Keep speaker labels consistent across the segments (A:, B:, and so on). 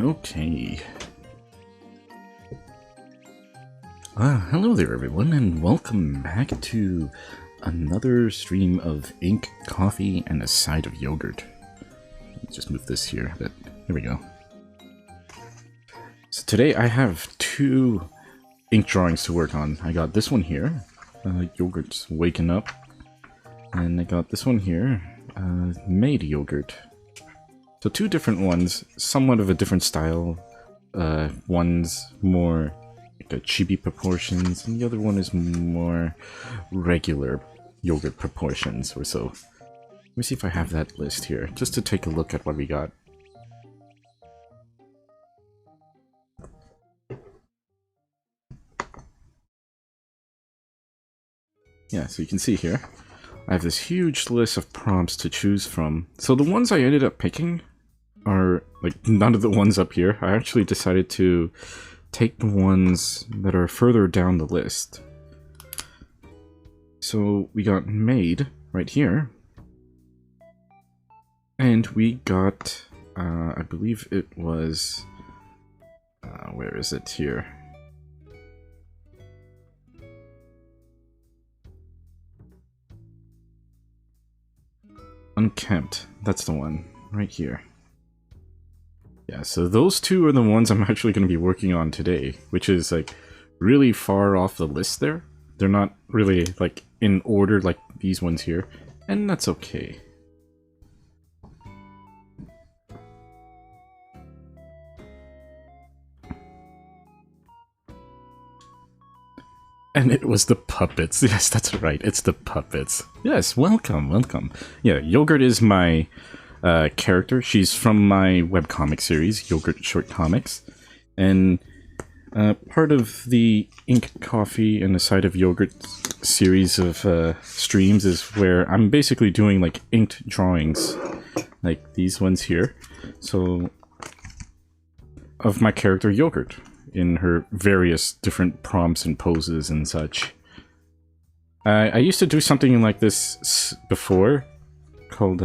A: Okay. Hello there everyone, and welcome back to another stream of ink, coffee, and a side of yogurt. Let's just move this here a bit. There we go. So today I have two ink drawings to work on. I got this one here, Yogurt's Waking Up, and I got this one here, Maid Yogurt. So two different ones, somewhat of a different style. One's more like a chibi proportions, and the other one is more regular yogurt proportions or so. Let me see if I have that list here, just to take a look at what we got. Yeah, so you can see here, I have this huge list of prompts to choose from. So the ones I ended up picking are like none of the ones up here. I actually decided to take the ones that are further down the list. So we got Maid right here. And we got, I believe it was, where is it here? Unkempt, that's the one, right here. Yeah, so those two are the ones I'm actually going to be working on today, which is like really far off the list there. They're not really like in order like these ones here, and that's okay. And it was the puppets. Yes, that's right. It's the puppets. Yes, welcome, welcome. Yeah, Yogurt is my character. She's from my webcomic series, Yogurt Short Comics. And part of the Ink, Coffee, and a Side of Yogurt series of streams is where I'm basically doing like inked drawings, like these ones here. So, of my character Yogurt, in her various different prompts and poses and such. I used to do something like this before, called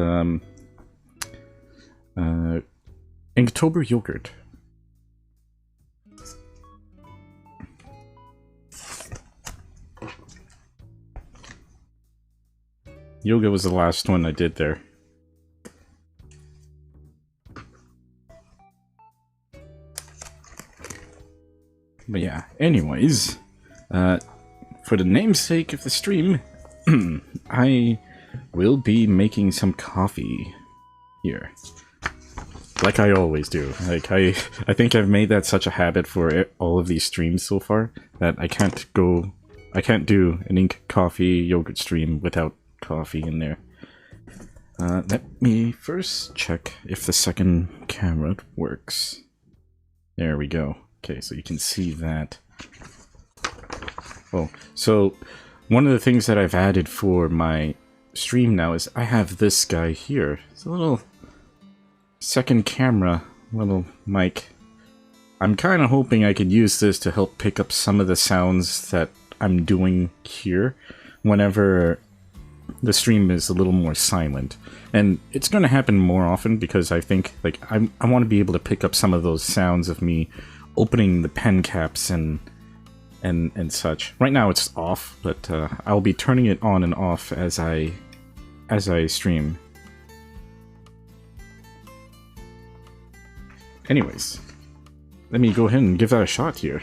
A: Inktober Yogurt. Yoga was the last one I did there. But yeah, anyways, for the namesake of the stream, I will be making some coffee here. Like I always do. Like I think I've made that such a habit for all of these streams so far that I can't do an ink coffee yogurt stream without coffee in there. Let me first check if the second camera works. There we go. Okay, so you can see that. Oh, so one of the things that I've added for my stream now is I have this guy here. It's a little second camera, little mic. I'm kind of hoping I could use this to help pick up some of the sounds that I'm doing here whenever the stream is a little more silent. And it's going to happen more often because I think, like, I want to be able to pick up some of those sounds of me opening the pen caps and such. Right now it's off, but I'll be turning it on and off as I stream. Anyways, let me go ahead and give that a shot here.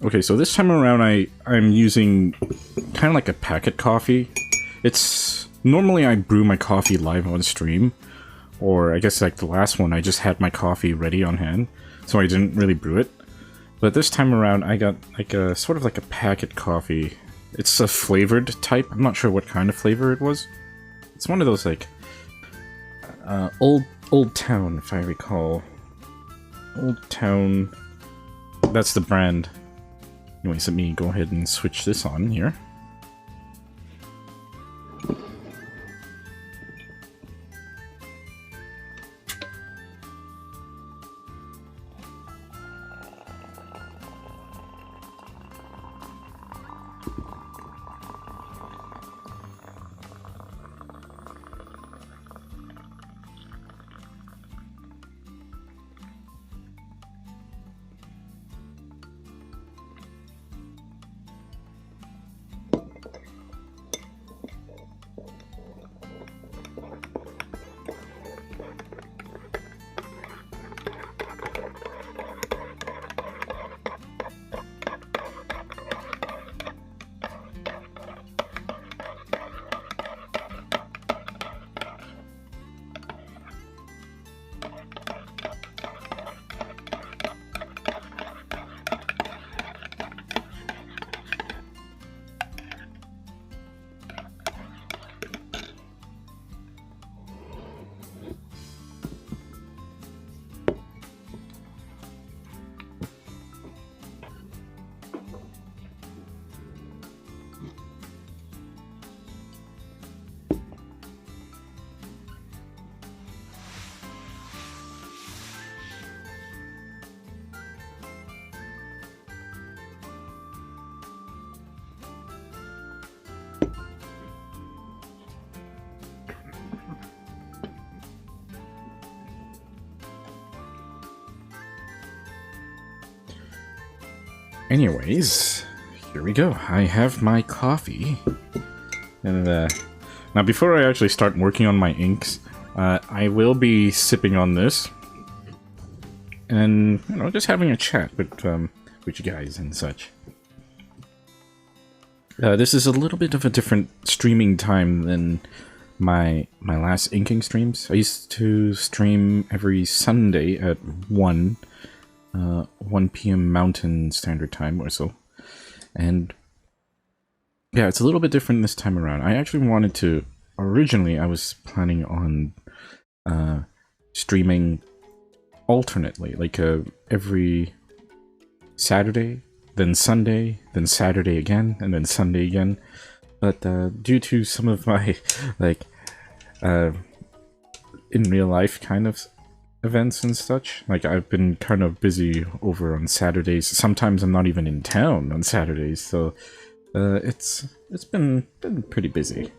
A: Okay, so this time around I'm using kind of like a packet coffee. It's normally I brew my coffee live on stream, or I guess like the last one I just had my coffee ready on hand, so I didn't really brew it. But this time around I got like a sort of like a packet coffee. It's a flavored type. I'm not sure what kind of flavor it was. It's one of those like Old Town, if I recall. Old Town. That's the brand. Anyways, let me go ahead and switch this on here. Anyways, here we go. I have my coffee. And now before I actually start working on my inks, I will be sipping on this. And, you know, just having a chat with you guys and such. This is a little bit of a different streaming time than my last inking streams. I used to stream every Sunday at 1 p.m. Mountain Standard Time or so. And yeah, it's a little bit different this time around. I actually wanted to, originally I was planning on streaming alternately, like every Saturday, then Sunday, then Saturday again, and then Sunday again. But due to some of my, like, in real life kind of events and such, like I've been kind of busy over on Saturdays. Sometimes I'm not even in town on Saturdays, so it's been pretty busy.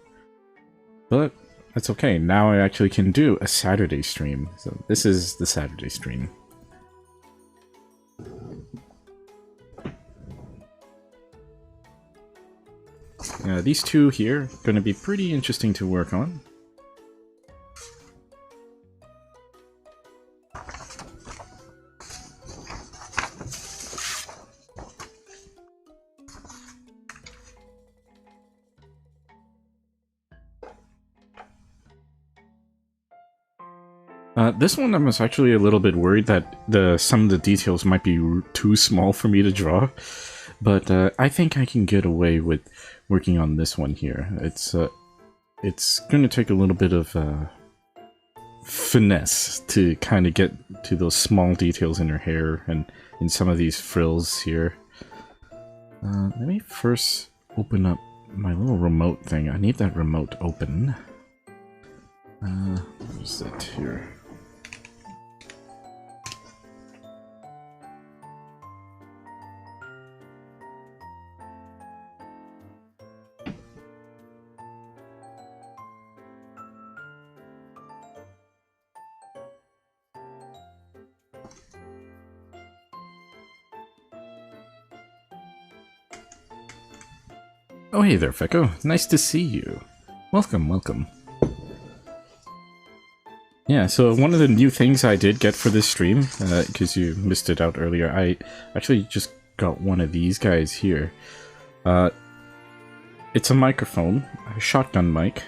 A: But that's okay. Now I actually can do a Saturday stream. So this is the Saturday stream. These two here are going to be pretty interesting to work on. This one I was actually a little bit worried that some of the details might be too small for me to draw, but I think I can get away with working on this one here. It's going to take a little bit of finesse to kind of get to those small details in her hair and in some of these frills here. Let me first open up my little remote thing. I need that remote open. Where's it here? Oh, hey there, Fecko. Nice to see you. Welcome, welcome. Yeah, so one of the new things I did get for this stream, because you missed it out earlier, I actually just got one of these guys here. It's a microphone, a shotgun mic.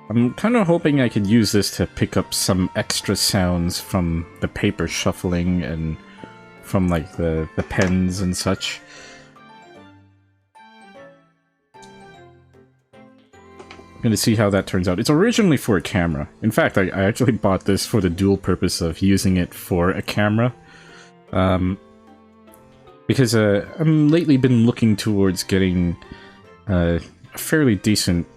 A: I'm kind of hoping I could use this to pick up some extra sounds from the paper shuffling and from like the pens and such. Gonna see how that turns out. It's originally for a camera. In fact, I actually bought this for the dual purpose of using it for a camera. Because I've lately been looking towards getting a fairly decent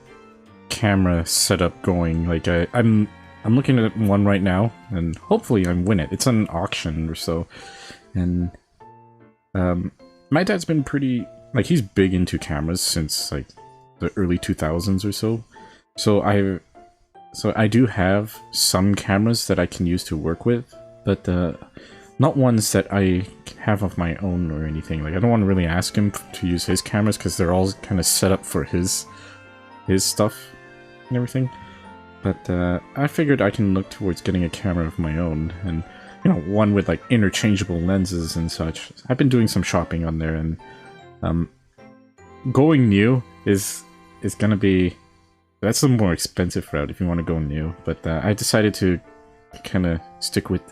A: camera setup going. Like I'm looking at one right now, and hopefully I win it. It's an auction or so, and my dad's been pretty like he's big into cameras since like the early 2000s or so. So I do have some cameras that I can use to work with, but not ones that I have of my own or anything. Like I don't want to really ask him to use his cameras because they're all kind of set up for his stuff and everything. But I figured I can look towards getting a camera of my own, and you know, one with like interchangeable lenses and such. I've been doing some shopping on there, and going new is gonna be. That's the more expensive route if you want to go new, but I decided to kind of stick with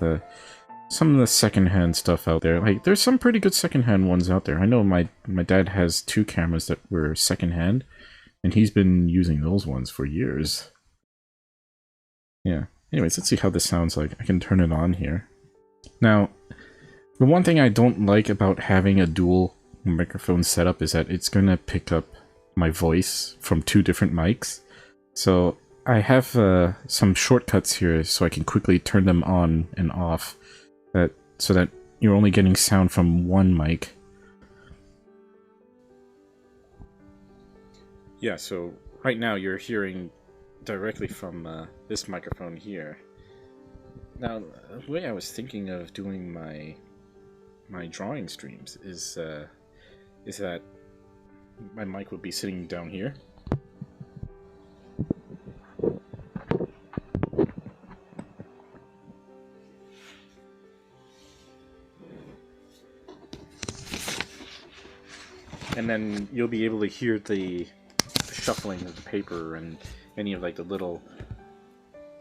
A: some of the secondhand stuff out there. Like, there's some pretty good secondhand ones out there. I know my dad has 2 cameras that were secondhand, and he's been using those ones for years. Yeah. Anyways, let's see how this sounds like. I can turn it on here. Now, the one thing I don't like about having a dual microphone setup is that it's going to pick up my voice from 2 different mics. So I have some shortcuts here so I can quickly turn them on and off, so that you're only getting sound from one mic. Yeah, so right now you're hearing directly from this microphone here. Now, the way I was thinking of doing my drawing streams is that my mic would be sitting down here. And then you'll be able to hear the shuffling of the paper and any of like the little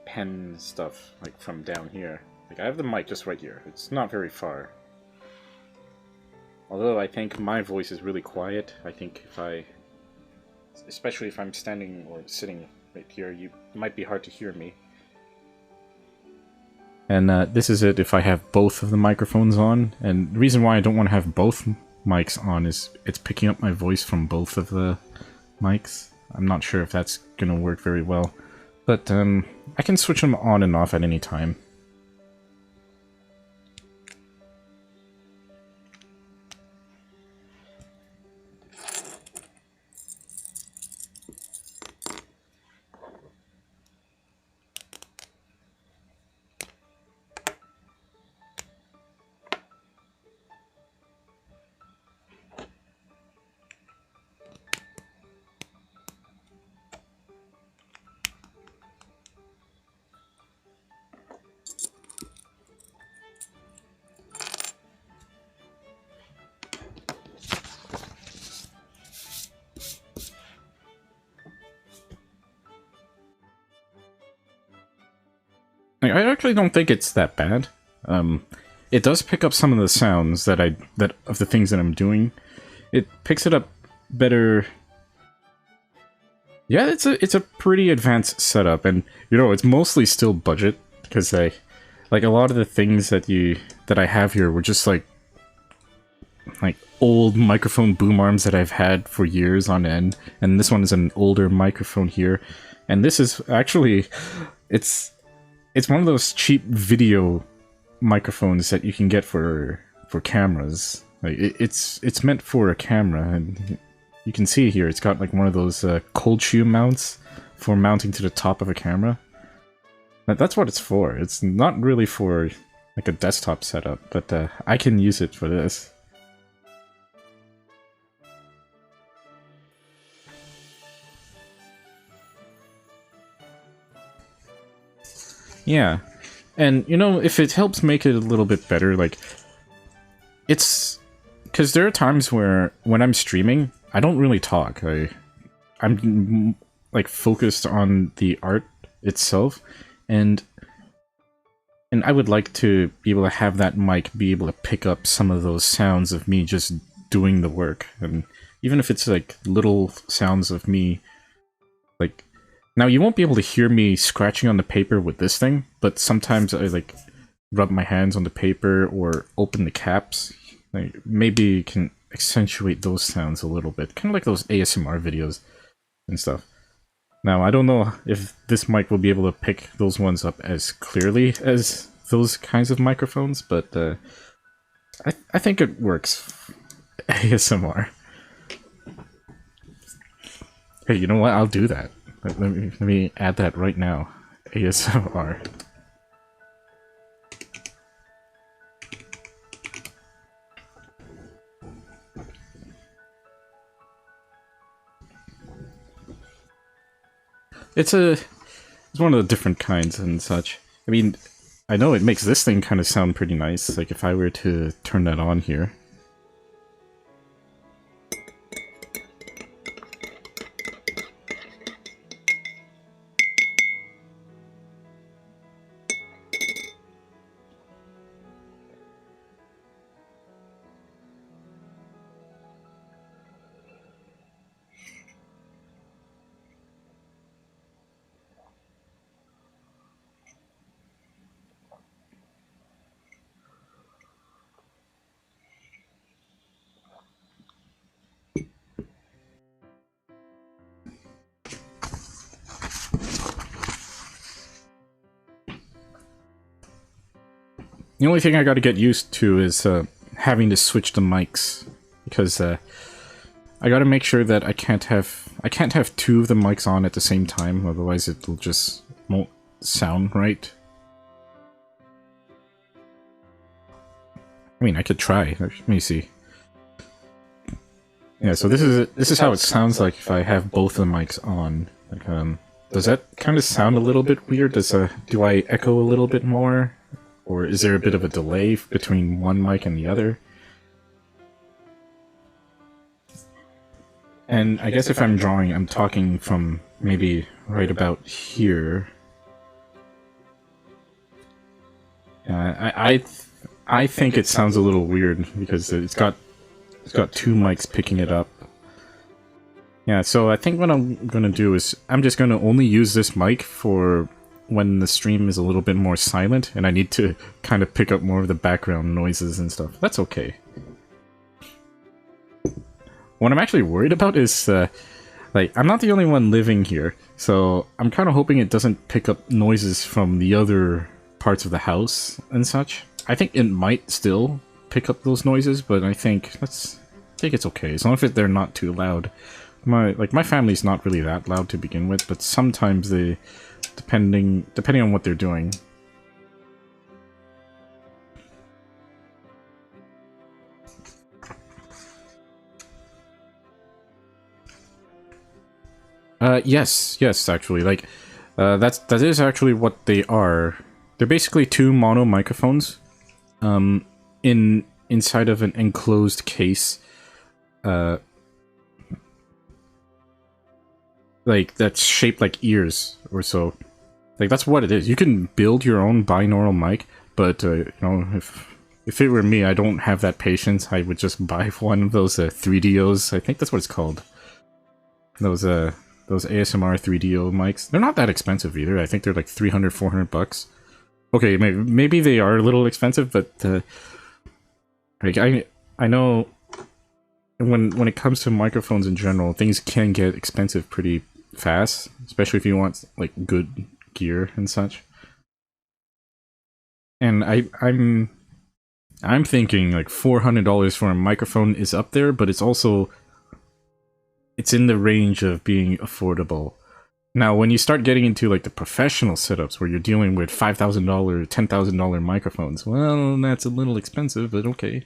A: pen stuff like from down here. Like I have the mic just right here. It's not very far. Although I think my voice is really quiet. I think especially if I'm standing or sitting right here, it might be hard to hear me. And this is it if I have both of the microphones on. And the reason why I don't want to have both mics on is it's picking up my voice from both of the mics. I'm not sure if that's going to work very well. But I can switch them on and off at any time. I actually don't think it's that bad. It does pick up some of the sounds that of the things that I'm doing. It picks it up better. Yeah, it's a pretty advanced setup, and you know, it's mostly still budget because like a lot of the things that I have here were just like old microphone boom arms that I've had for years on end, and this one is an older microphone here, and this is actually it's one of those cheap video microphones that you can get for cameras. Like it's meant for a camera, and you can see here it's got like one of those cold shoe mounts for mounting to the top of a camera. That's what it's for. It's not really for like a desktop setup, but I can use it for this. Yeah, and you know, if it helps make it a little bit better, like, it's because there are times where when I'm streaming, I don't really talk. I'm like focused on the art itself, and I would like to be able to have that mic be able to pick up some of those sounds of me just doing the work, and even if it's like little sounds of me, like. Now, you won't be able to hear me scratching on the paper with this thing, but sometimes I, like, rub my hands on the paper or open the caps. Like, maybe you can accentuate those sounds a little bit. Kind of like those ASMR videos and stuff. Now, I don't know if this mic will be able to pick those ones up as clearly as those kinds of microphones, but I think it works. ASMR. Hey, you know what? I'll do that. Let me add that right now. ASMR. It's one of the different kinds and such. I mean, I know it makes this thing kind of sound pretty nice, like if I were to turn that on here. The only thing I gotta get used to is having to switch the mics, because I gotta make sure that I can't have two of the mics on at the same time, otherwise it'll just won't sound right. I mean, I could try. Let me see. Yeah, so this is how it sounds like if I have both the mics on. Like, does that kind of sound a little bit weird? Do I echo a little bit more? Or is there a bit of a delay between one mic and the other? And I guess if I'm drawing, I'm talking from maybe right about here. I think it sounds a little weird because it's got two mics picking it up. Yeah, so I think what I'm gonna do is I'm just gonna only use this mic for when the stream is a little bit more silent and I need to kind of pick up more of the background noises and stuff. That's okay. What I'm actually worried about is, like, I'm not the only one living here, so I'm kind of hoping it doesn't pick up noises from the other parts of the house and such. I think it might still pick up those noises, but I think it's okay, as long as they're not too loud. My family's not really that loud to begin with, but sometimes they, depending on what they're doing. Yes, actually, like, that is actually what they are. They're basically two mono microphones, inside of an enclosed case, like, that's shaped like ears or so. Like, that's what it is. You can build your own binaural mic, but, you know, if it were me, I don't have that patience. I would just buy one of those 3DOs. I think that's what it's called. Those ASMR 3DO mics. They're not that expensive either. I think they're like 300, 400 bucks. Okay, maybe they are a little expensive, but like I know when it comes to microphones in general, things can get expensive pretty fast, especially if you want like good gear and such. And I'm thinking like $400 for a microphone is up there, but it's also in the range of being affordable. Now, when you start getting into like the professional setups where you're dealing with $5,000, $10,000 microphones, well, that's a little expensive, but okay.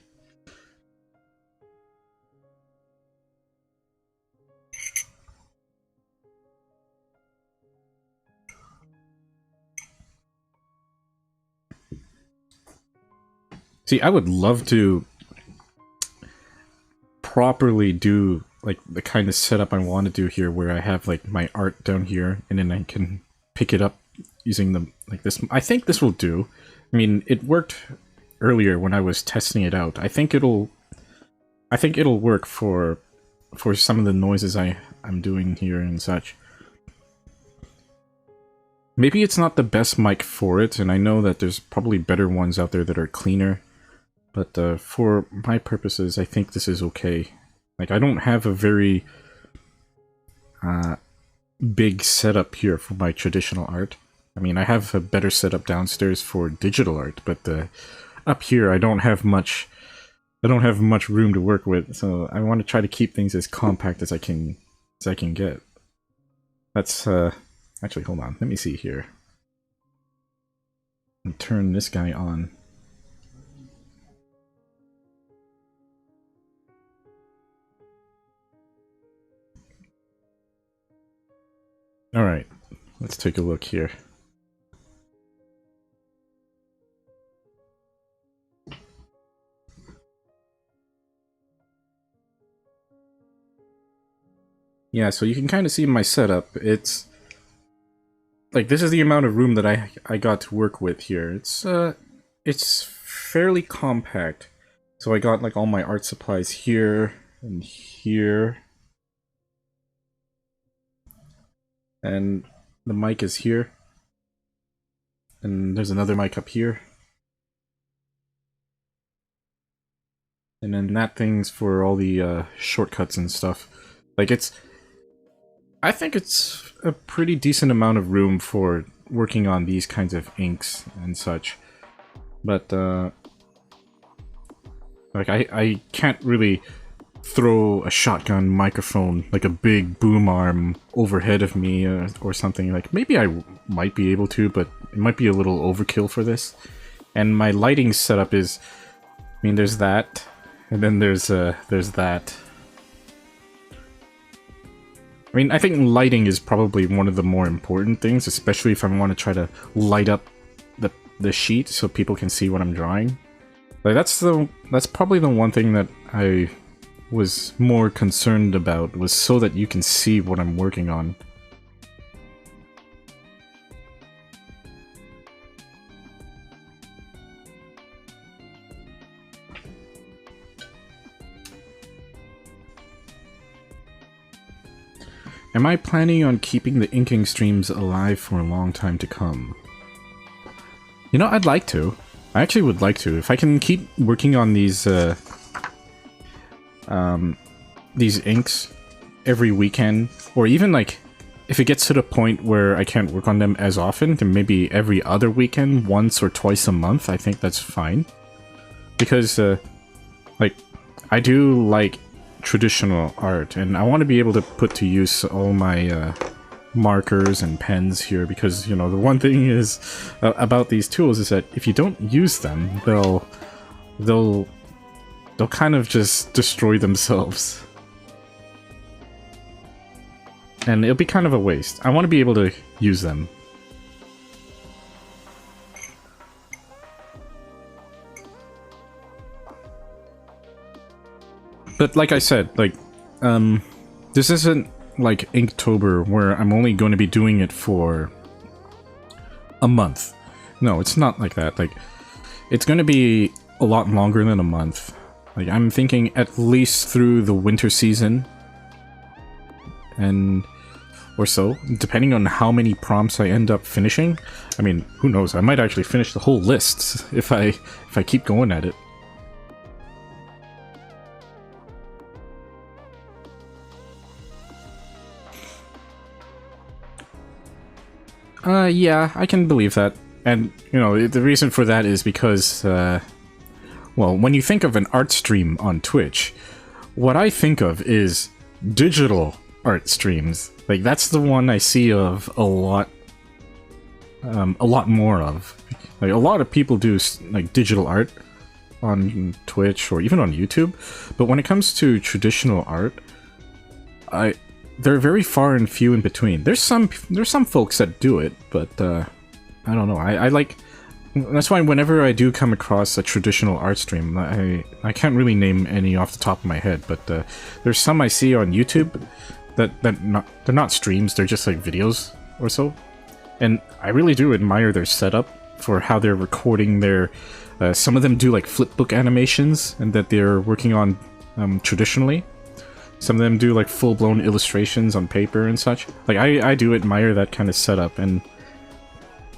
A: See, I would love to properly do like the kind of setup I want to do here, where I have like my art down here, and then I can pick it up using the like this. I think this will do. I mean, it worked earlier when I was testing it out. I think it'll work for some of the noises I'm doing here and such. Maybe it's not the best mic for it, and I know that there's probably better ones out there that are cleaner. But for my purposes, I think this is okay. Like, I don't have a very big setup here for my traditional art. I mean, I have a better setup downstairs for digital art, but up here I don't have much. I don't have much room to work with, so I want to try to keep things as compact as I can get. That's actually, hold on. Let me see here. And turn this guy on. Alright, let's take a look here. Yeah, so you can kind of see my setup. It's like, this is the amount of room that I got to work with here. It's fairly compact. So I got like all my art supplies here and here. And the mic is here. And there's another mic up here. And then that thing's for all the shortcuts and stuff. Like, I think it's a pretty decent amount of room for working on these kinds of inks and such. But, like, I can't really throw a shotgun microphone, like a big boom arm, overhead of me or something. Like, maybe I might be able to, but it might be a little overkill for this. And my lighting setup is, I mean, there's that, and then there's that. I mean, I think lighting is probably one of the more important things, especially if I want to try to light up the sheet so people can see what I'm drawing. Like, that's probably the one thing that I was more concerned about, was so that you can see what I'm working on. Am I planning on keeping the inking streams alive for a long time to come? You know, I'd like to. I actually would like to. If I can keep working on these inks every weekend, or even like, if it gets to the point where I can't work on them as often, then maybe every other weekend, once or twice a month, I think that's fine. Because, like, I do like traditional art, and I want to be able to put to use all my markers and pens here, because, you know, the one thing is about these tools is that if you don't use them, they'll kind of just destroy themselves. And it'll be kind of a waste. I want to be able to use them. But like I said, like, this isn't like Inktober, where I'm only going to be doing it for A month. No, it's not like that. Like, it's gonna be a lot longer than a month. Like, I'm thinking at least through the winter season. And... or so, depending on how many prompts I end up finishing. I mean, who knows? I might actually finish the whole list if I keep going at it. Yeah, I can believe that. And, you know, the reason for that is because, well, when you think of an art stream on Twitch, what I think of is digital art streams. Like, that's the one I see of a lot more of. Like, a lot of people do, like, digital art on Twitch or even on YouTube, but when it comes to traditional art, they're very far and few in between. There's some folks that do it, but I don't know. I like. That's why whenever I do come across a traditional art stream, I can't really name any off the top of my head, but there's some I see on YouTube that they're not streams. They're just like videos or so, and I really do admire their setup for how they're recording their. Some of them do like flipbook animations, and that they're working on traditionally. Some of them do like full-blown illustrations on paper and such. Like, I do admire that kind of setup, and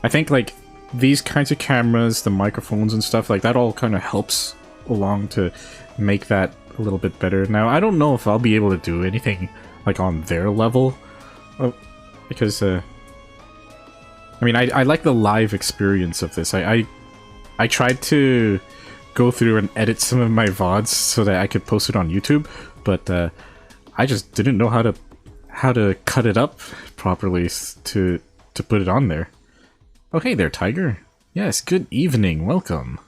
A: I think like these kinds of cameras, the microphones and stuff, like that all kind of helps along to make that a little bit better. Now, I don't know if I'll be able to do anything like on their level, because I mean, I like the live experience of this. I tried to go through and edit some of my VODs so that I could post it on YouTube, but I just didn't know how to cut it up properly to put it on there. Oh, hey there, Tiger. Yes, good evening. Welcome.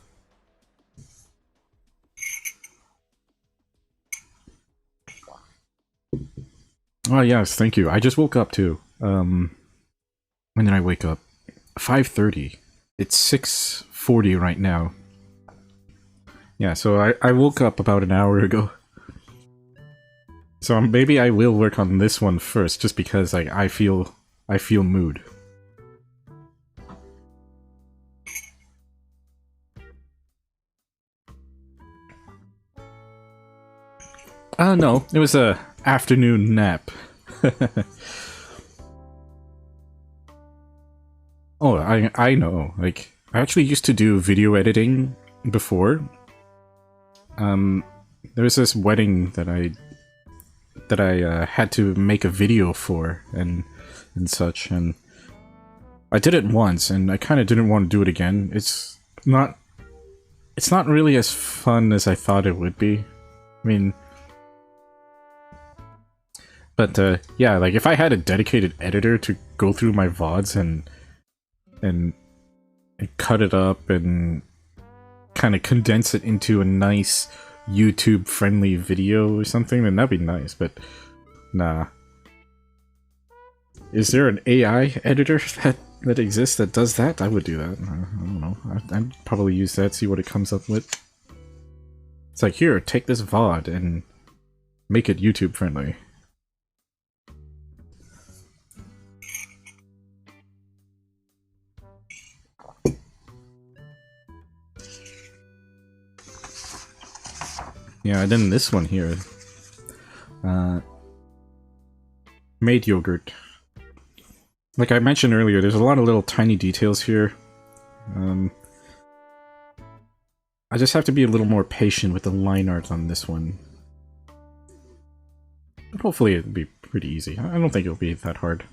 A: Oh, yes, thank you. I just woke up, too. When did I wake up? 5:30. It's 6:40 right now. Yeah, so I woke up about an hour ago. So maybe I will work on this one first, just because like I feel mood. No, it was a afternoon nap. Oh, I know. Like, I actually used to do video editing before. There was this wedding that I had to make a video for and such, and I did it once, and I kind of didn't want to do it again. It's not really as fun as I thought it would be. I mean, but yeah, like if I had a dedicated editor to go through my VODs and cut it up and kind of condense it into a nice YouTube-friendly video or something, then that'd be nice, but nah. Is there an AI editor that exists that does that? I would do that. I don't know. I'd probably use that, see what it comes up with. It's like, here, take this VOD and make it YouTube-friendly. Yeah, and then this one here. Made yogurt. Like I mentioned earlier, there's a lot of little tiny details here. I just have to be a little more patient with the line art on this one. But hopefully it'll be pretty easy. I don't think it'll be that hard.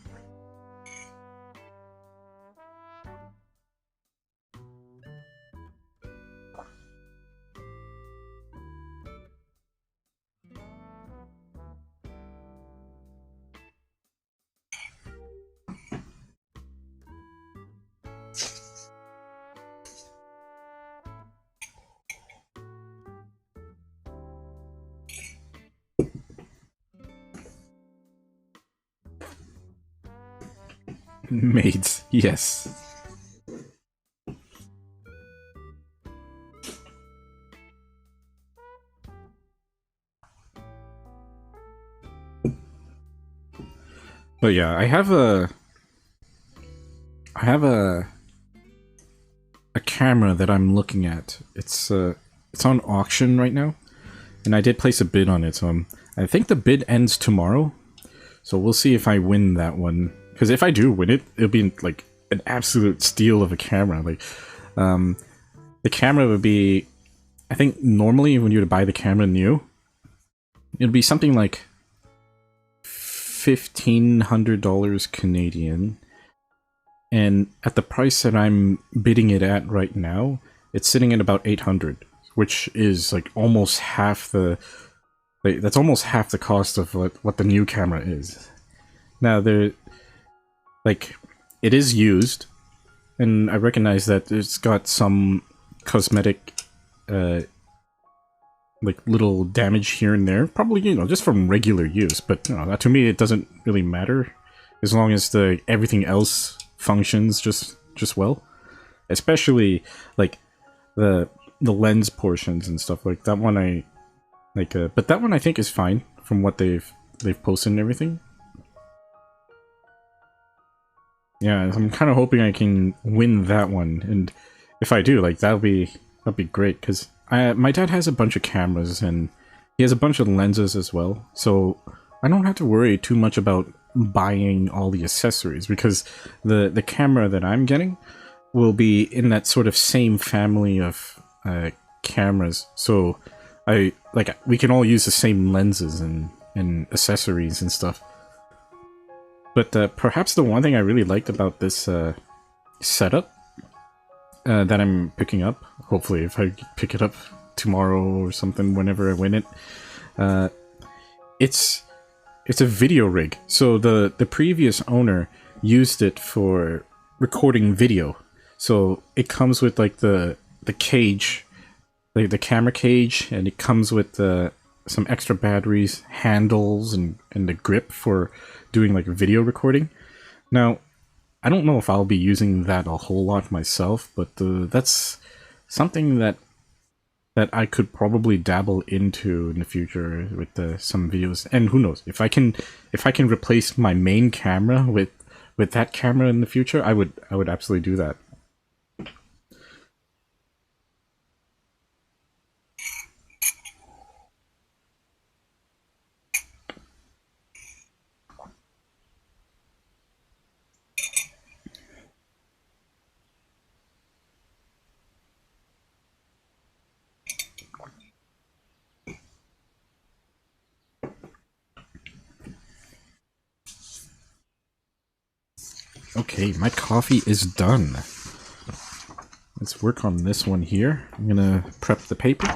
A: Maids, yes. But yeah, I have a a camera that I'm looking at. It's on auction right now, and I did place a bid on it. So I think the bid ends tomorrow. So we'll see if I win that one. Because if I do win it, it'll be like an absolute steal of a camera. Like, the camera would be, I think normally when you would buy the camera new, it'd be something like $1,500 Canadian. And at the price that I'm bidding it at right now, it's sitting at about 800, which is like almost half the, like, that's almost half the cost of what the new camera is. Now like, it is used, and I recognize that it's got some cosmetic, like little damage here and there, probably, you know, just from regular use. But you know, to me, it doesn't really matter as long as everything else functions just well. Especially like the lens portions and stuff like that one. But that one I think is fine from what they've posted and everything. Yeah, I'm kind of hoping I can win that one, and if I do, like, that'd be great, because my dad has a bunch of cameras, and he has a bunch of lenses as well, so I don't have to worry too much about buying all the accessories, because the camera that I'm getting will be in that sort of same family of cameras, so we can all use the same lenses and accessories and stuff. But perhaps the one thing I really liked about this setup that I'm picking up, hopefully if I pick it up tomorrow or something, whenever I win it, it's a video rig. So the previous owner used it for recording video. So it comes with like the cage, the camera cage, and it comes with some extra batteries, handles, and the grip for doing like video recording. Now, I don't know if I'll be using that a whole lot myself, but that's something that I could probably dabble into in the future with some videos. And who knows, if I can replace my main camera with that camera in the future, I would absolutely do that. Okay, my coffee is done. Let's work on this one here. I'm gonna prep the paper.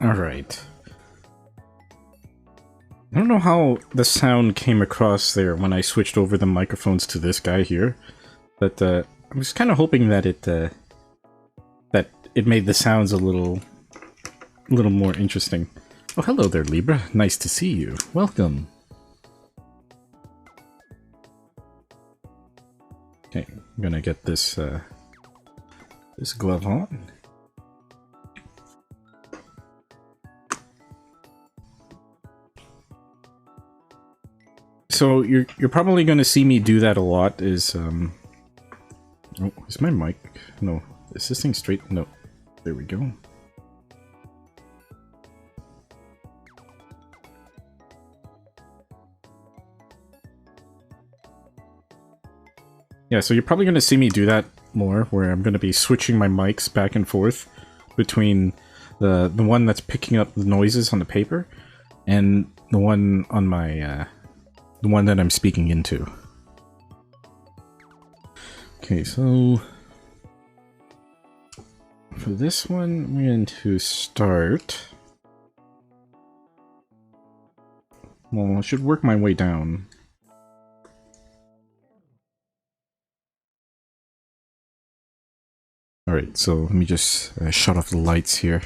A: Alright. I don't know how the sound came across there when I switched over the microphones to this guy here, but I was kind of hoping that it made the sounds a little more interesting. Oh, hello there, Libra. Nice to see you. Welcome. Okay, I'm gonna get this this glove on. So you're probably gonna see me do that a lot. Is oh, is my mic? No, is this thing straight? No, there we go. Yeah, so you're probably going to see me do that more, where I'm going to be switching my mics back and forth between the one that's picking up the noises on the paper and the one on my the one that I'm speaking into. Okay, so for this one, I'm going to start. Well, I should work my way down. Alright, so let me just shut off the lights here.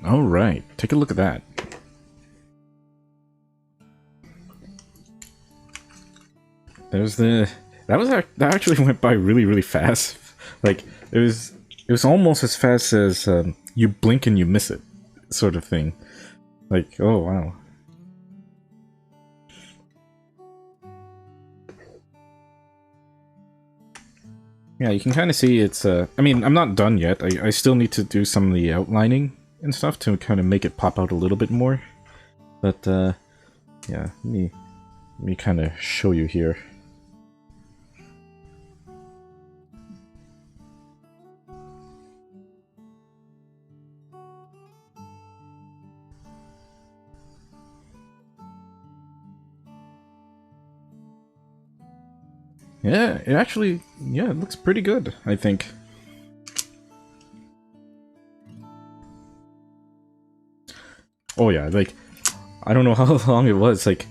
A: Alright, take a look at that. There's the... That actually went by really, really fast. Like, it was almost as fast as you blink and you miss it, sort of thing. Like, oh wow. Yeah, you can kind of see it's, I mean, I'm not done yet. I still need to do some of the outlining and stuff to kind of make it pop out a little bit more. But, yeah, let me kind of show you here. Yeah, it actually, yeah, it looks pretty good, I think. Oh yeah, like, I don't know how long it was, like,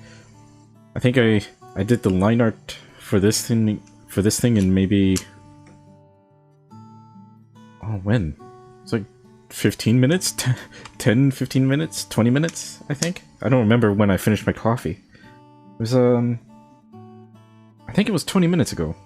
A: I think I did the line art for this thing in maybe... Oh, when? It's like 15 minutes? 10, 15 minutes? 20 minutes, I think? I don't remember when I finished my coffee. It was, I think it was 20 minutes ago.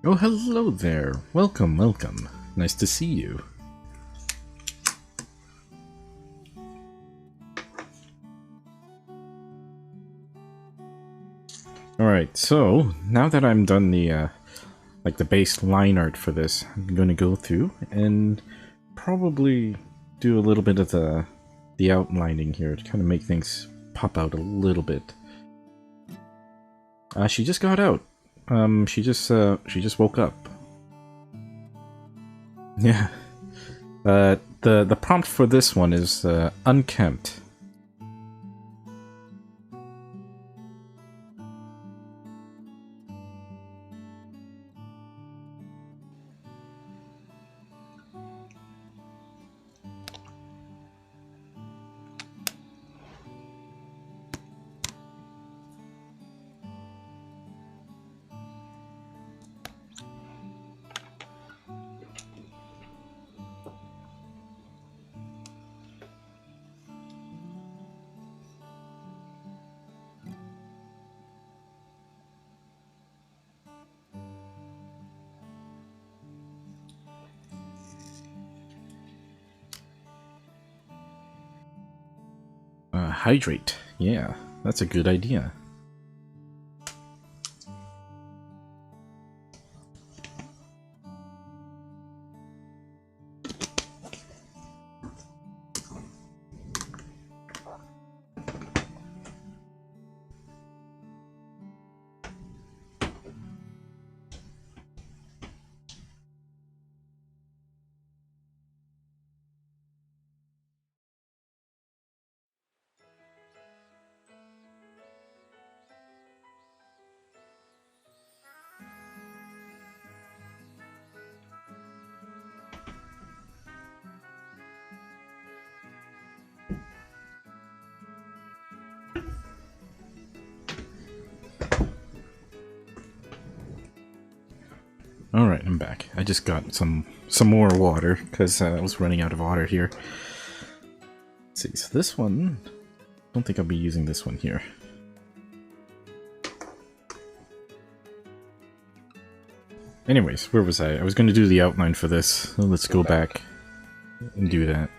A: Oh, hello there. Welcome, welcome. Nice to see you. Alright, so, now that I'm done the, like the base line art for this, I'm going to go through and probably do a little bit of the outlining here to kind of make things pop out a little bit. She just got out. She just woke up. Yeah. The prompt for this one is unkempt. Hydrate. Yeah, that's a good idea. Alright, I'm back. I just got some more water, because I was running out of water here. Let's see, so this one... I don't think I'll be using this one here. Anyways, where was I? I was going to do the outline for this, so let's go back and do that.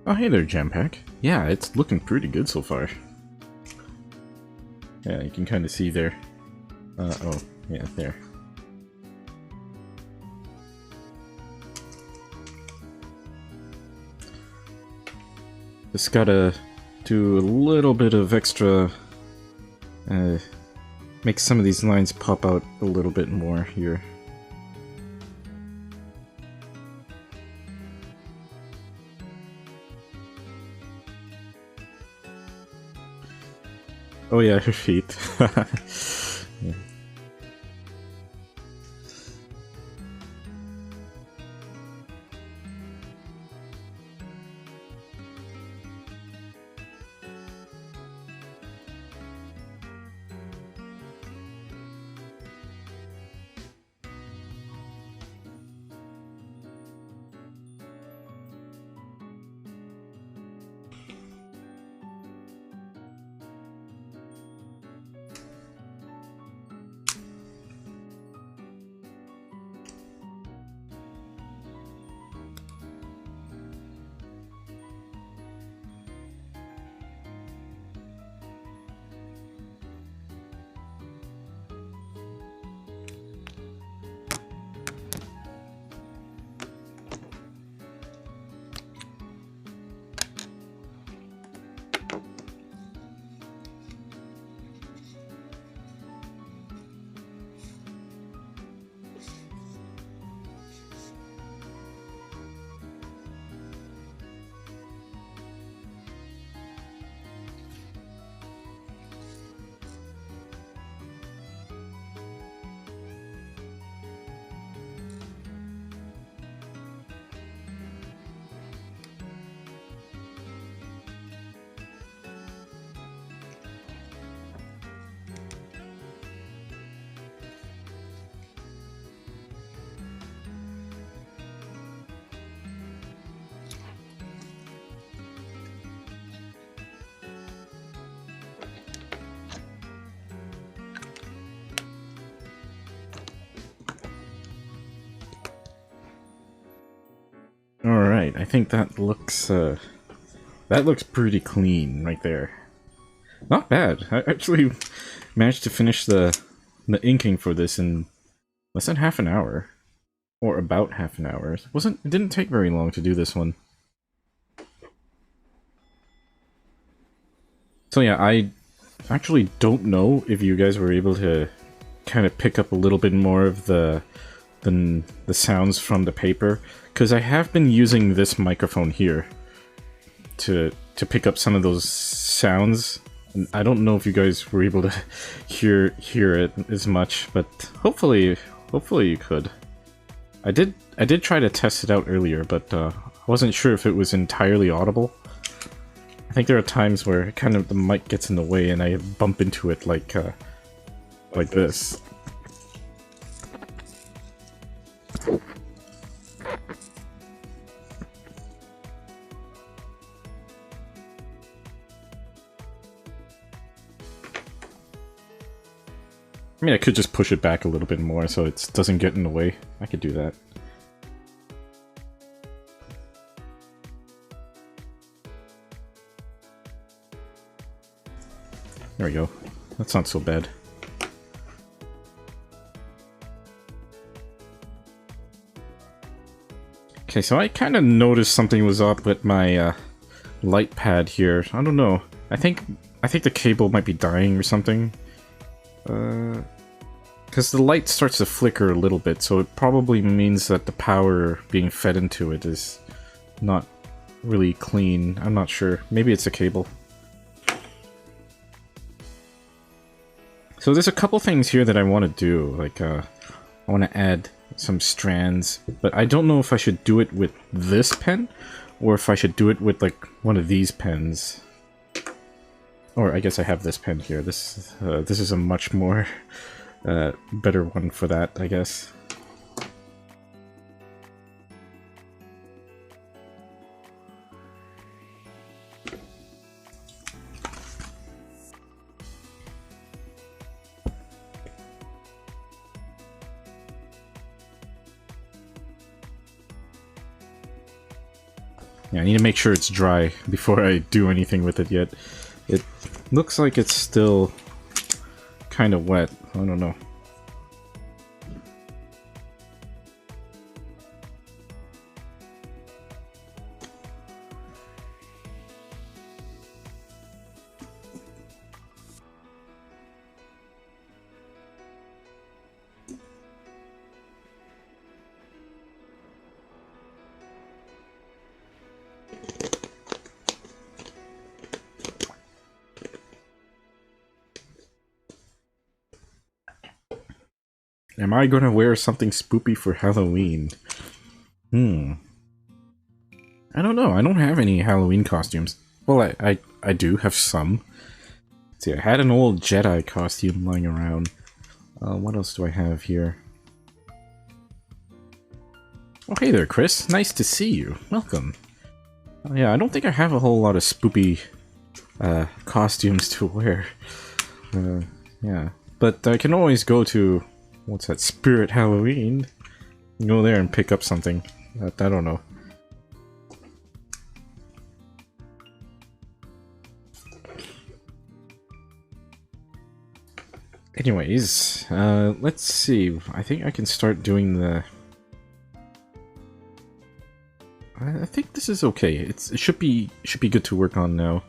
A: Oh, hey there, Jampack. Yeah, it's looking pretty good so far. Yeah, you can kind of see there. Oh, yeah, there. Just gotta do a little bit of extra, make some of these lines pop out a little bit more here. Oh yeah, her feet. Yeah. Alright, I think that looks pretty clean right there. Not bad. I actually managed to finish the inking for this in less than half an hour. Or about half an hour. It didn't take very long to do this one. So yeah, I actually don't know if you guys were able to kind of pick up a little bit more of the sounds from the paper, because I have been using this microphone here to pick up some of those sounds. And I don't know if you guys were able to hear it as much, but hopefully you could. I did try to test it out earlier, but I wasn't sure if it was entirely audible. I think there are times where kind of the mic gets in the way and I bump into it like this. I mean, I could just push it back a little bit more so it doesn't get in the way. I could do that. There we go. That's not so bad. Okay, so I kind of noticed something was up with my light pad here. I don't know. I think the cable might be dying or something. Because the light starts to flicker a little bit, so it probably means that the power being fed into it is not really clean. I'm not sure. Maybe it's a cable. So there's a couple things here that I want to do. Like, I want to add some strands, but I don't know if I should do it with this pen, or if I should do it with, like, one of these pens. Or I guess I have this pen here. This is a much more better one for that, I guess. Yeah, I need to make sure it's dry before I do anything with it yet. It looks like it's still kind of wet. I don't know. Am I gonna wear something spoopy for Halloween? I don't know. I don't have any Halloween costumes. Well, I do have some. Let's see, I had an old Jedi costume lying around. What else do I have here? Oh, hey there, Chris. Nice to see you. Welcome. Yeah, I don't think I have a whole lot of spoopy costumes to wear. Yeah. But I can always go to... What's that? Spirit Halloween? Go there and pick up something. I don't know. Anyways, let's see. I think I can start doing the... I think this is okay. It should be good to work on now.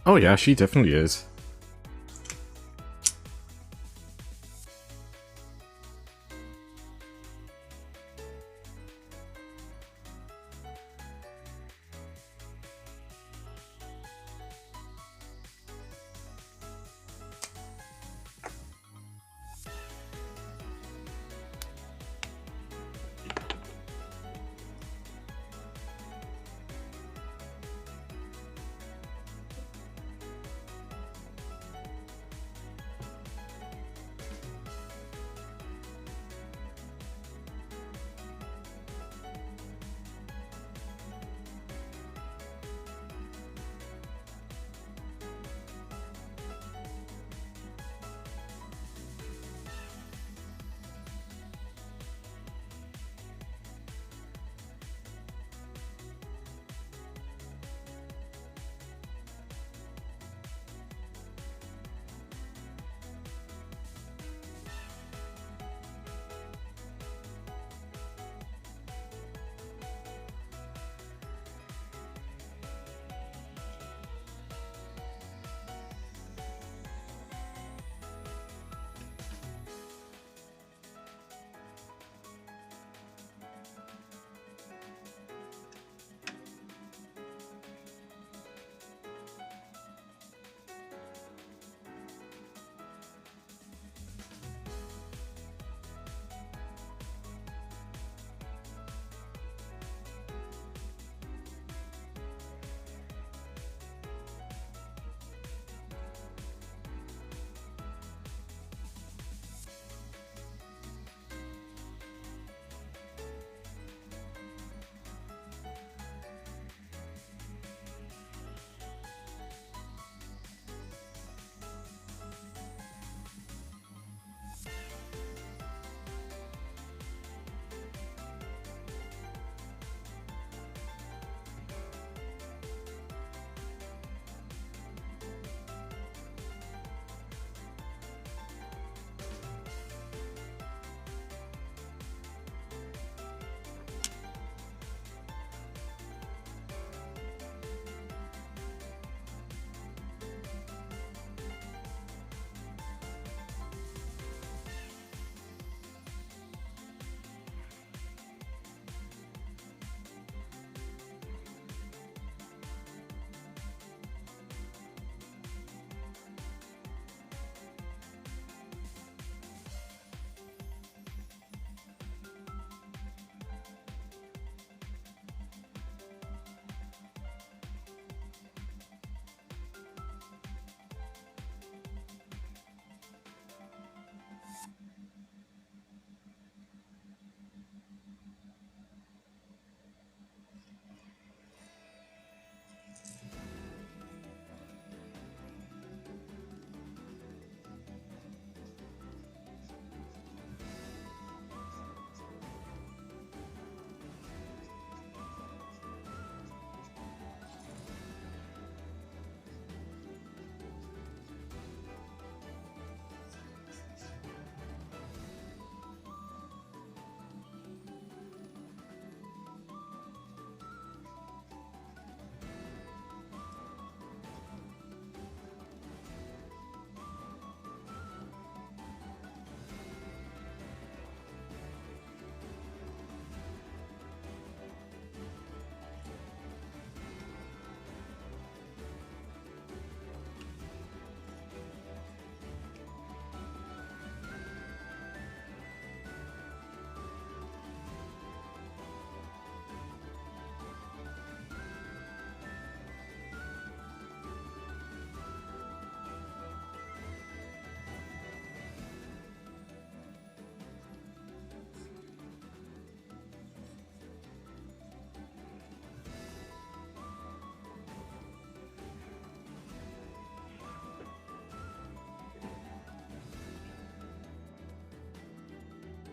A: Oh yeah, she definitely is.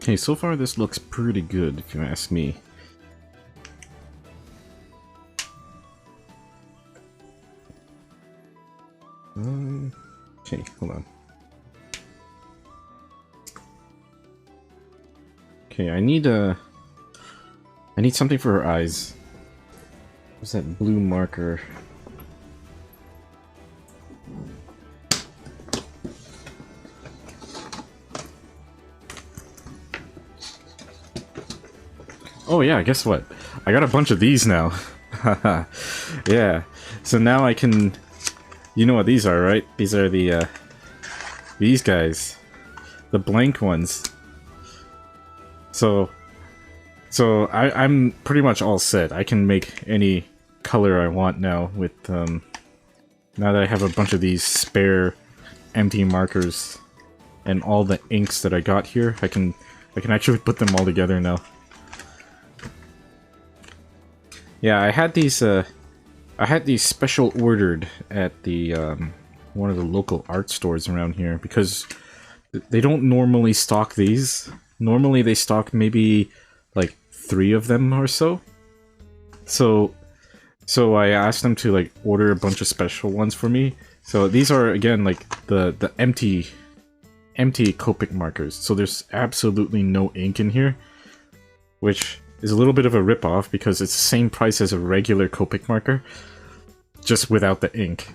A: Okay, so far this looks pretty good, if you ask me. Okay, hold on. Okay, I need something for her eyes. What's that blue marker? Oh yeah, guess what? I got a bunch of these now. Yeah, so now I can... You know what these are, right? These are the, these guys. The blank ones. So I'm pretty much all set. I can make any color I want now with, now that I have a bunch of these spare empty markers and all the inks that I got here. I can actually put them all together now. Yeah, I had these special ordered at the one of the local art stores around here because they don't normally stock these. Normally they stock maybe like 3 of them or so. So I asked them to like order a bunch of special ones for me. So these are again like the empty Copic markers. So there's absolutely no ink in here, which is a little bit of a rip-off because it's the same price as a regular Copic marker, just without the ink.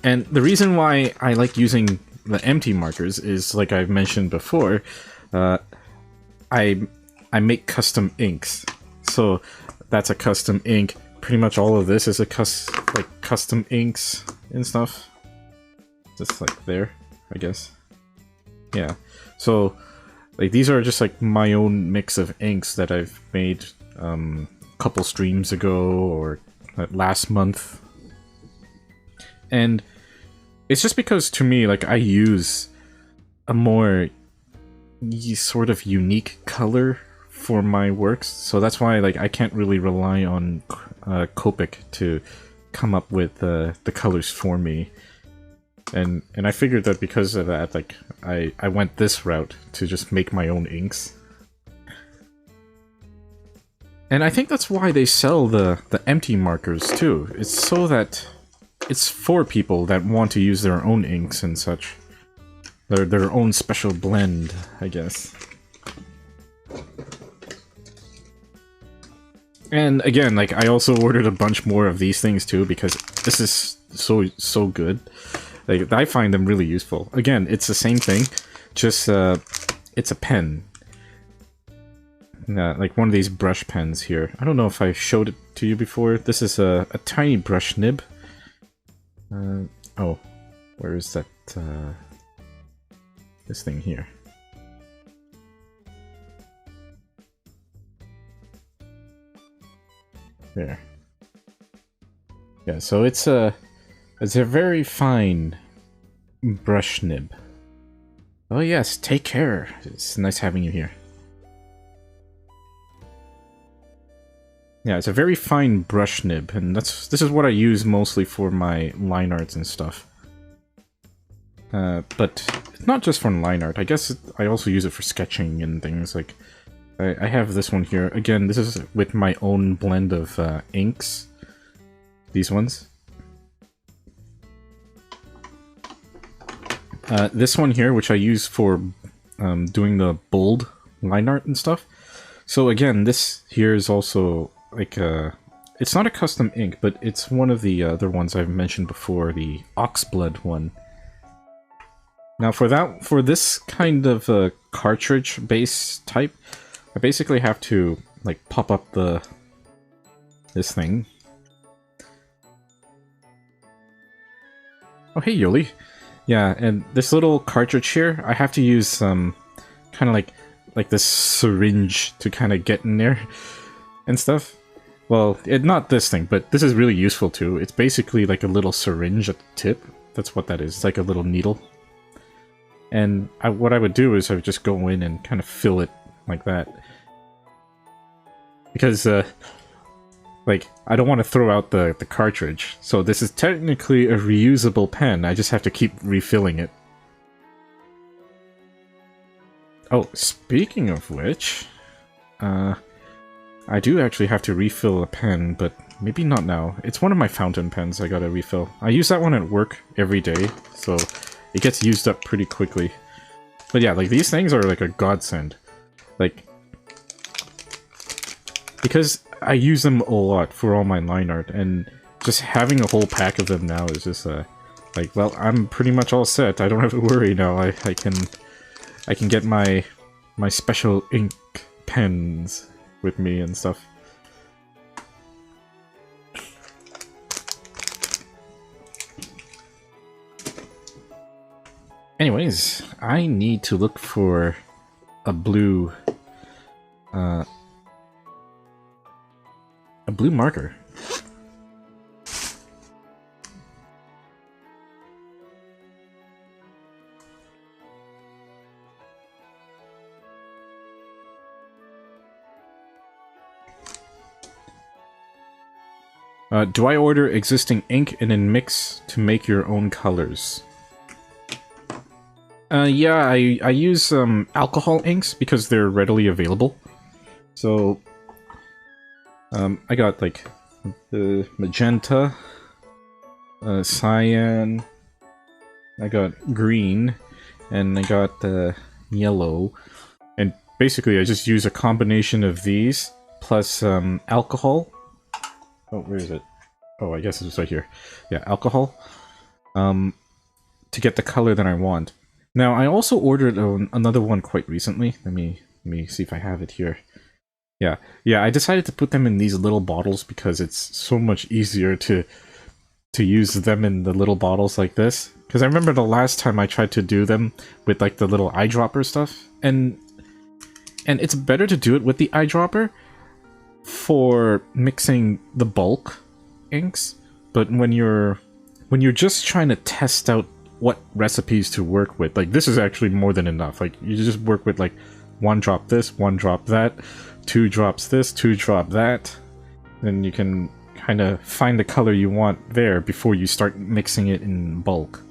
A: And the reason why I like using the empty markers is, like I've mentioned before, I make custom inks. So that's a custom ink. Pretty much all of this is a custom inks and stuff. Just like there, I guess. Yeah. So like these are just like my own mix of inks that I've made a couple streams ago or last month. And it's just because to me, like, I use a more sort of unique color for my works, so that's why like I can't really rely on Copic to come up with the colors for me. And I figured that because of that, like, I went this route to just make my own inks. And I think that's why they sell the empty markers too. It's so that it's for people that want to use their own inks and such. Their own special blend, I guess. And again, like, I also ordered a bunch more of these things too because this is so good. Like, I find them really useful. Again, it's the same thing, just it's a pen. Like one of these brush pens here. I don't know if I showed it to you before. This is a tiny brush nib. Oh, where is that? This thing here. There. Yeah, so it's a very fine brush nib. Oh yes, take care. It's nice having you here. Yeah, it's a very fine brush nib, and this is what I use mostly for my line arts and stuff. But it's not just for line art. I guess I also use it for sketching and things. Like, I have this one here. Again, this is with my own blend of inks. These ones. This one here, which I use for doing the bold line art and stuff. So again, this here is also like it's not a custom ink, but it's one of the other ones I've mentioned before, the Oxblood one. Now for this kind of cartridge base type, I basically have to like pop up this thing. Oh hey Yoli. Yeah, and this little cartridge here, I have to use kind of like this syringe to kind of get in there and stuff. Well, not this thing, but this is really useful too. It's basically like a little syringe at the tip. That's what that is. It's like a little needle. And what I would do is I would just go in and kind of fill it like that. Because, like, I don't want to throw out the cartridge. So this is technically a reusable pen. I just have to keep refilling it. Oh, speaking of which, I do actually have to refill a pen, but maybe not now. It's one of my fountain pens I gotta refill. I use that one at work every day, so it gets used up pretty quickly. But yeah, like, these things are like a godsend. Like, because I use them a lot for all my line art, and just having a whole pack of them now is just, like, well, I'm pretty much all set. I don't have to worry now. I can get my special ink pens with me and stuff. Anyways, I need to look for a blue marker. Do I order existing ink and then mix to make your own colors? Yeah, I use alcohol inks because they're readily available. So, I got like the magenta, cyan, I got green, and I got the yellow. And basically I just use a combination of these plus alcohol. Oh, where is it? Oh, I guess it's right here. Yeah, alcohol. To get the color that I want. Now, I also ordered another one quite recently. Let me see if I have it here. Yeah, I decided to put them in these little bottles because it's so much easier to use them in the little bottles like this. Because I remember the last time I tried to do them with like the little eyedropper stuff, and it's better to do it with the eyedropper for mixing the bulk inks. But when you're just trying to test out what recipes to work with, like, this is actually more than enough. Like, you just work with like 1 drop this, 1 drop that, 2 drops this, 2 drop that, then you can kind of find the color you want there before you start mixing it in bulk.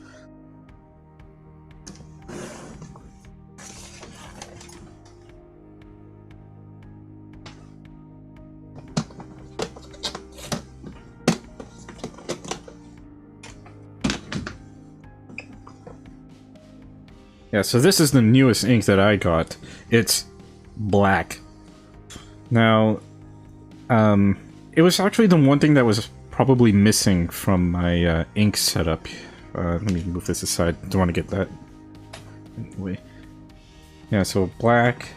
A: Yeah, so this is the newest ink that I got. It's black. Now, it was actually the one thing that was probably missing from my ink setup. Let me move this aside. Don't want to get that in the way. Yeah, so black.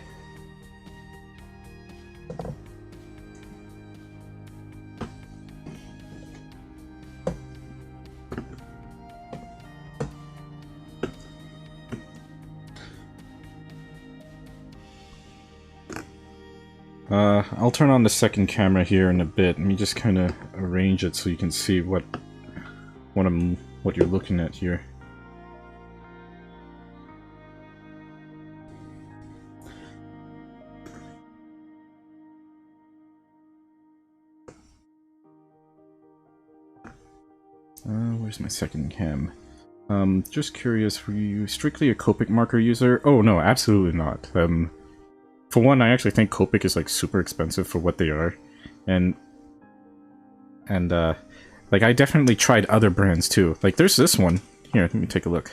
A: I'll turn on the second camera here in a bit. Let me just kind of arrange it so you can see what you're looking at here. Where's my second cam? Just curious, were you strictly a Copic marker user? Oh no, absolutely not. For one, I actually think Copic is like super expensive for what they are, and like, I definitely tried other brands too. Like, there's this one here. Let me take a look.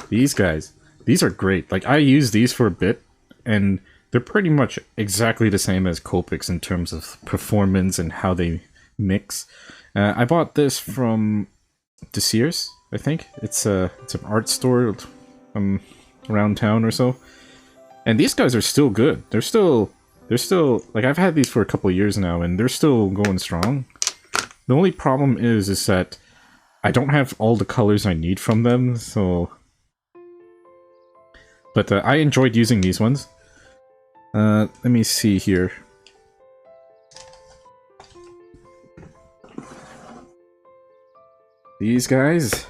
A: These guys, these are great. Like, I use these for a bit, and they're pretty much exactly the same as Copics in terms of performance and how they mix. I bought this from Sears, I think. It's an art store around town or so. And these guys are still good. They're still like, I've had these for a couple of years now, and they're still going strong. The only problem is that I don't have all the colors I need from them, so... But I enjoyed using these ones. Let me see here. These guys.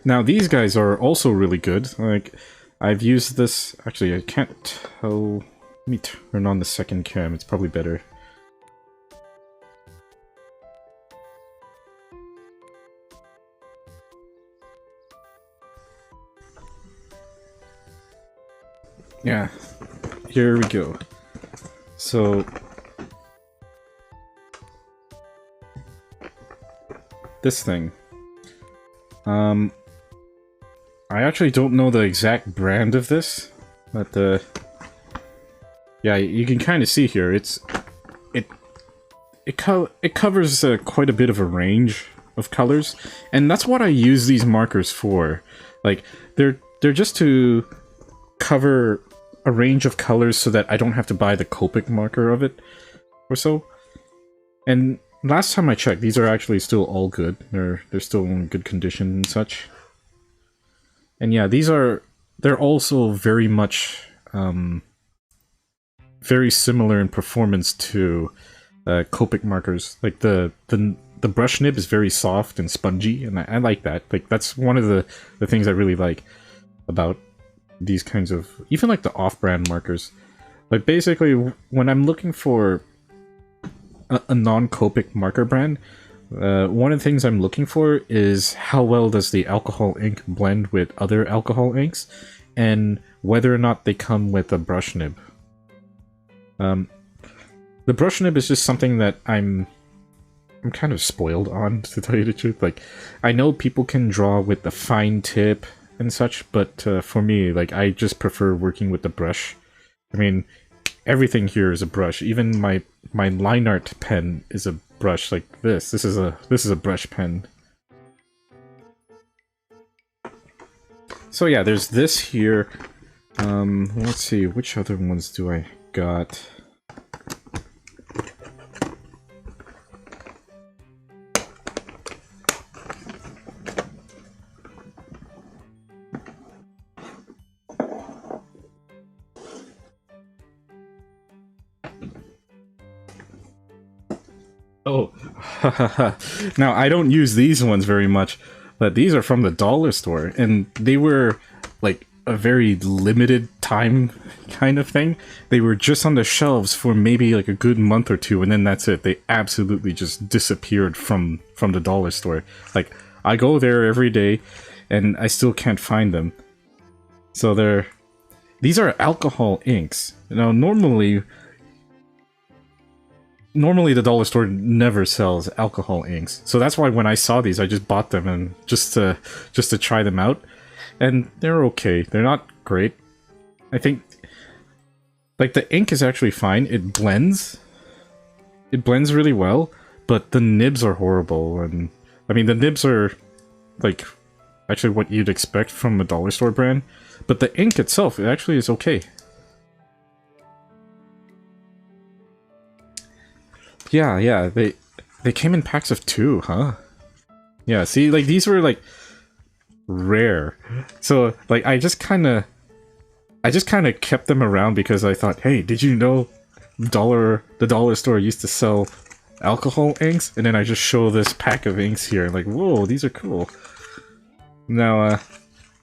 A: Now, these guys are also really good. Like, I've used this... Actually, I can't tell... Let me turn on the second cam, it's probably better. Yeah, here we go. So this thing. I actually don't know the exact brand of this, but yeah, you can kind of see here. It covers quite a bit of a range of colors, and that's what I use these markers for. Like they're just to cover a range of colors so that I don't have to buy the Copic marker of it or so. And last time I checked, these are actually still all good. They're still in good condition and such. And yeah, they're also very much very similar in performance to Copic markers. Like the brush nib is very soft and spongy, and I like that. Like that's one of the things I really like about these kinds of, even like the off-brand markers. Like basically, when I'm looking for a non-Copic marker brand, one of the things I'm looking for is how well does the alcohol ink blend with other alcohol inks, and whether or not they come with a brush nib. The brush nib is just something that I'm kind of spoiled on, to tell you the truth. Like, I know people can draw with the fine tip and such, but for me, like, I just prefer working with the brush. I mean, everything here is a brush. Even my line art pen is a brush. Like this is a brush pen. So yeah, there's this here. Let's see, which other ones do I got? Oh, now I don't use these ones very much, but these are from the dollar store, and they were like a very limited time kind of thing. They were just on the shelves for maybe like a good month or two, and then that's it. They absolutely just disappeared from the dollar store. Like, I go there every day, and I still can't find them. So these are alcohol inks. Now, normally the dollar store never sells alcohol inks, so that's why when I saw these, I just bought them and just to try them out, and they're okay. They're not great. I think like the ink is actually fine. It blends really well, but the nibs are horrible. And I mean, the nibs are like actually what you'd expect from a dollar store brand, but the ink itself, it actually is okay. Yeah, they came in packs of 2, huh? Yeah, see, like, these were, like, rare. So, like, I just kind of kept them around because I thought, hey, did you know the dollar store used to sell alcohol inks? And then I just show this pack of inks here, like, whoa, these are cool. Now,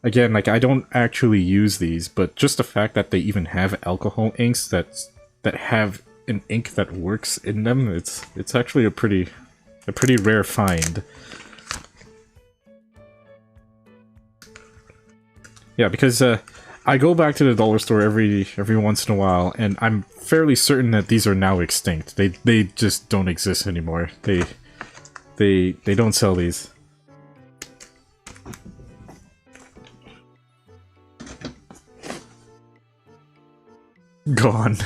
A: again, like, I don't actually use these, but just the fact that they even have alcohol inks that have an ink that works in them, it's actually a pretty rare find. Yeah, because I go back to the dollar store every once in a while, and I'm fairly certain that these are now extinct. They just don't exist anymore. They don't sell these. Gone.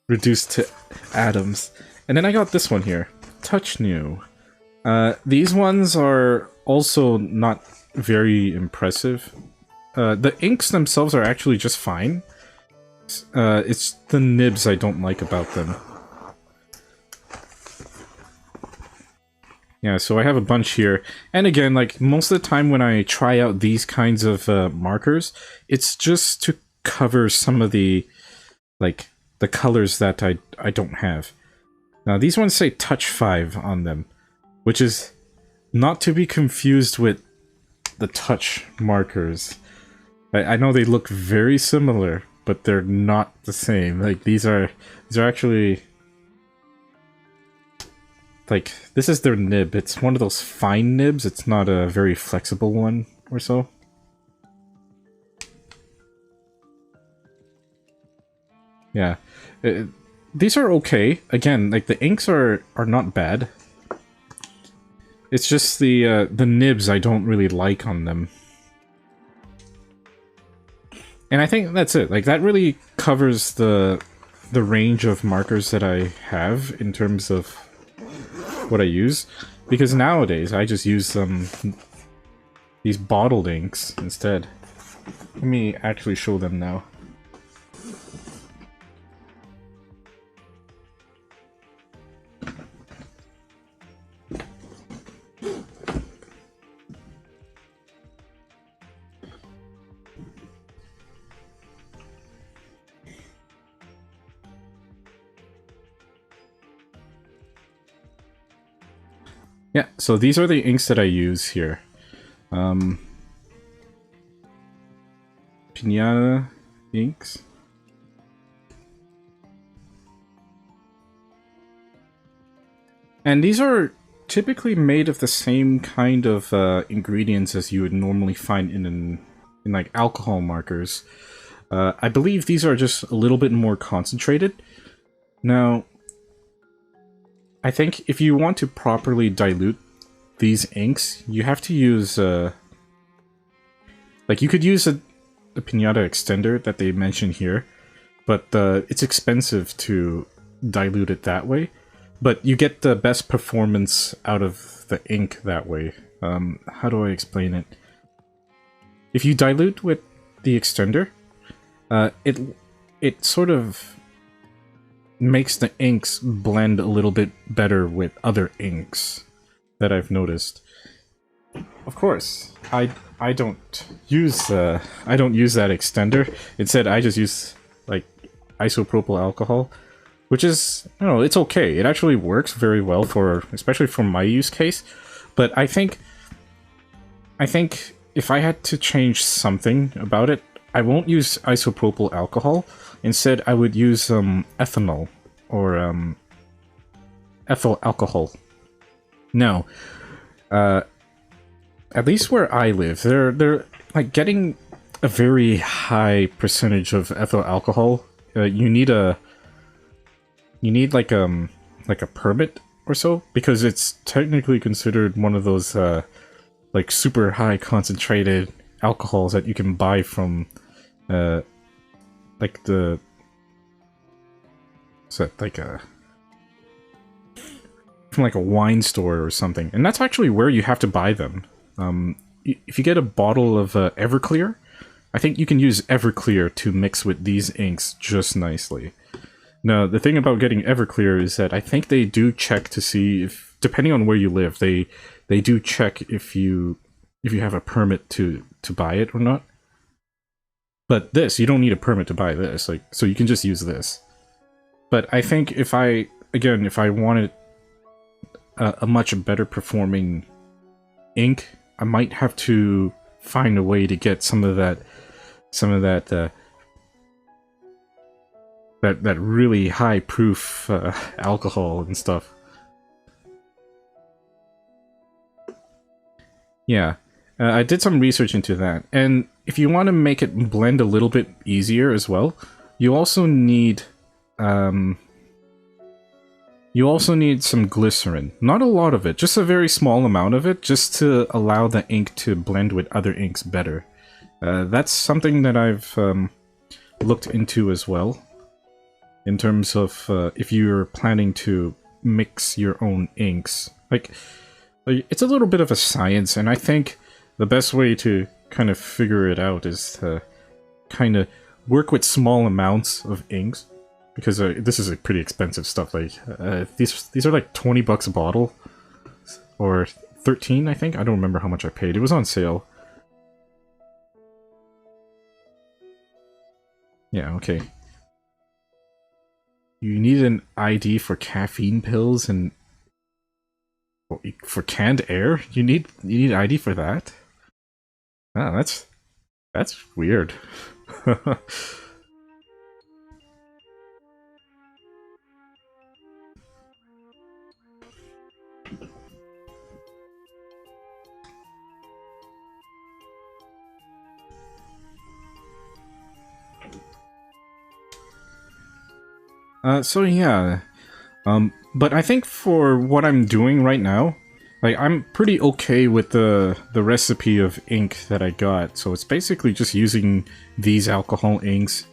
A: Reduced to atoms. And then I got this one here. Touch New. These ones are also not very impressive. The inks themselves are actually just fine. It's the nibs I don't like about them. Yeah, so I have a bunch here. And again, like, most of the time when I try out these kinds of markers, it's just to cover some of the, like, the colors that I don't have. Now, these ones say Touch 5 on them, which is not to be confused with the Touch markers. I know they look very similar, but they're not the same. Like, these are actually... Like, this is their nib. It's one of those fine nibs. It's not a very flexible one or so. Yeah. These are okay. Again, like the inks are not bad. It's just the nibs I don't really like on them. And I think that's it. Like that really covers the range of markers that I have in terms of what I use. Because nowadays I just use these bottled inks instead. Let me actually show them now. Yeah, so these are the inks that I use here. Pinata inks. And these are typically made of the same kind of ingredients as you would normally find in like alcohol markers. I believe these are just a little bit more concentrated. Now, I think if you want to properly dilute these inks, you have to use like you could use a pinata extender that they mention here, but it's expensive to dilute it that way. But you get the best performance out of the ink that way. How do I explain it? If you dilute with the extender, it sort of makes the inks blend a little bit better with other inks that I've noticed. Of course, I don't use that extender. Instead, I just use like isopropyl alcohol, which is, you know, it's okay. It actually works very well for, especially for my use case. But I think if I had to change something about it, I won't use isopropyl alcohol. Instead, I would use ethanol or ethyl alcohol. Now, at least where I live, they're like getting a very high percentage of ethyl alcohol. You need like a permit or so, because it's technically considered one of those like super high concentrated alcohols that you can buy from like the from like a wine store or something, and that's actually where you have to buy them. If you get a bottle of Everclear, I think you can use Everclear to mix with these inks just nicely. Now, the thing about getting Everclear is that I think they do check to see if, depending on where you live, they do check if you have a permit to buy it or not. But this, you don't need a permit to buy this, like, so you can just use this. But I think if I wanted a much better performing ink, I might have to find a way to get some of that really high proof alcohol and stuff. Yeah, I did some research into that, and if you want to make it blend a little bit easier as well, you also need some glycerin. Not a lot of it, just a very small amount of it, just to allow the ink to blend with other inks better. That's something that I've looked into as well, in terms of if you're planning to mix your own inks. Like, it's a little bit of a science, and I think the best way to kind of figure it out is to kind of work with small amounts of inks, because this is a pretty expensive stuff. Like these are like $20 a bottle, or 13, I think. I don't remember how much I paid. It was on sale. Yeah, okay. You need an ID for caffeine pills and for canned air. You need ID for that. Ah, that's weird. So yeah, but I think for what I'm doing right now, like I'm pretty okay with the recipe of ink that I got. So it's basically just using these alcohol inks,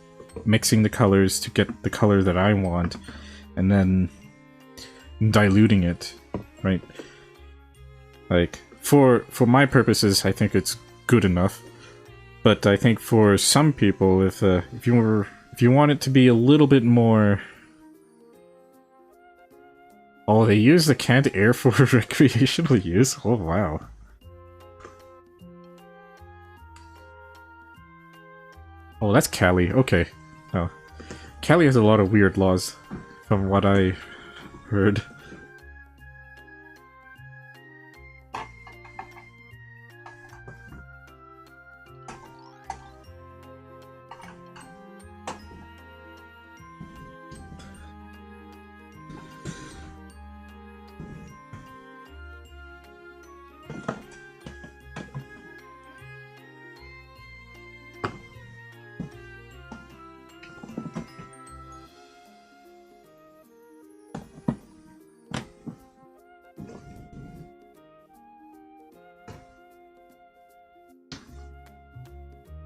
A: mixing the colors to get the color that I want, and then diluting it, right? Like for my purposes, I think it's good enough. But I think for some people, if you want it to be a little bit more. Oh, they use the canned air for recreational use? Oh, wow. Oh, that's Cali. Okay. Oh. Cali has a lot of weird laws, from what I heard.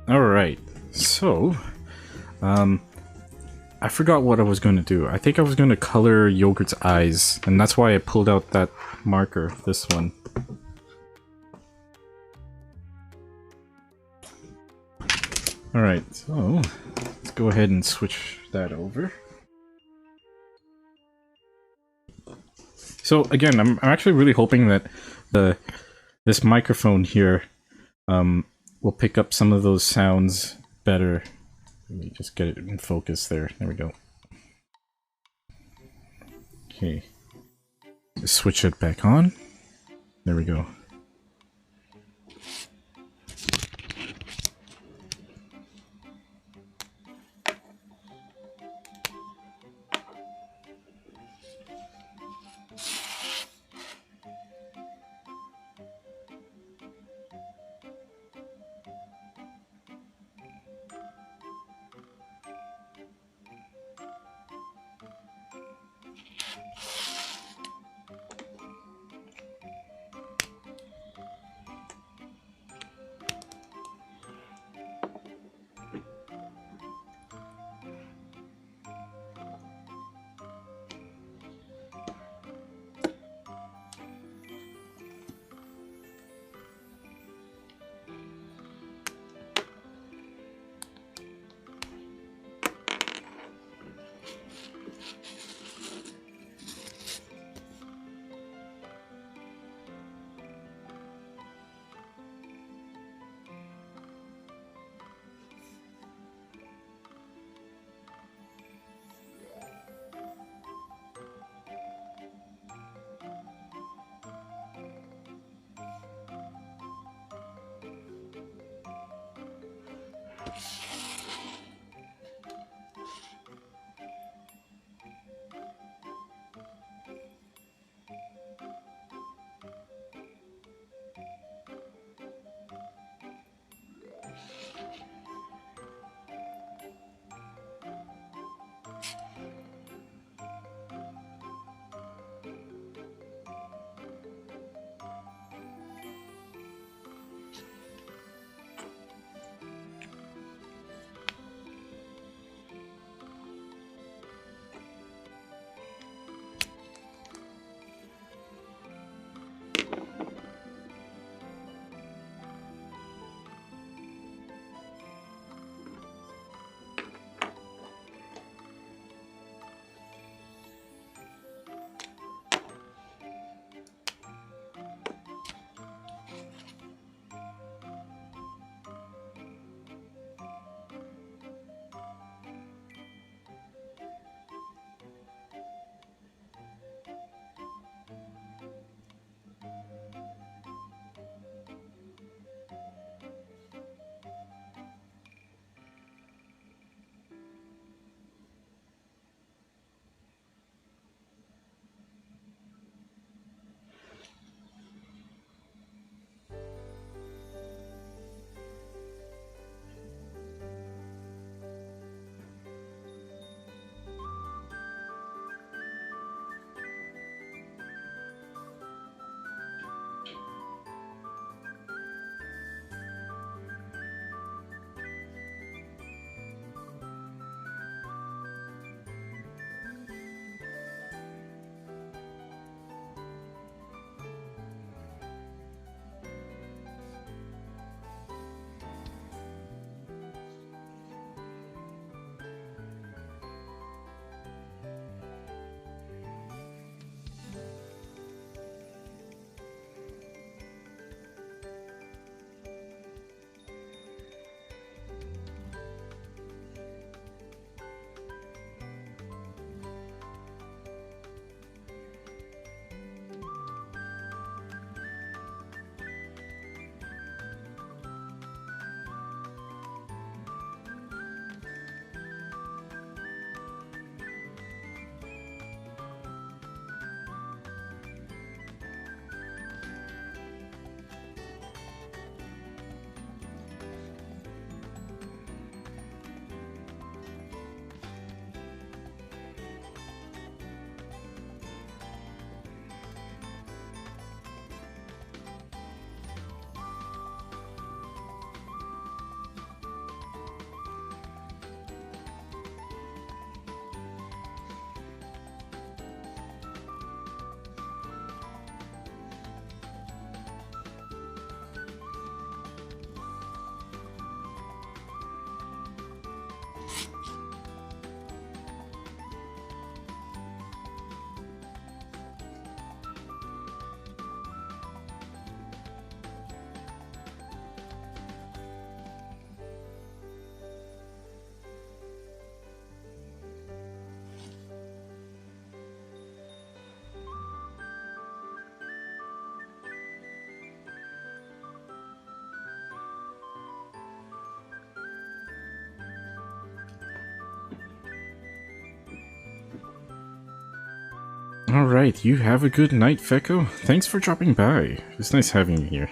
A: Alright, so, I forgot what I was going to do. I think I was going to color Yogurt's eyes, and that's why I pulled out that marker, this one. Alright, so, let's go ahead and switch that over. So again, I'm actually really hoping that this microphone here will pick up some of those sounds better. Let me just get it in focus there. There we go. Okay. Just switch it back on. There we go. Alright, you have a good night, Feko. Thanks for dropping by. It's nice having you here.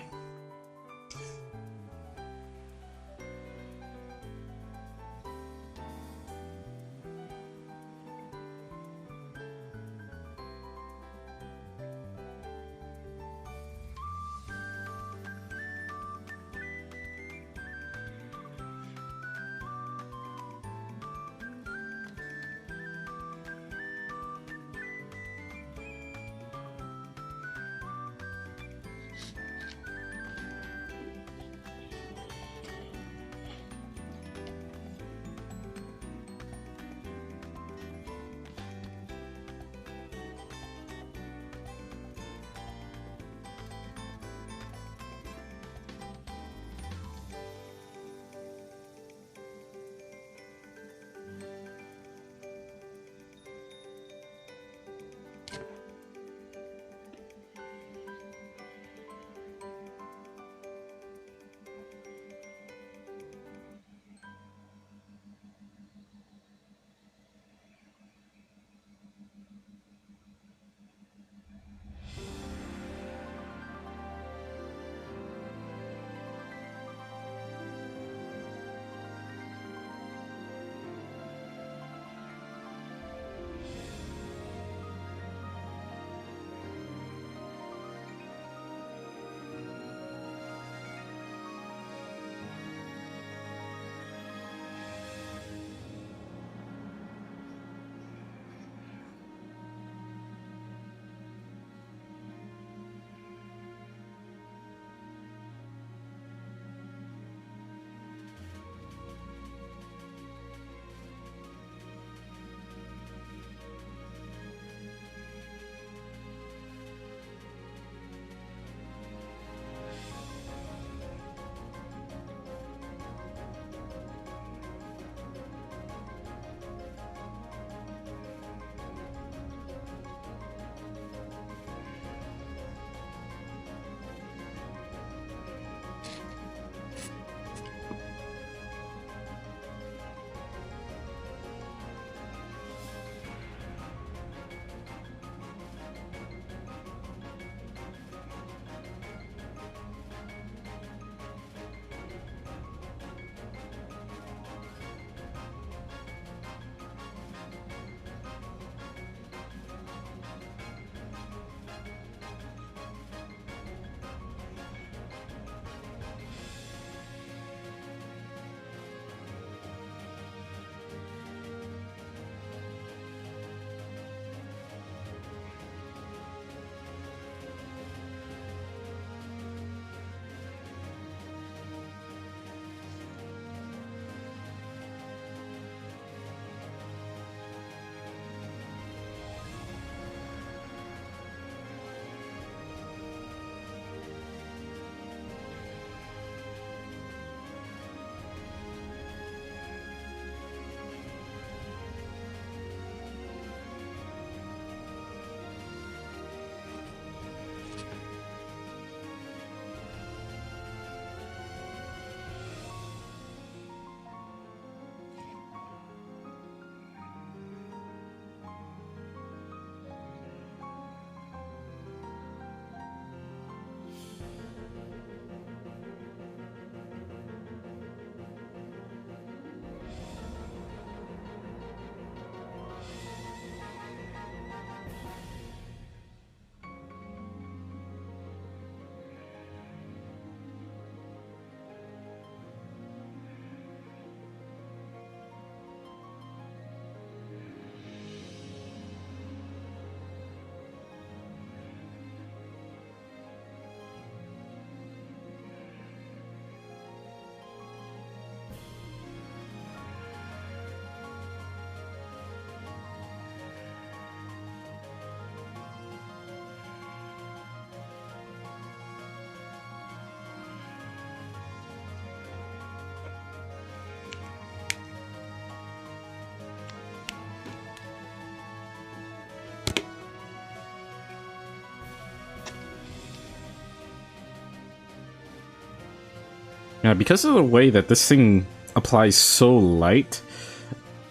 A: Yeah, because of the way that this thing applies so light,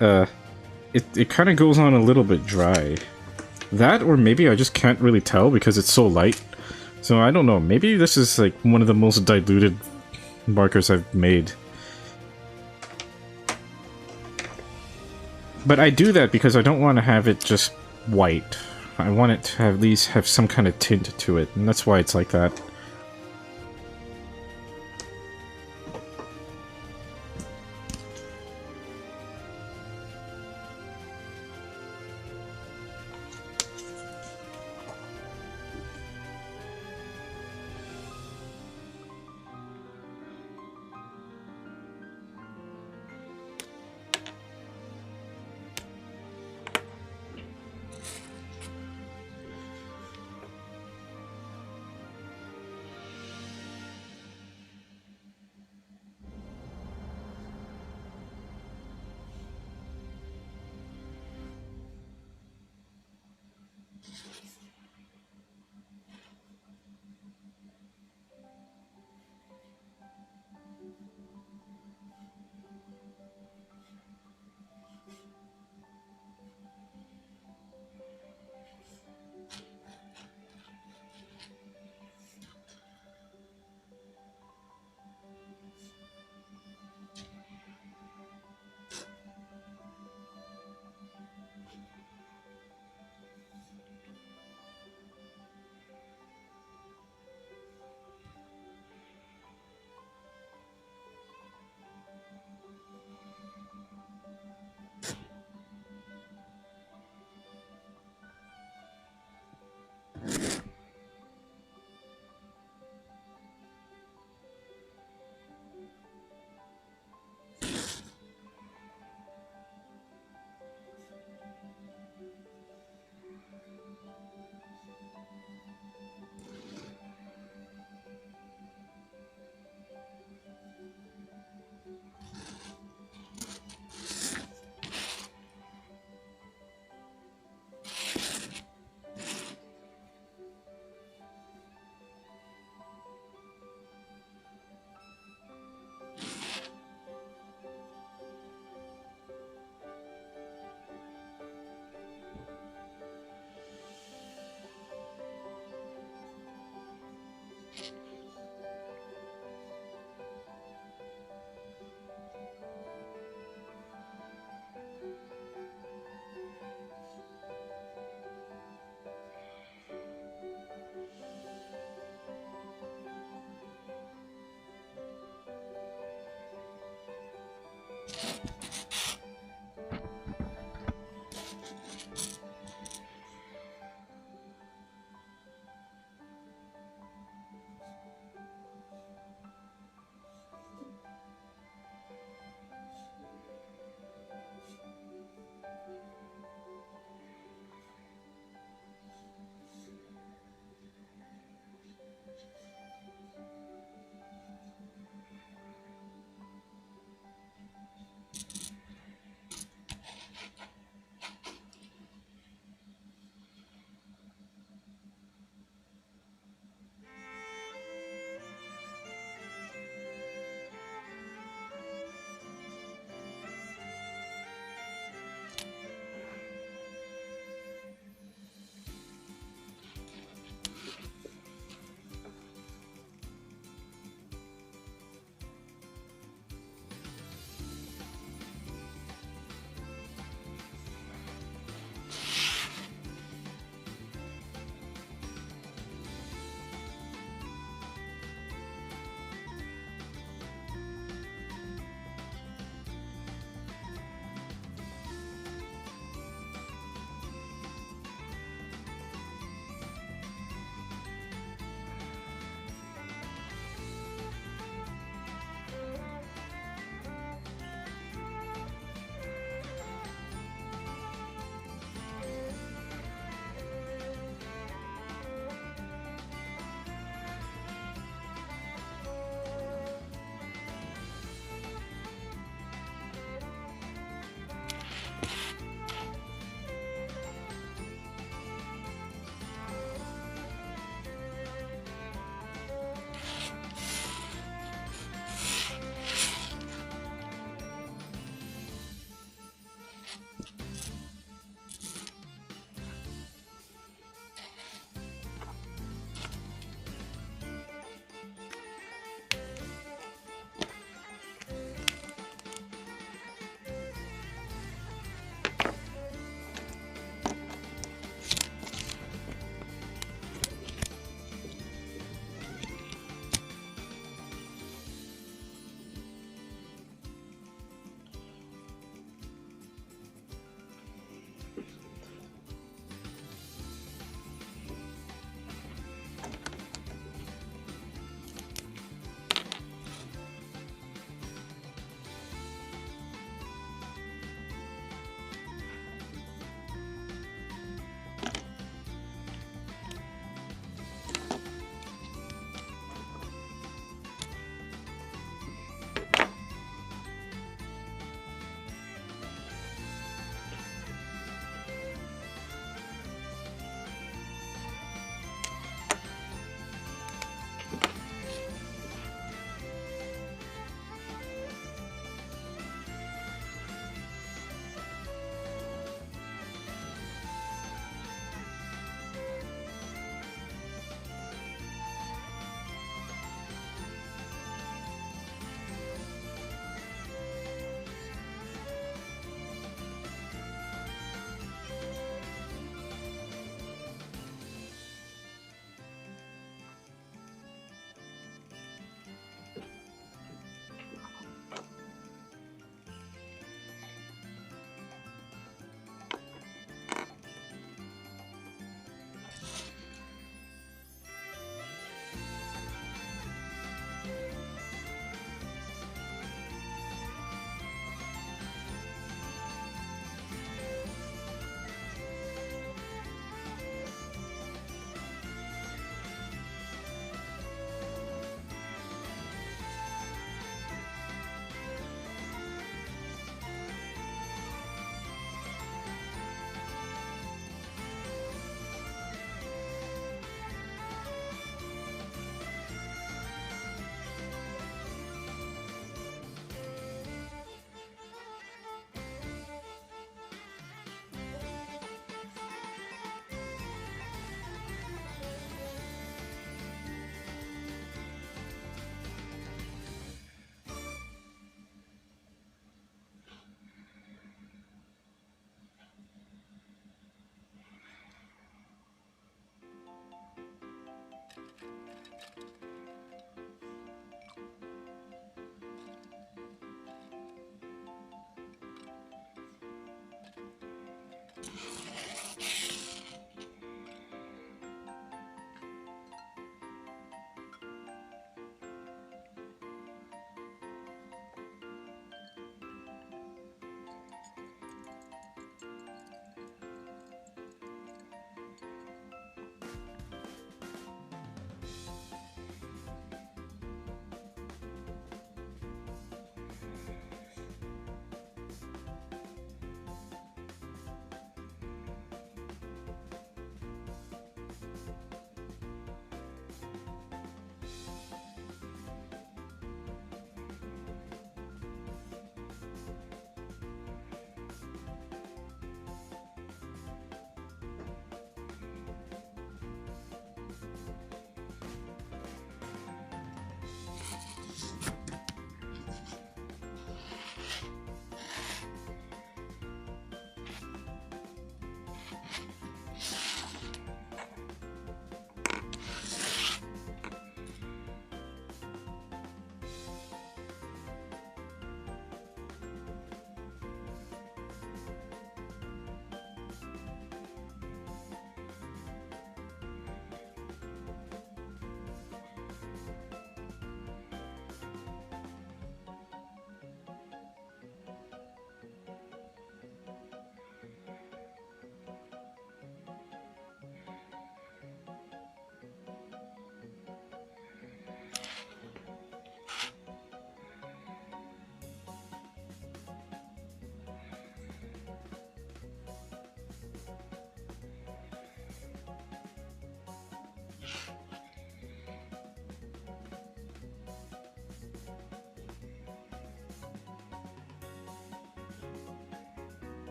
A: it kind of goes on a little bit dry. That, or maybe I just can't really tell because it's so light. So I don't know, maybe this is like one of the most diluted markers I've made. But I do that because I don't want to have it just white. I want it to at least have some kind of tint to it, and that's why it's like that.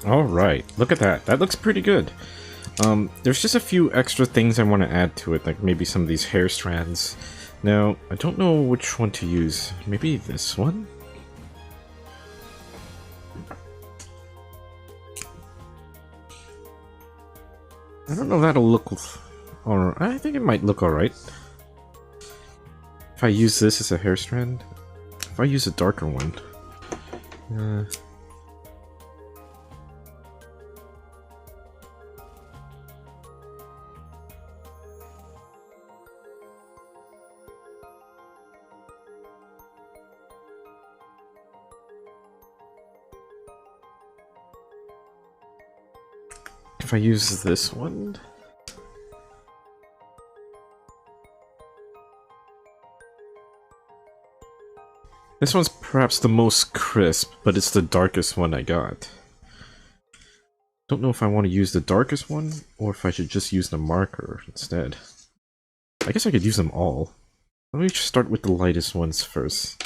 A: Alright, look at that. That looks pretty good. There's just a few extra things I want to add to it, like maybe some of these hair strands. Now, I don't know which one to use. Maybe this one? I don't know if that'll look... Or I think it might look alright. If I use this as a hair strand? If I use a darker one... If I use this one... This one's perhaps the most crisp, but it's the darkest one I got. Don't know if I want to use the darkest one, or if I should just use the marker instead. I guess I could use them all. Let me just start with the lightest ones first.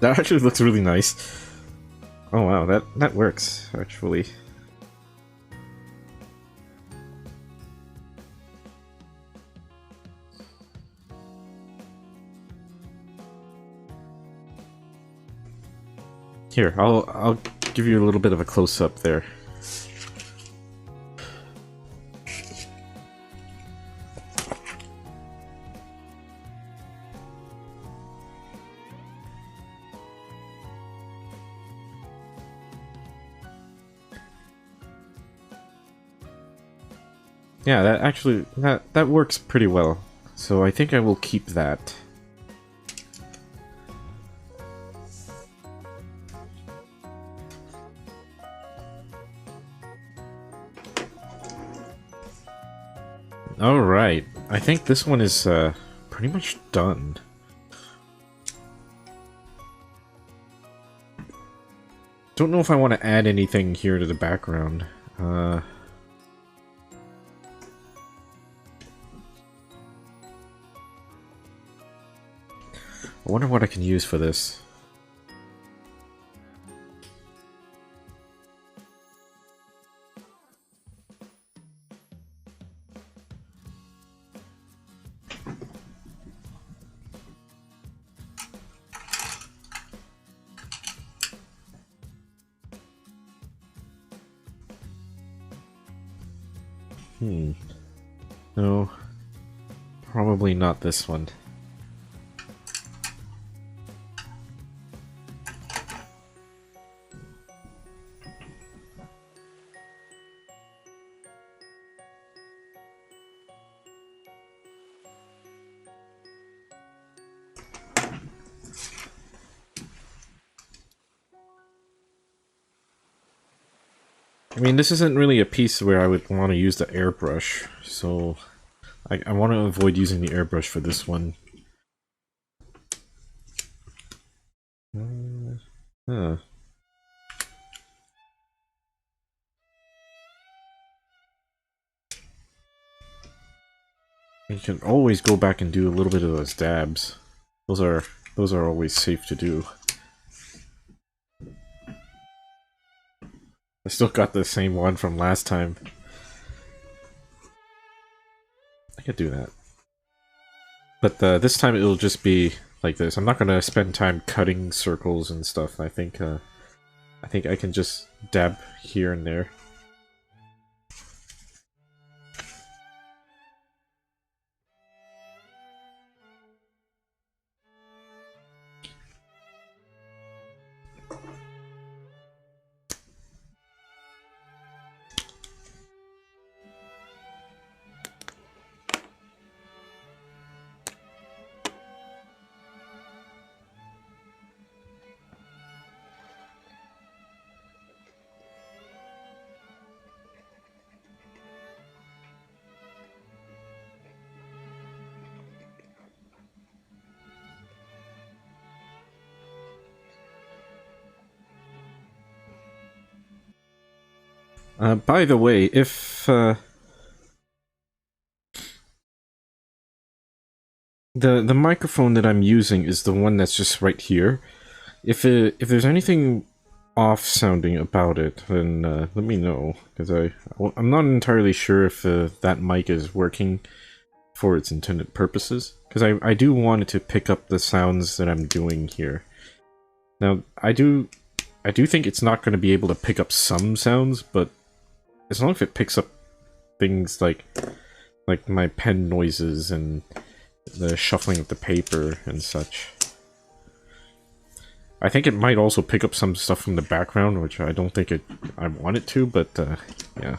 A: That actually looks really nice. Oh wow, that works, actually. Here, I'll give you a little bit of a close-up there. Yeah, that actually, that works pretty well. So I think I will keep that. Alright, I think this one is pretty much done. Don't know if I want to add anything here to the background. I wonder what I can use for this. No. Probably not this one. I mean, this isn't really a piece where I would want to use the airbrush, so I want to avoid using the airbrush for this one. Huh. You can always go back and do a little bit of those dabs. Those are always safe to do. I still got the same one from last time. I could do that. But this time it'll just be like this. I'm not gonna spend time cutting circles and stuff. I think I think I can just dab here and there. By the way, if the microphone that I'm using is the one that's just right here, if there's anything off sounding about it, then let me know, because I'm not entirely sure if that mic is working for its intended purposes, because I do want it to pick up the sounds that I'm doing here. Now I do think it's not going to be able to pick up some sounds, but as long as it picks up things like my pen noises and the shuffling of the paper and such. I think it might also pick up some stuff from the background, which I don't think I want it to, but yeah.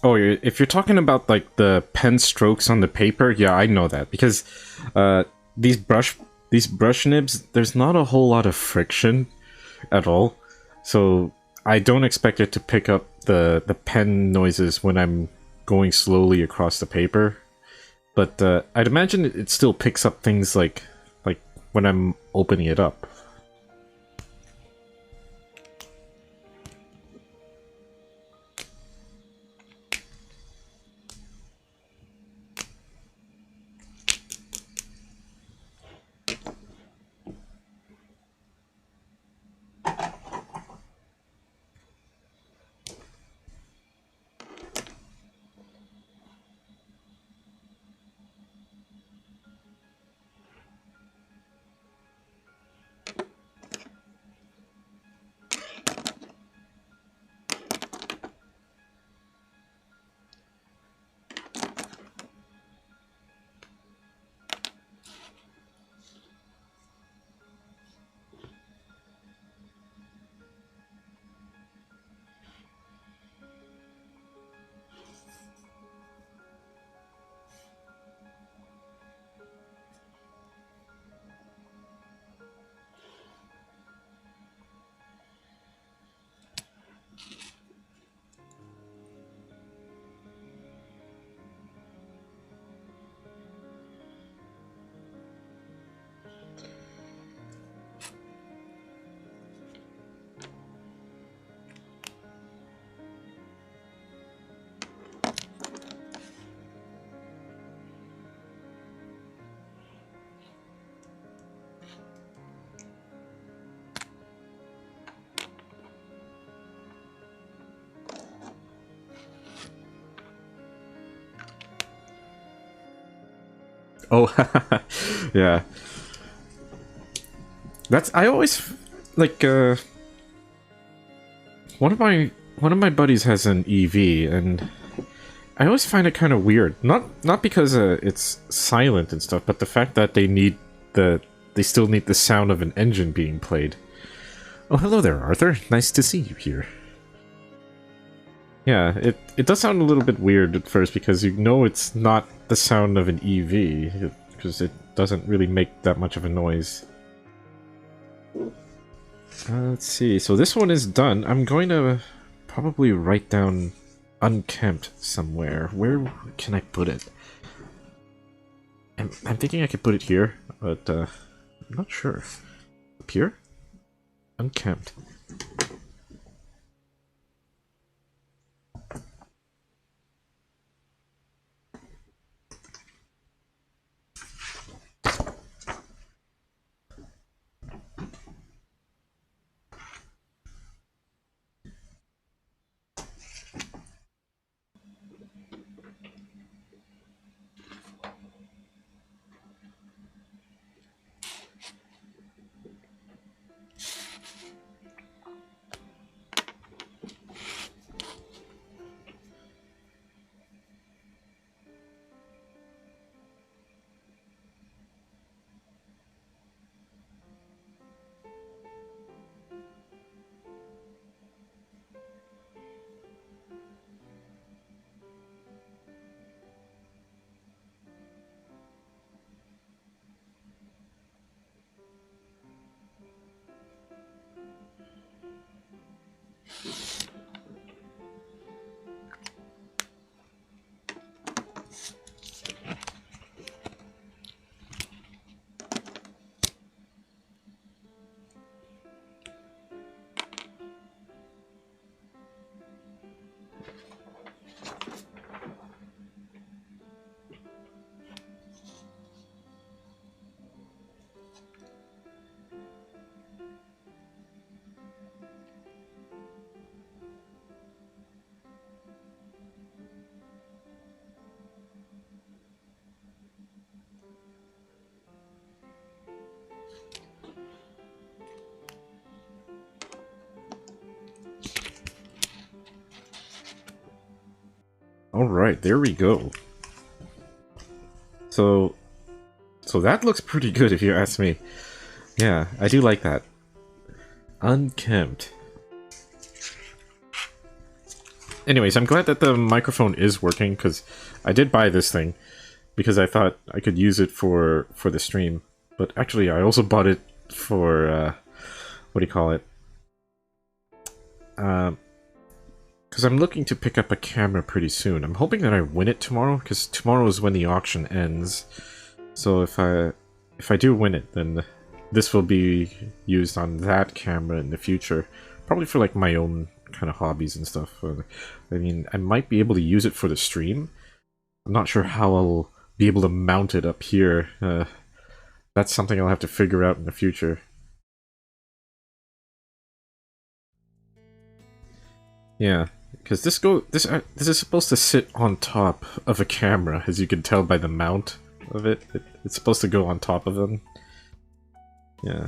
A: Oh, if you're talking about like the pen strokes on the paper, yeah, I know that because these brush nibs, there's not a whole lot of friction at all, so I don't expect it to pick up the pen noises when I'm going slowly across the paper. But I'd imagine it still picks up things like when I'm opening it up. Oh, yeah. That's I always like one of my buddies has an EV, and I always find it kind of weird. Not because it's silent and stuff, but the fact that they still need the sound of an engine being played. Oh, hello there, Arthur. Nice to see you here. Yeah, it does sound a little bit weird at first because you know it's not the sound of an EV because it doesn't really make that much of a noise. Let's see. So this one is done. I'm going to probably write down Unkempt somewhere. Where can I put it? I'm thinking I could put it here, but I'm not sure. Up here? Unkempt. Alright, there we go. So that looks pretty good if you ask me. Yeah, I do like that. Unkempt. Anyways, I'm glad that the microphone is working, because I did buy this thing because I thought I could use it for the stream. But actually, I also bought it for, what do you call it? Because I'm looking to pick up a camera pretty soon. I'm hoping that I win it tomorrow, because tomorrow is when the auction ends. So if I do win it, then this will be used on that camera in the future. Probably for like my own kind of hobbies and stuff. I mean, I might be able to use it for the stream. I'm not sure how I'll be able to mount it up here. That's something I'll have to figure out in the future. Yeah, because this is supposed to sit on top of a camera, as you can tell by the mount of it. It's supposed to go on top of them. Yeah.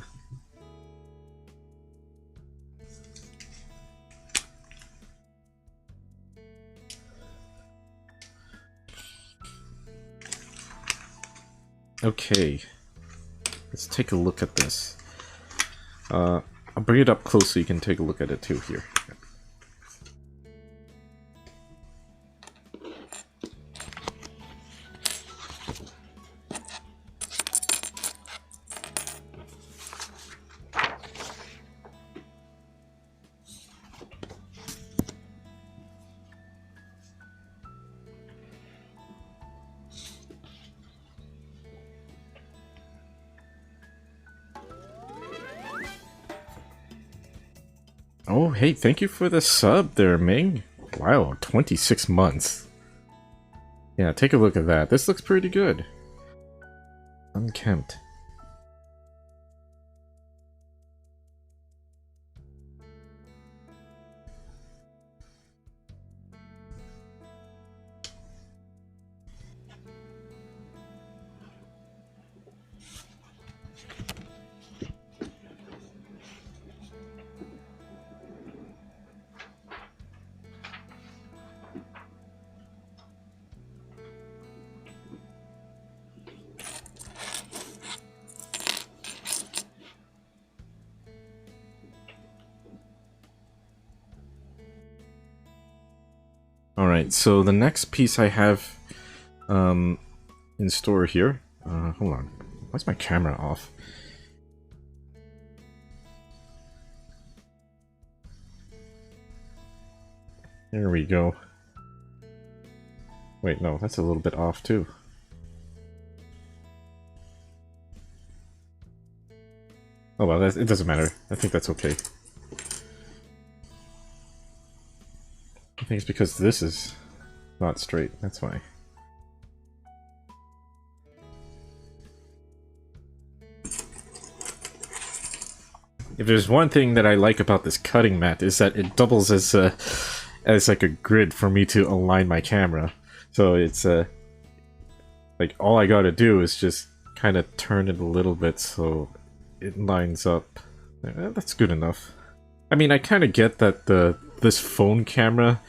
A: Okay. Let's take a look at this. I'll bring it up close so you can take a look at it too here. Oh, hey, thank you for the sub there, Ming. Wow, 26 months. Yeah, take a look at that. This looks pretty good. Unkempt. Alright, so the next piece I have in store here... hold on. Why's my camera off? There we go. Wait, no, that's a little bit off too. Oh well, it doesn't matter. I think that's okay. I think it's because this is not straight, that's why. If there's one thing that I like about this cutting mat is that it doubles as like a grid for me to align my camera. So it's like all I gotta do is just kind of turn it a little bit so it lines up. That's good enough. I mean, I kind of get that this phone camera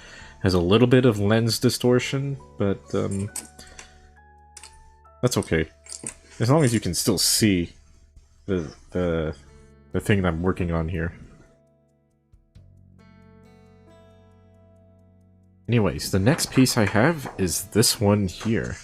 A: has a little bit of lens distortion, but that's okay. As long as you can still see the thing that I'm working on here. Anyways, the next piece I have is this one here.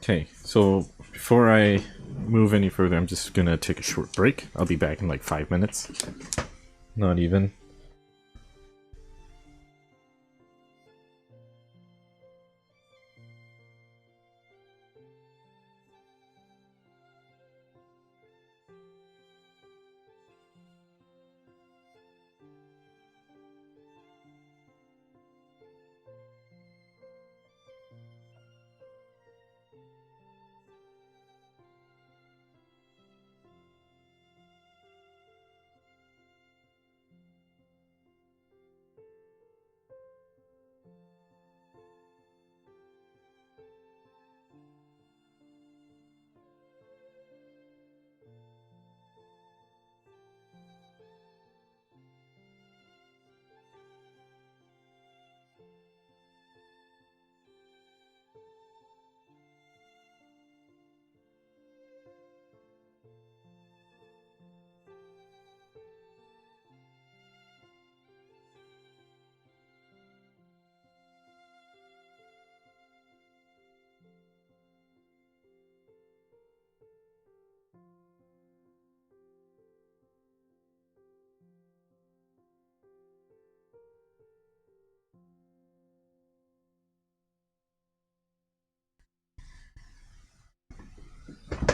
A: Okay, so before I move any further, I'm just gonna take a short break. I'll be back in like 5 minutes. Not even.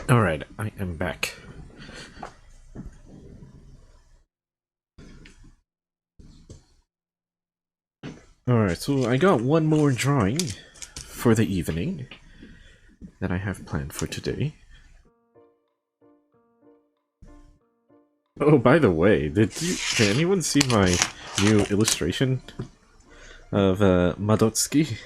A: Alright, I am back. Alright, so I got one more drawing for the evening that I have planned for today. Oh, by the way, did anyone see my new illustration of Madotsuki?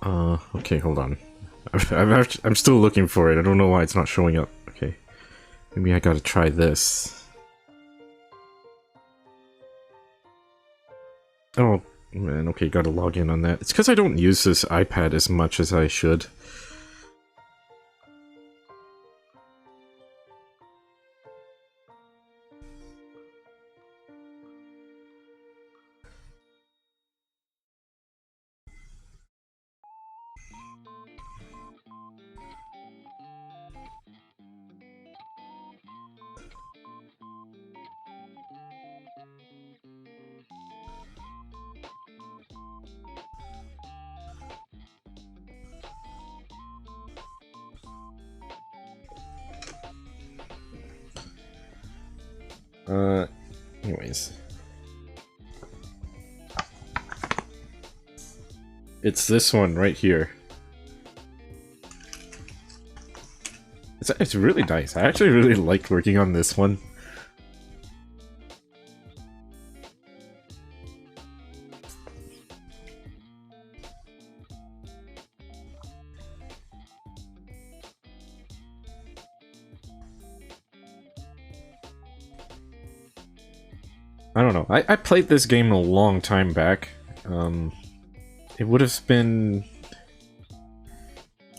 A: Okay, hold on. I'm still looking for it. I don't know why it's not showing up. Okay. Maybe I gotta try this. Oh, man, okay, gotta log in on that. It's because I don't use this iPad as much as I should. Anyways. It's this one right here. It's really nice. I actually really like working on this one. I don't know. I played this game a long time back. It would have been...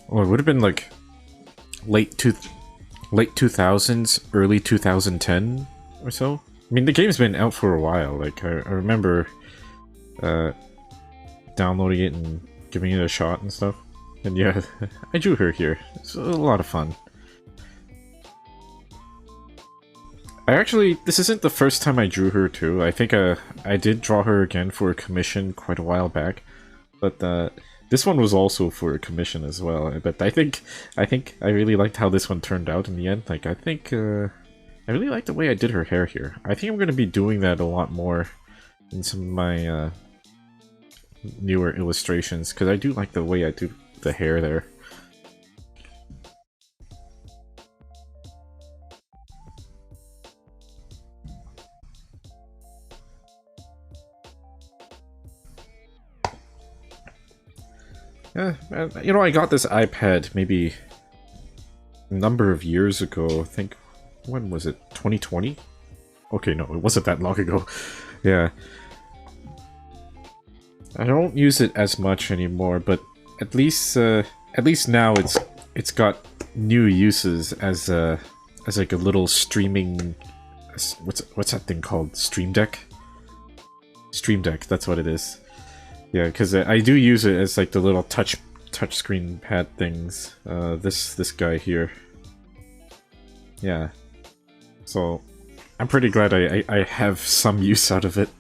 A: Well, it would have been like late 2000s, early 2010 or so. I mean, the game's been out for a while. Like, I remember downloading it and giving it a shot and stuff. And yeah, I drew her here. It's a lot of fun. This isn't the first time I drew her too. I think I did draw her again for a commission quite a while back. But this one was also for a commission as well. But I think I really liked how this one turned out in the end. Like, I think I really like the way I did her hair here. I think I'm going to be doing that a lot more in some of my newer illustrations, because I do like the way I do the hair there. Yeah, you know, I got this iPad maybe a number of years ago. I think, when was it? 2020? Okay, no, it wasn't that long ago. Yeah. I don't use it as much anymore, but at least now it's got new uses as like a little streaming. What's that thing called? Stream Deck. Stream Deck. That's what it is. Yeah, because I do use it as like the little touch screen pad things. This guy here. Yeah. So I'm pretty glad I have some use out of it.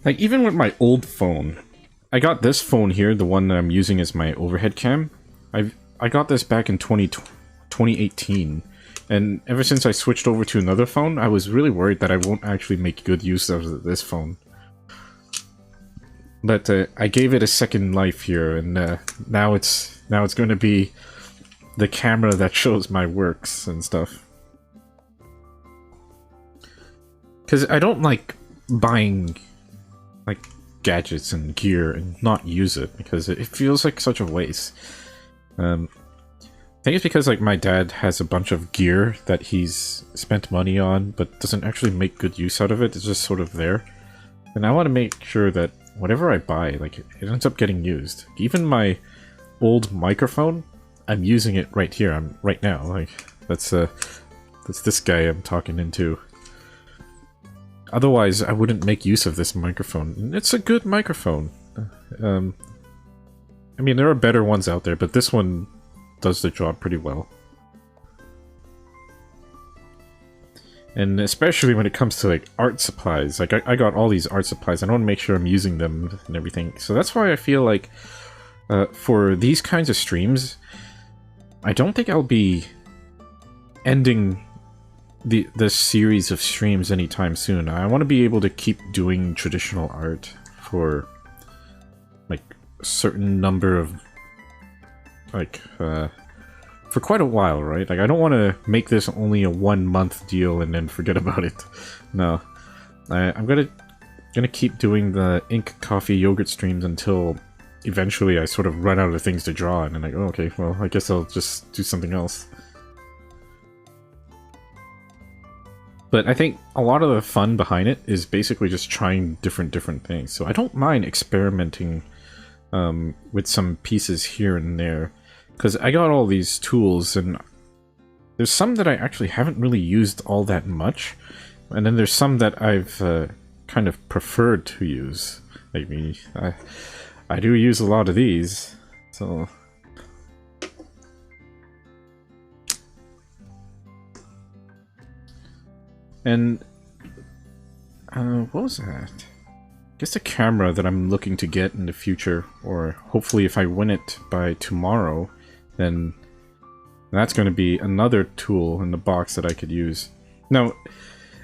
A: Like, even with my old phone, I got this phone here, the one that I'm using as my overhead cam. I got this back in 2018, and ever since I switched over to another phone, I was really worried that I won't actually make good use of this phone. But I gave it a second life here, and now it's going to be the camera that shows my works and stuff. Because I don't like buying like gadgets and gear and not use it, because it feels like such a waste. I think it's because like my dad has a bunch of gear that he's spent money on but doesn't actually make good use out of it. It's just sort of there, and I want to make sure that whatever I buy, like, it ends up getting used. Even my old microphone, I'm using it right here. Right now. Like, that's this guy I'm talking into. Otherwise, I wouldn't make use of this microphone. It's a good microphone. I mean, there are better ones out there, but this one does the job pretty well. And especially when it comes to, like, art supplies. Like, I got all these art supplies, and I want to make sure I'm using them and everything. So that's why I feel like For these kinds of streams, I don't think I'll be ending the series of streams anytime soon. I want to be able to keep doing traditional art for like a certain number of like for quite a while, right? Like I don't want to make this only a 1-month deal and then forget about it. No, I'm gonna keep doing the ink, coffee, yogurt streams until eventually I sort of run out of things to draw, and then like, oh, okay, well, I guess I'll just do something else. But I think a lot of the fun behind it is basically just trying different things. So I don't mind experimenting with some pieces here and there, because I got all these tools, and there's some that I actually haven't really used all that much, and then there's some that I've kind of preferred to use. Like me, I do use a lot of these, so... And, what was that? I guess the camera that I'm looking to get in the future, or hopefully if I win it by tomorrow, then that's going to be another tool in the box that I could use. Now,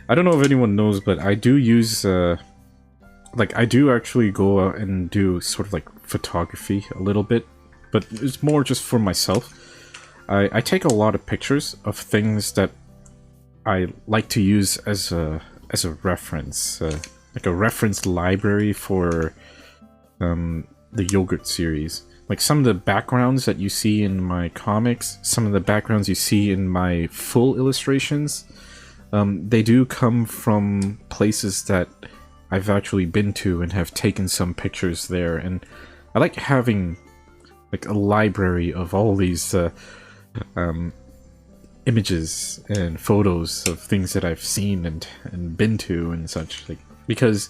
A: I don't know if anyone knows, but I do use, like, I do actually go out and do sort of like photography a little bit, but it's more just for myself. I take a lot of pictures of things that I like to use as a reference, like a reference library for the Yogurt series. Like some of the backgrounds that you see in my comics, some of the backgrounds you see in my full illustrations, they do come from places that I've actually been to and have taken some pictures there. And I like having like a library of all these images and photos of things that I've seen and been to and such, like, because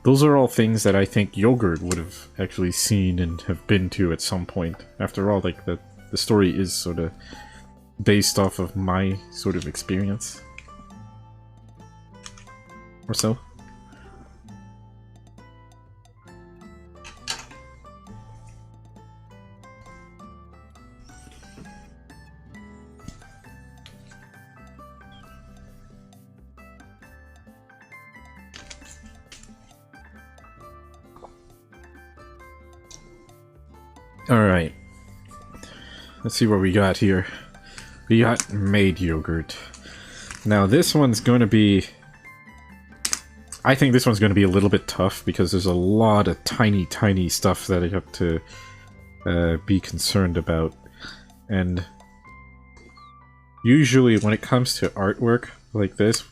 A: those are all things that I think Yogurt would have actually seen and have been to at some point. After all, like, the story is sort of based off of my sort of experience or so. Alright, let's see what we got here. We got Maid Yogurt. Now this one's going to be... I think this one's going to be a little bit tough because there's a lot of tiny stuff that I have to be concerned about. And usually when it comes to artwork like this,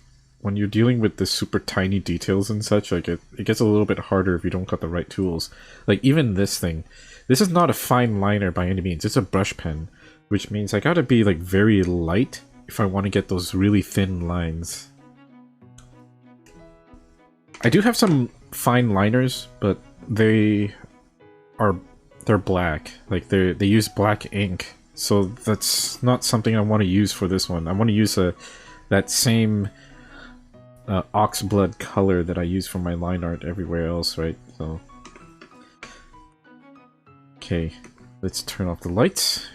A: when you're dealing with the super tiny details and such, like it gets a little bit harder if you don't got the right tools. Like even this thing. This is not a fine liner by any means, it's a brush pen, which means I gotta be like very light if I want to get those really thin lines. I do have some fine liners, but they're black. Like they use black ink, so that's not something I want to use for this one. I want to use that same ox blood color that I use for my line art everywhere else, right? So. Okay, let's turn off the lights.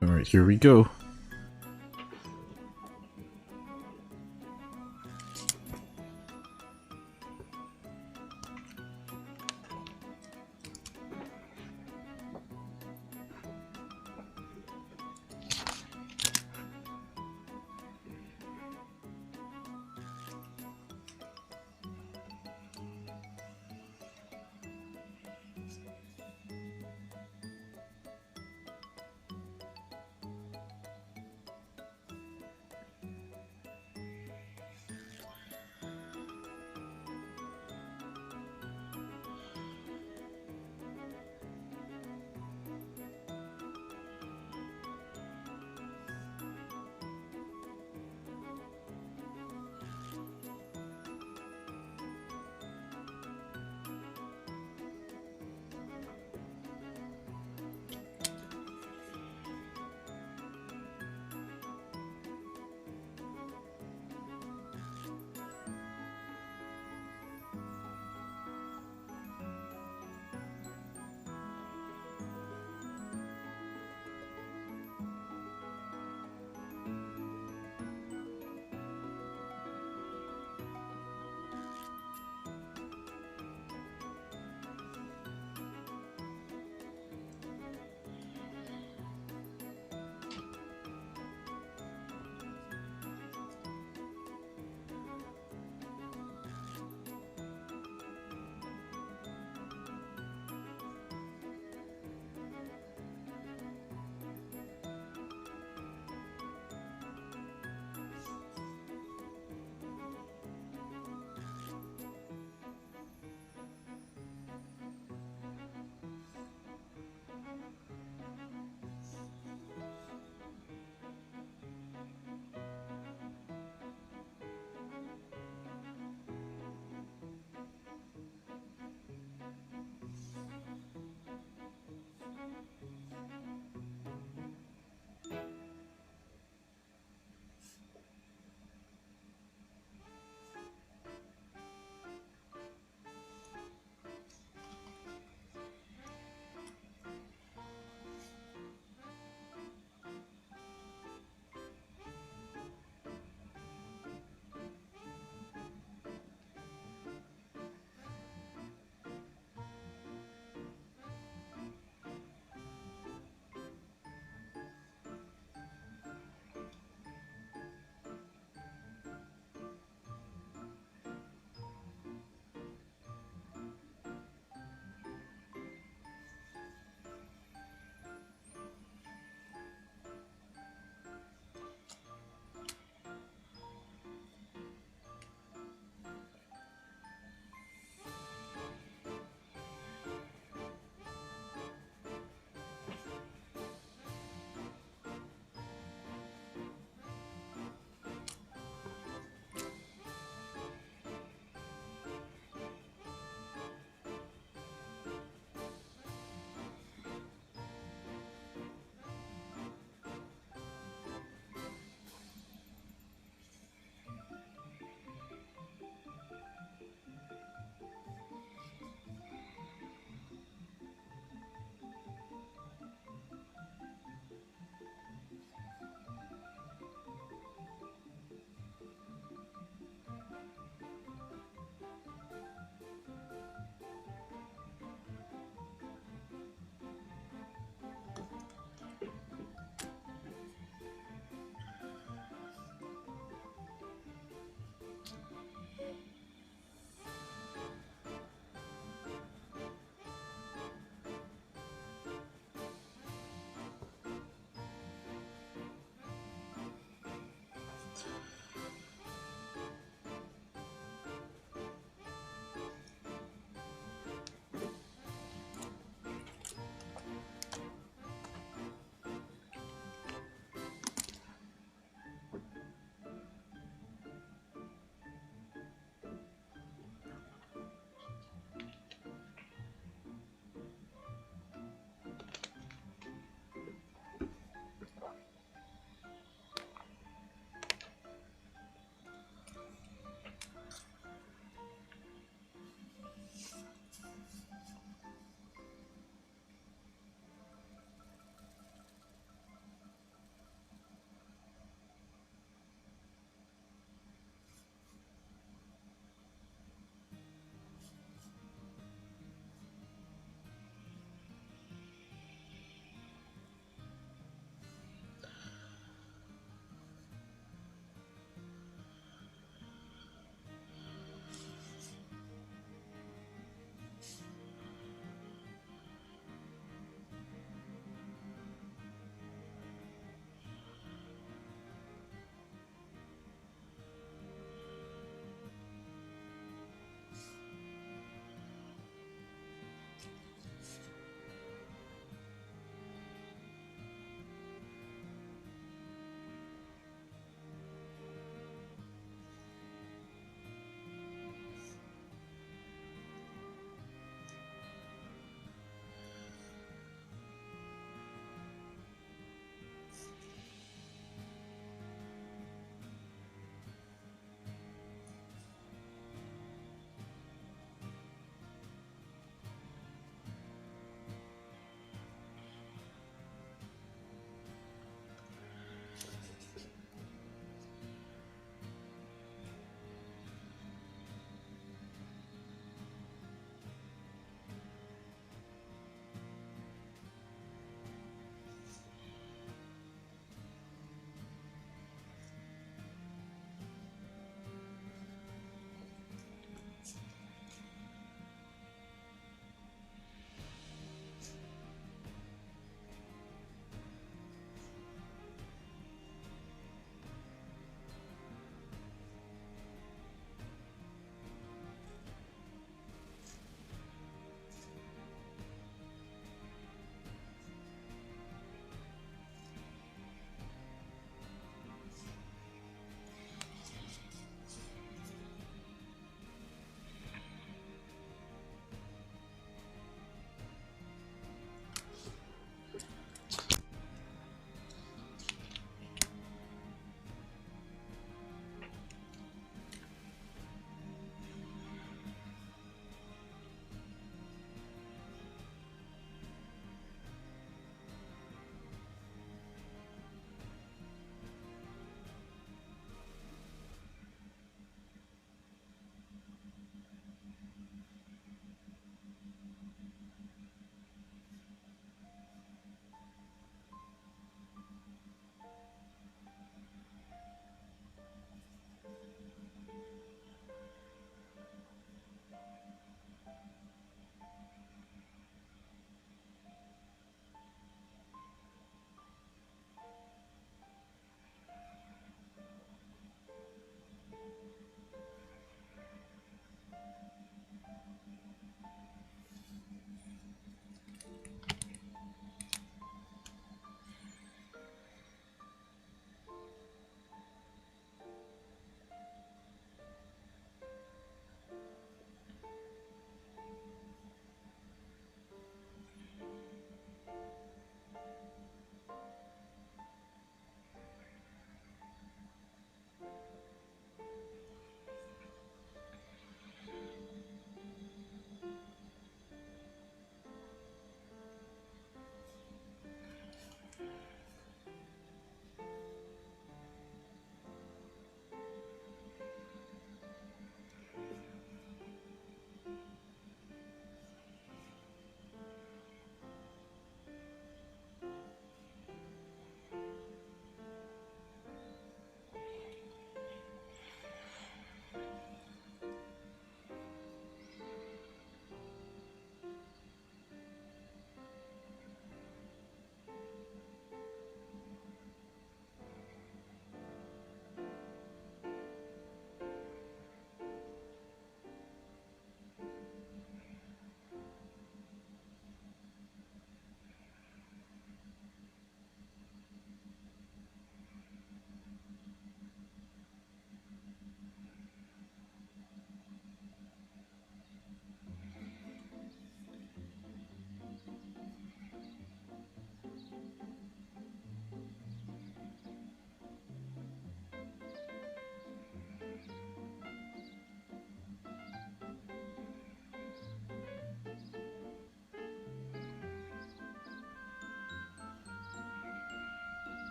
A: All right, here we go.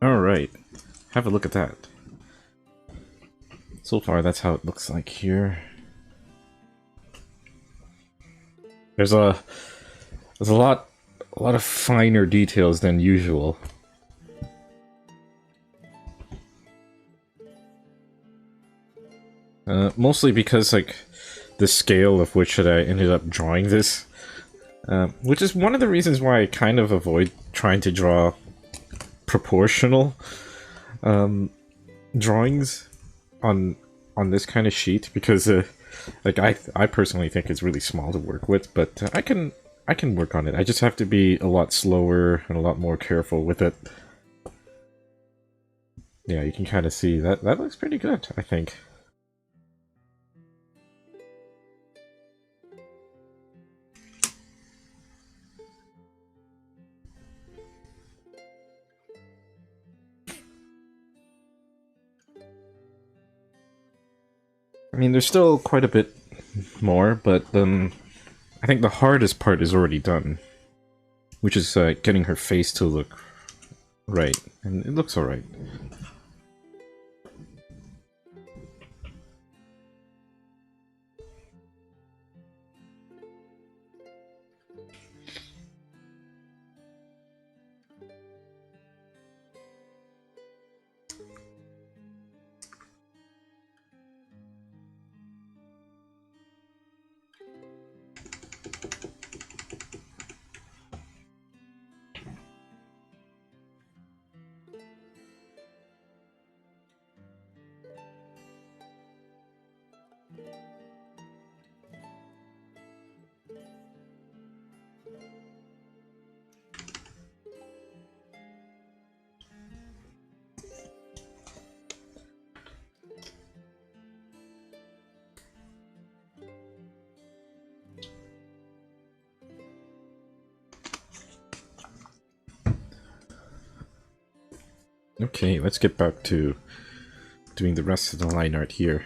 A: Alright, have a look at that. So far, that's how it looks like here. There's a lot of finer details than usual. Mostly because, like, the scale of which that I ended up drawing this. Which is one of the reasons why I kind of avoid trying to draw proportional drawings on this kind of sheet, because like I personally think it's really small to work with, but I can work on it. I just have to be a lot slower and a lot more careful with it. Yeah, you can kind of see that looks pretty good, I think. I mean, there's still quite a bit more, but I think the hardest part is already done, which is getting her face to look right, and it looks alright. Okay, let's get back to doing the rest of the line art here.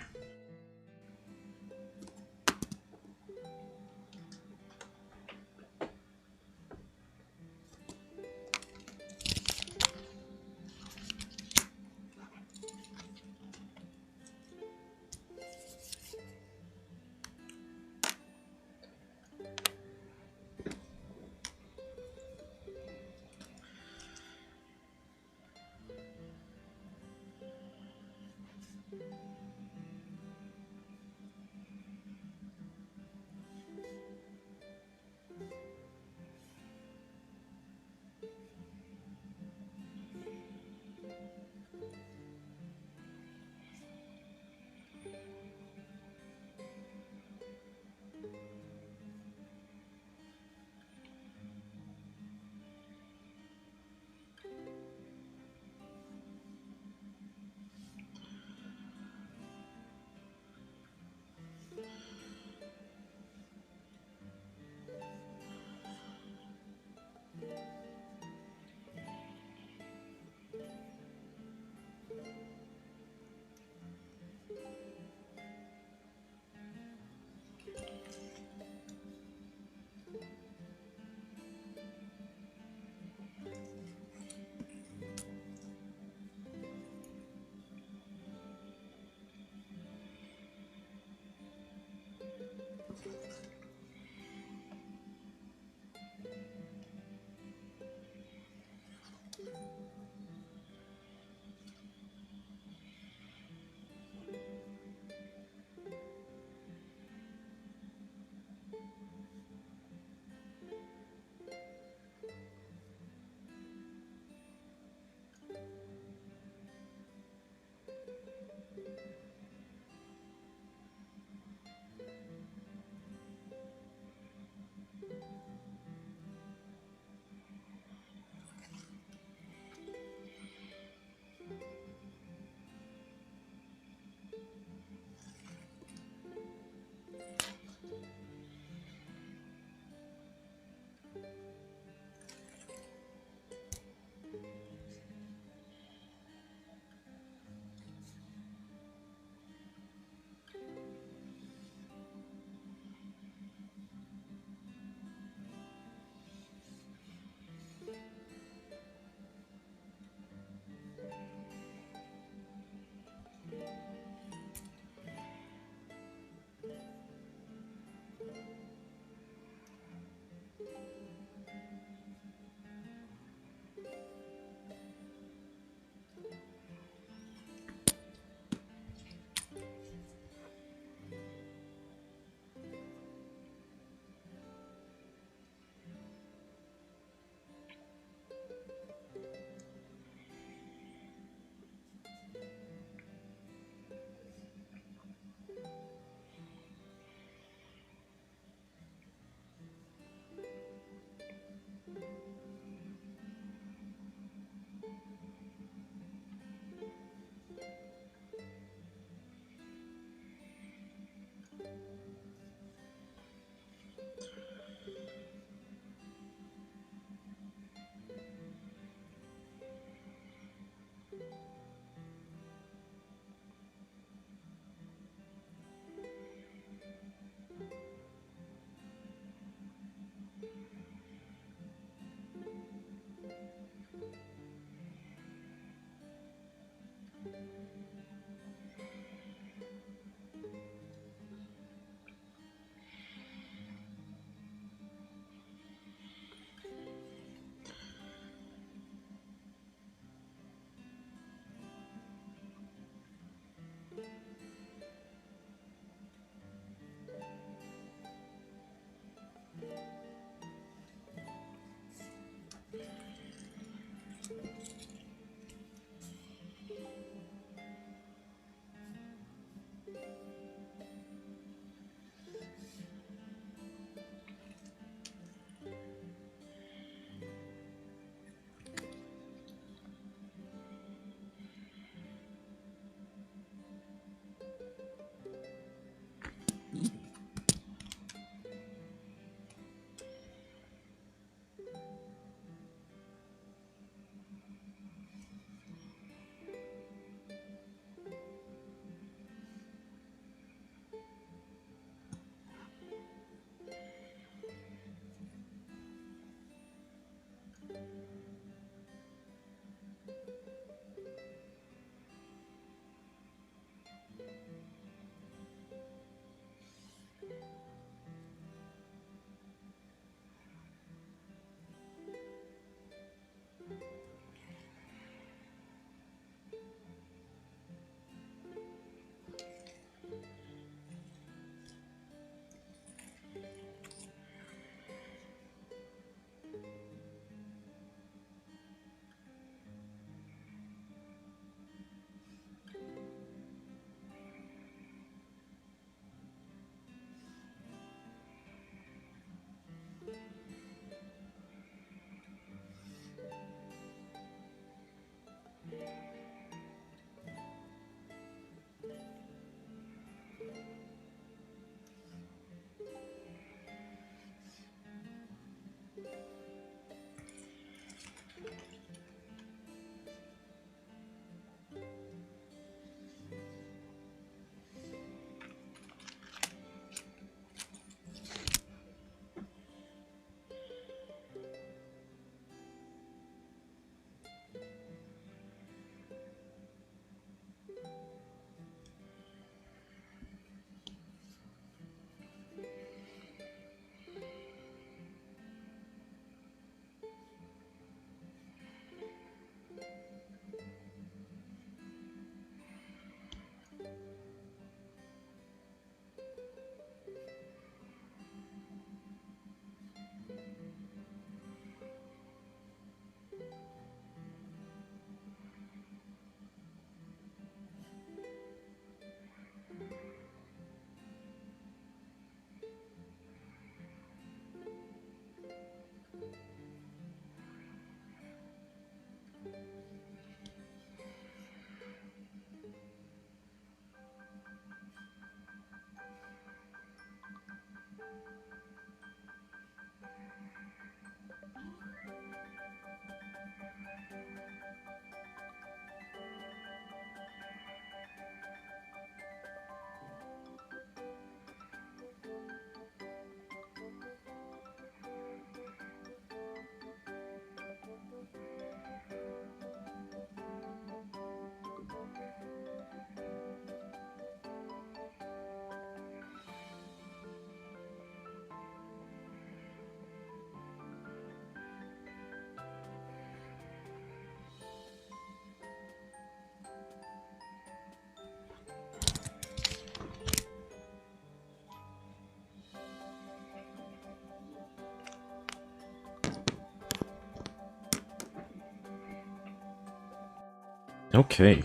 A: Okay.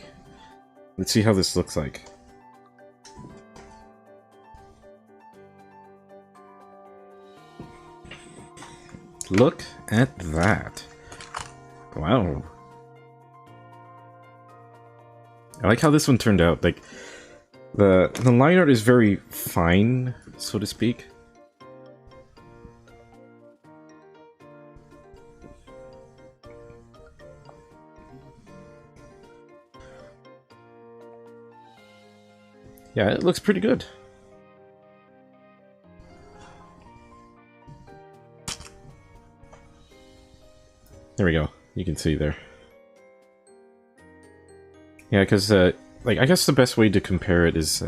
A: Let's see how this looks like. Look at that. Wow. I like how this one turned out. Like, the line art is very fine, so to speak. Yeah, it looks pretty good. There we go. You can see there. Yeah, because, like, I guess the best way to compare it is,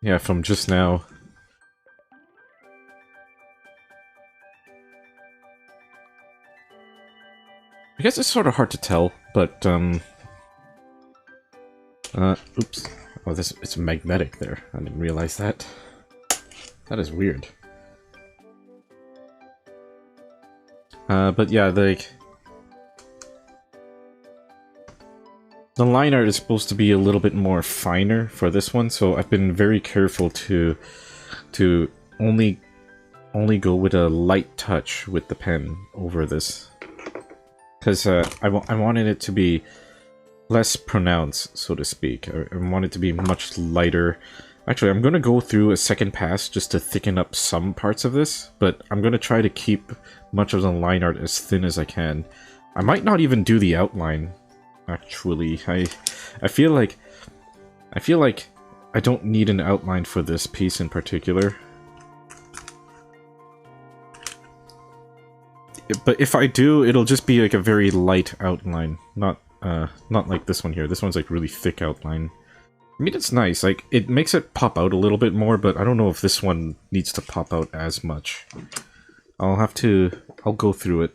A: yeah, from just now. I guess it's sort of hard to tell, but, oops. Oh, it's magnetic there. I didn't realize that. That is weird. But yeah, like... The line art is supposed to be a little bit more finer for this one, so I've been very careful to only go with a light touch with the pen over this. Because I wanted it to be less pronounced, so to speak. I want it to be much lighter. Actually, I'm going to go through a second pass just to thicken up some parts of this, but I'm going to try to keep much of the line art as thin as I can. I might not even do the outline, actually. I feel like I don't need an outline for this piece in particular. But if I do, it'll just be like a very light outline, not like this one here. This one's like really thick outline. I mean, it's nice. Like, it makes it pop out a little bit more, but I don't know if this one needs to pop out as much. I'll go through it.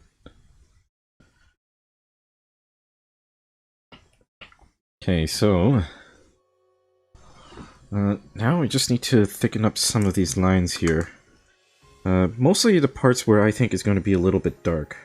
A: Okay, so... now we just need to thicken up some of these lines here. Mostly the parts where I think is going to be a little bit dark.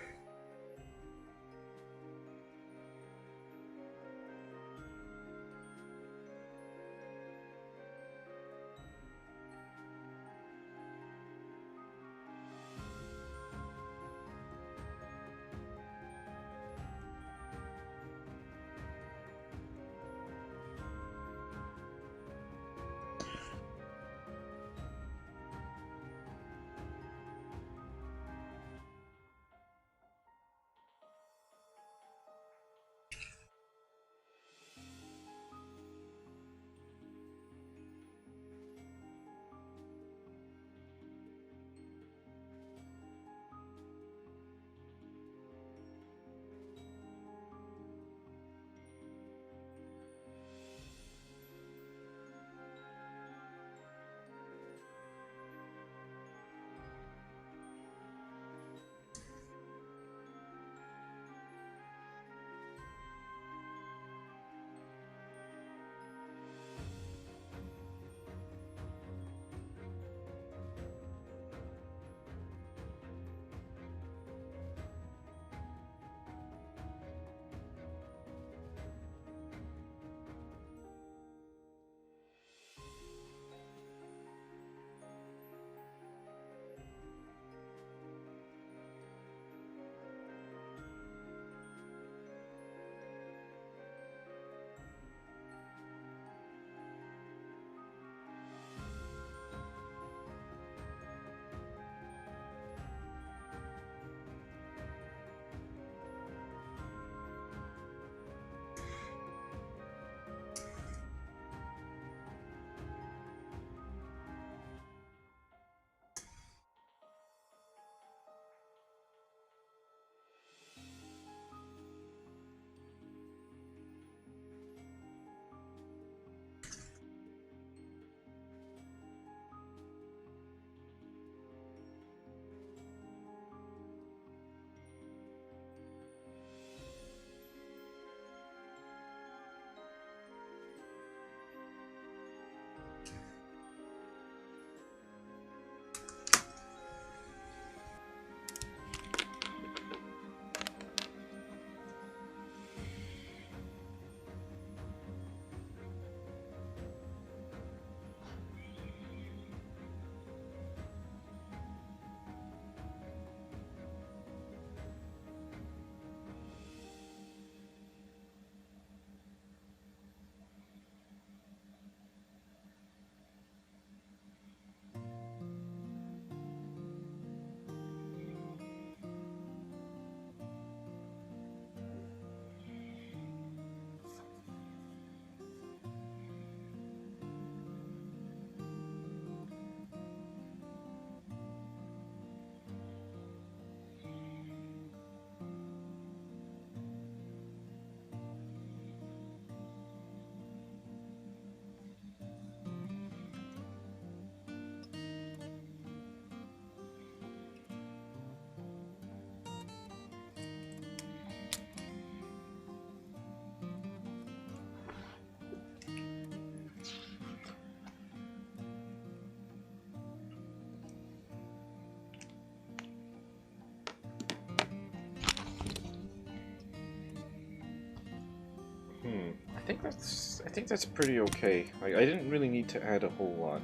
B: I think that's pretty okay. Like, I didn't really need to add a whole lot.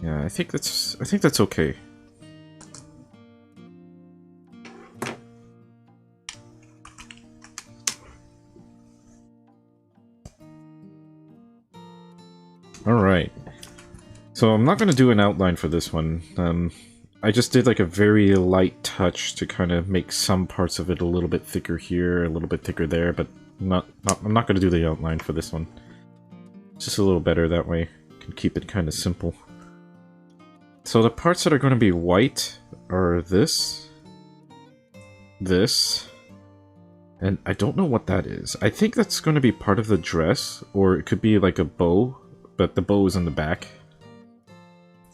A: Yeah, I think that's okay. Alright. So I'm not going to do an outline for this one. I just did like a very light touch to kind of make some parts of it a little bit thicker here, a little bit thicker there, but I'm not going to do the outline for this one. It's just a little better that way. Can keep it kind of simple. So the parts that are going to be white are this, and I don't know what that is. I think that's going to be part of the dress, or it could be like a bow, but the bow is in the back.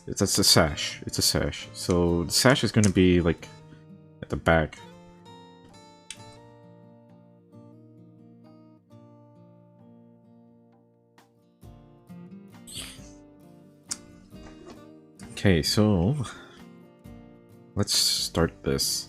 A: That's a sash. It's a sash. So the sash is going to be like at the back. Okay, so let's start this.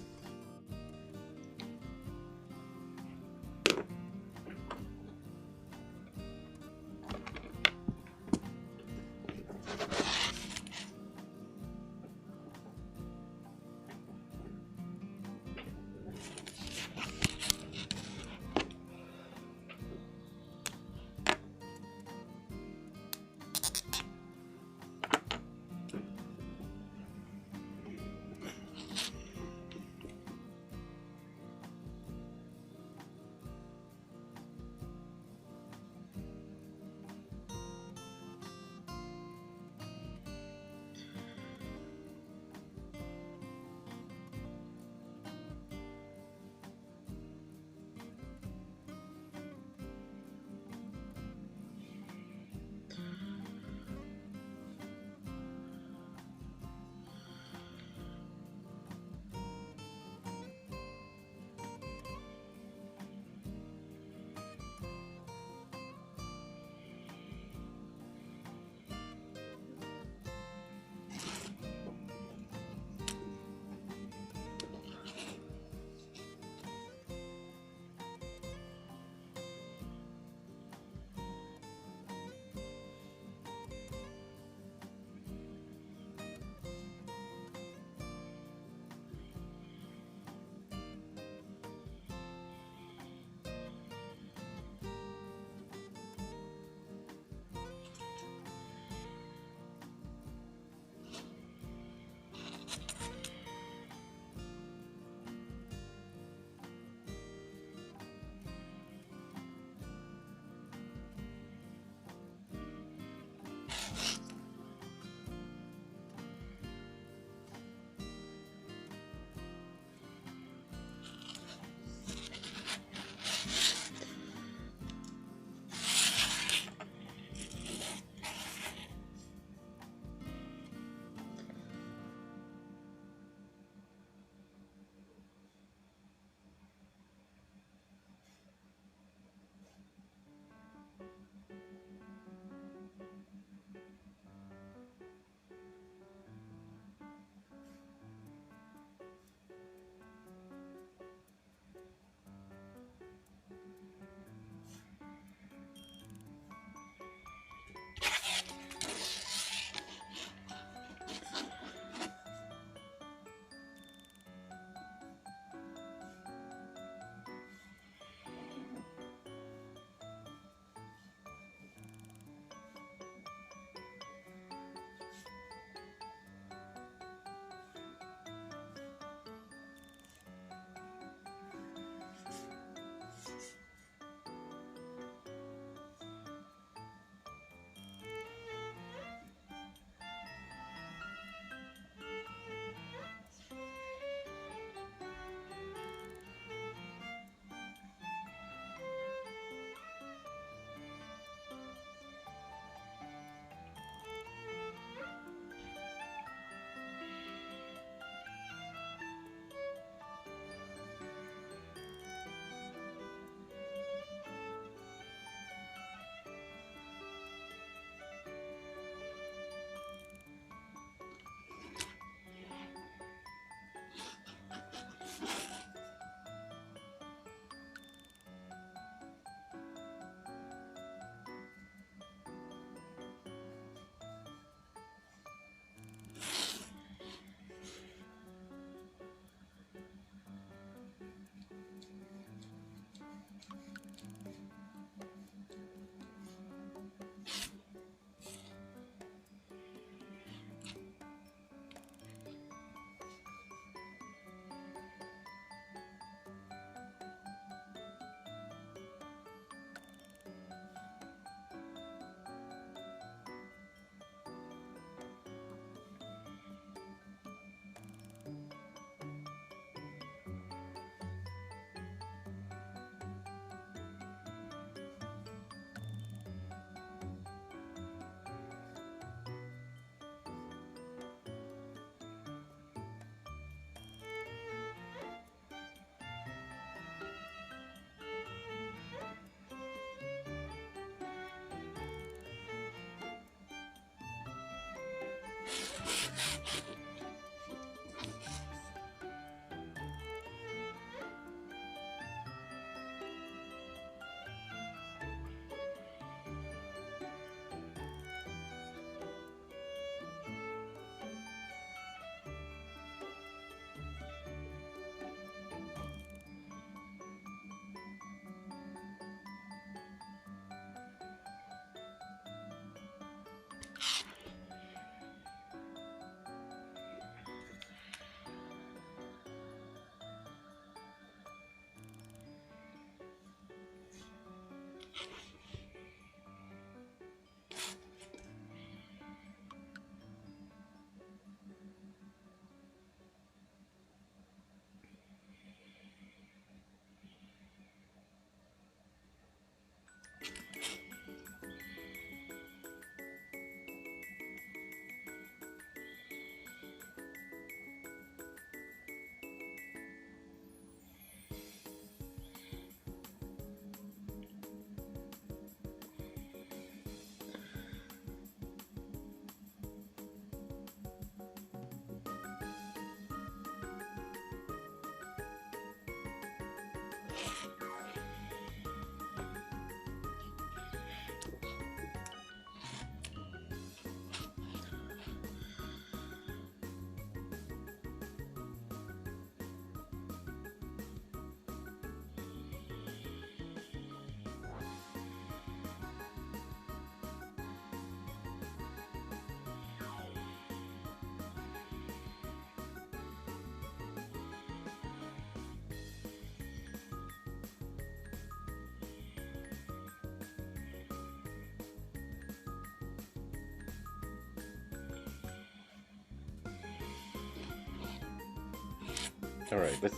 B: Alright, let's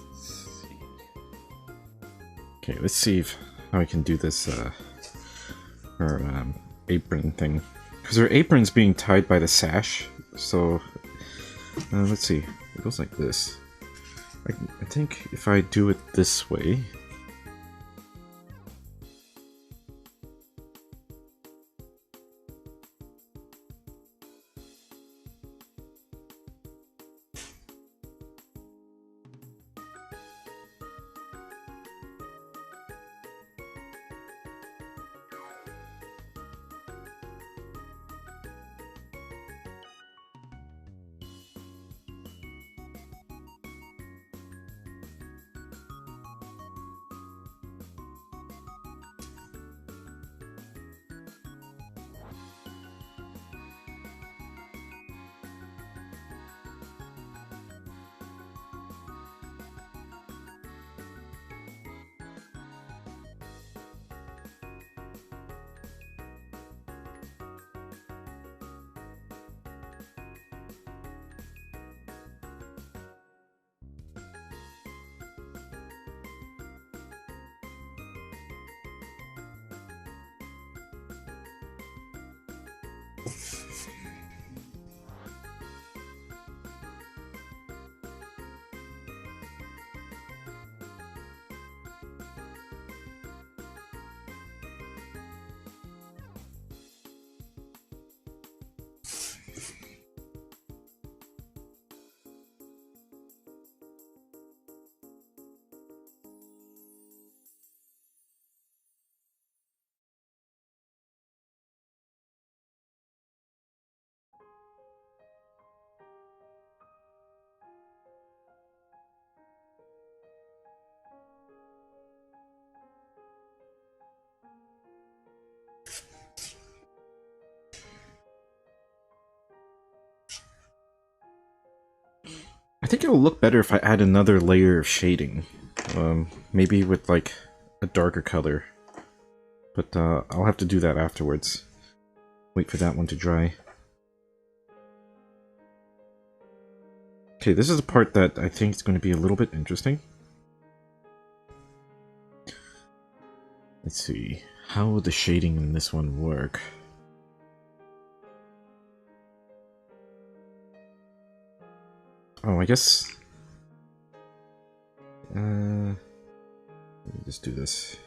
B: see.
A: Okay, let's see how I can do this, her apron thing. Because her apron's being tied by the sash, so... let's see. It goes like this. I think if I do it this way... I think it'll look better if I add another layer of shading. Maybe with, like, a darker color. But, I'll have to do that afterwards. Wait for that one to dry. Okay, this is the part that I think is going to be a little bit interesting. Let's see. How will the shading in this one work? Oh, I guess... let me just do this.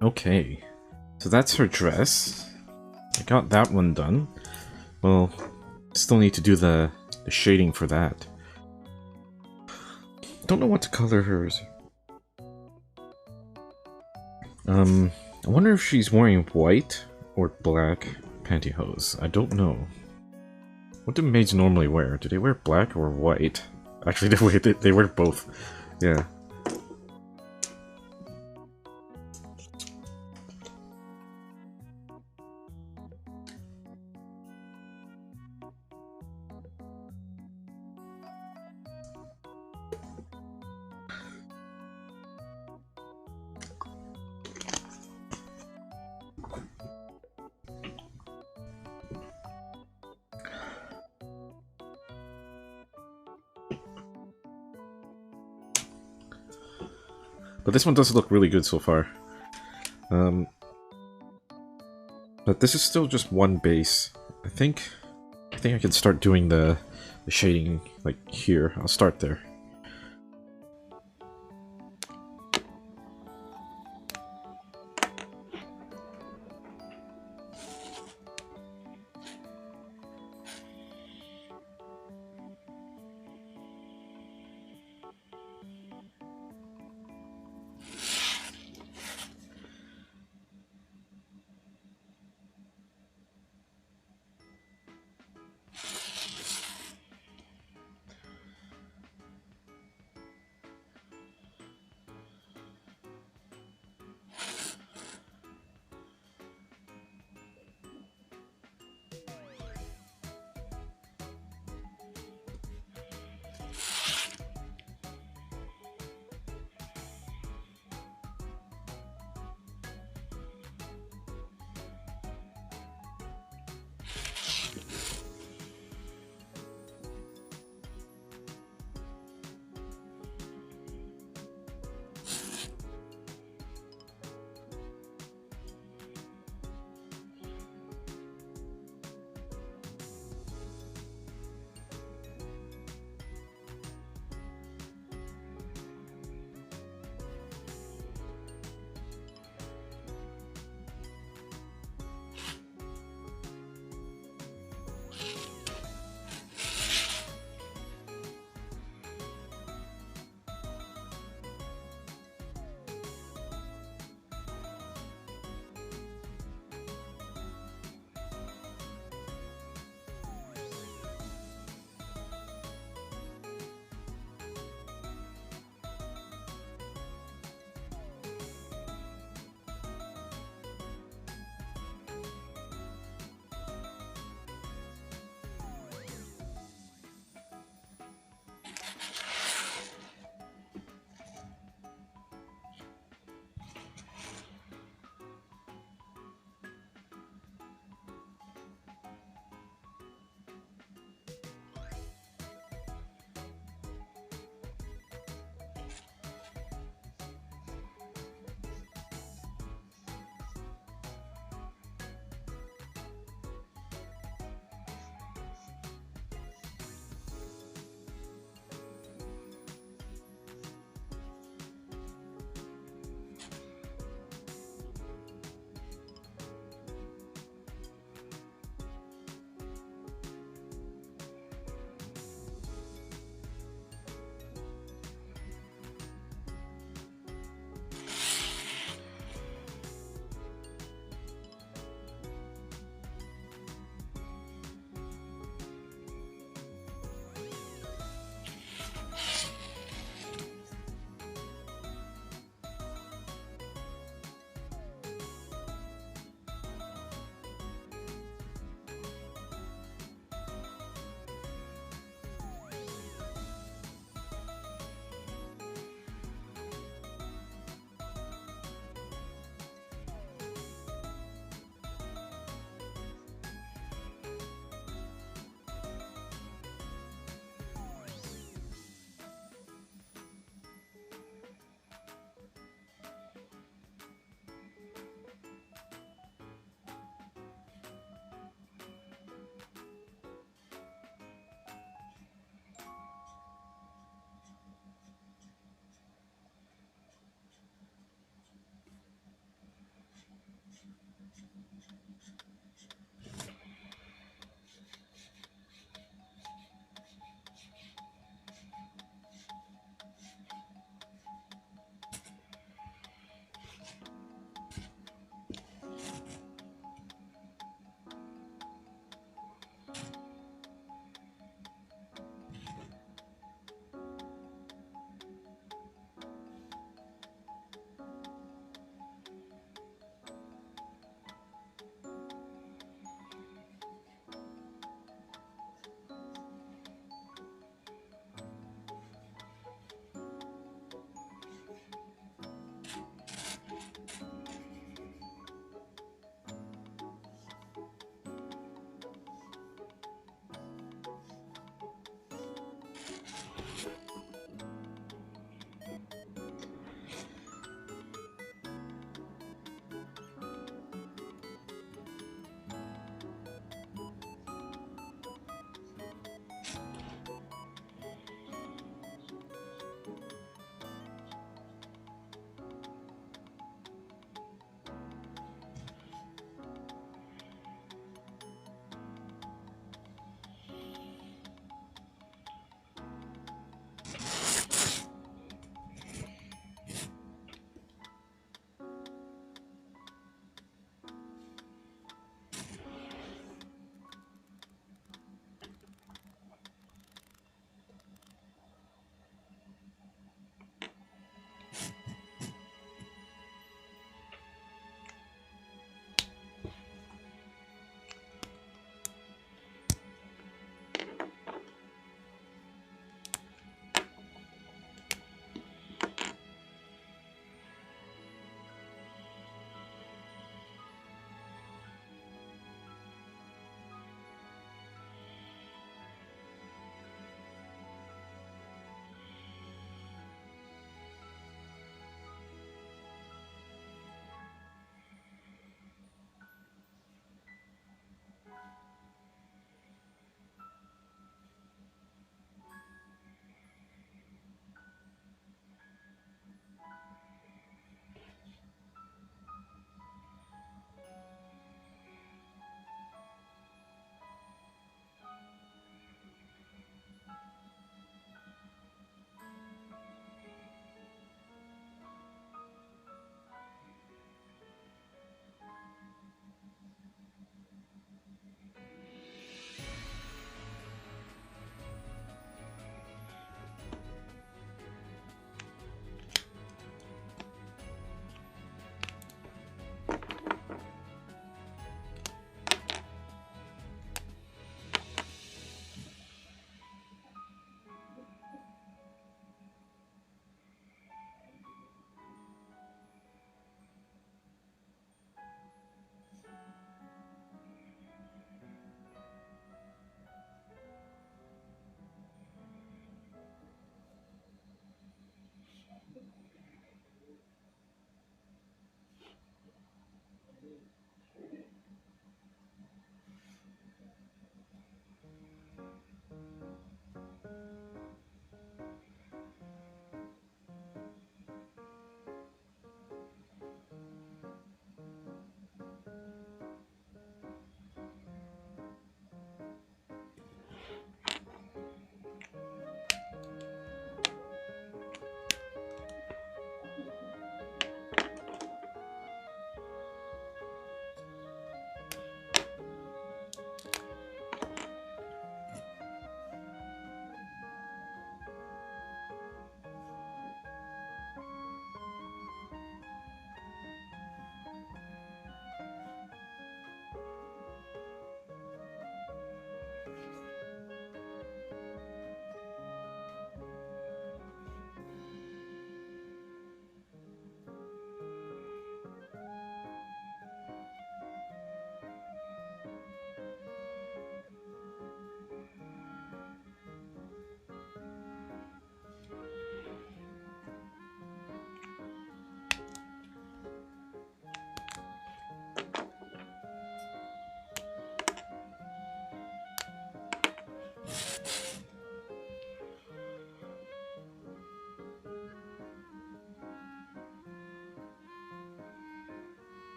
A: Okay, so that's her dress. I got that one done. Well, still need to do the shading for that. Don't know what to color hers. I wonder if she's wearing white or black pantyhose. I don't know. What do maids normally wear? Do they wear black or white? Actually, they wear both. Yeah. But this one does look really good so far. But this is still just one base. I think I can start doing the shading like here. I'll start there.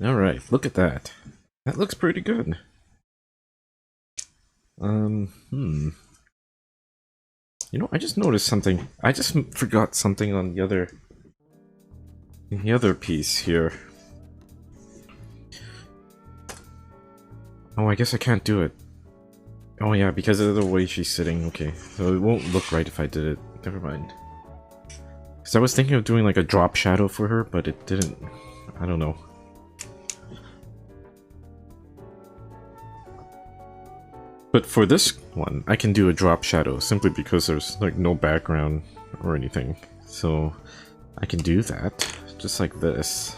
A: Alright, look at that. That looks pretty good. You know, I just noticed something. I just forgot something on the other piece here. Oh, I guess I can't do it. Oh yeah, because of the way she's sitting. Okay, so it won't look right if I did it. Never mind. Because I was thinking of doing like a drop shadow for her, but it didn't. I don't know. But for this one, I can do a drop shadow simply because there's like no background or anything. So I can do that, just like this.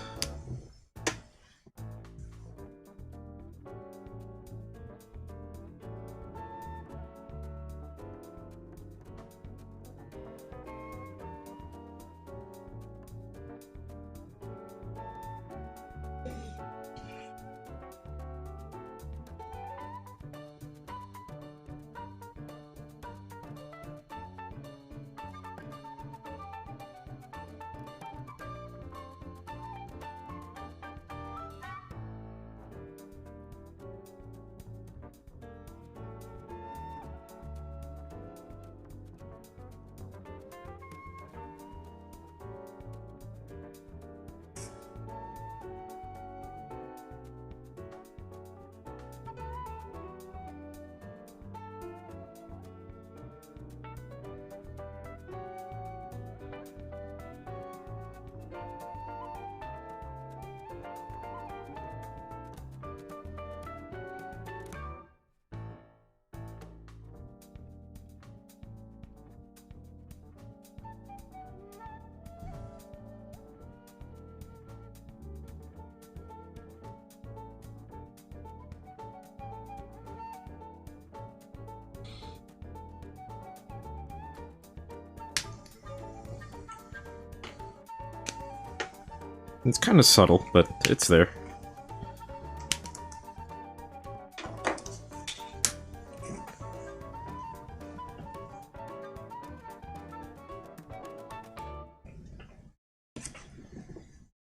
A: It's kind of subtle, but it's there.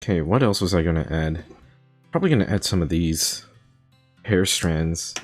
A: Okay, what else was I gonna add? Probably gonna add some of these hair strands.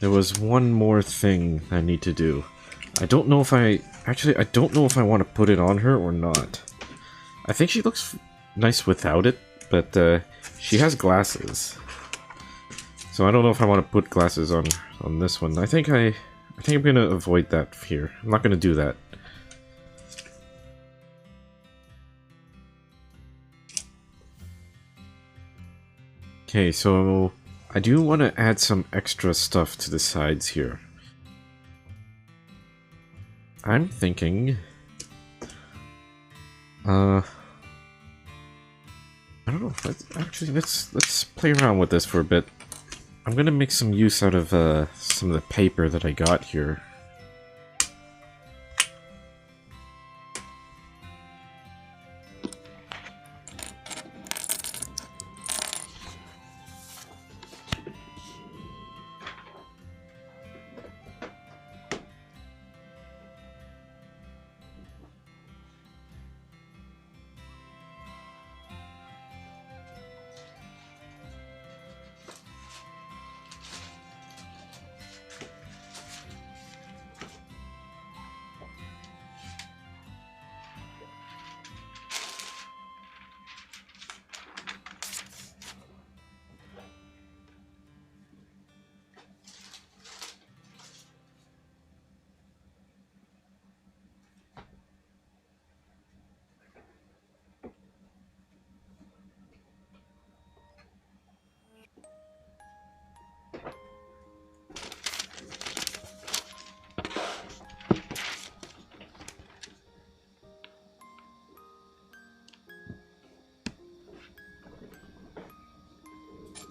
A: There was one more thing I need to do. I don't know if I... Actually, I don't know if I want to put it on her or not. I think she looks nice without it, but she has glasses. So I don't know if I want to put glasses on this one. I think I'm gonna avoid that here. I'm not gonna do that. Okay, so I do want to add some extra stuff to the sides here. I'm thinking... I don't know. Let's play around with this for a bit. I'm gonna make some use out of some of the paper that I got here.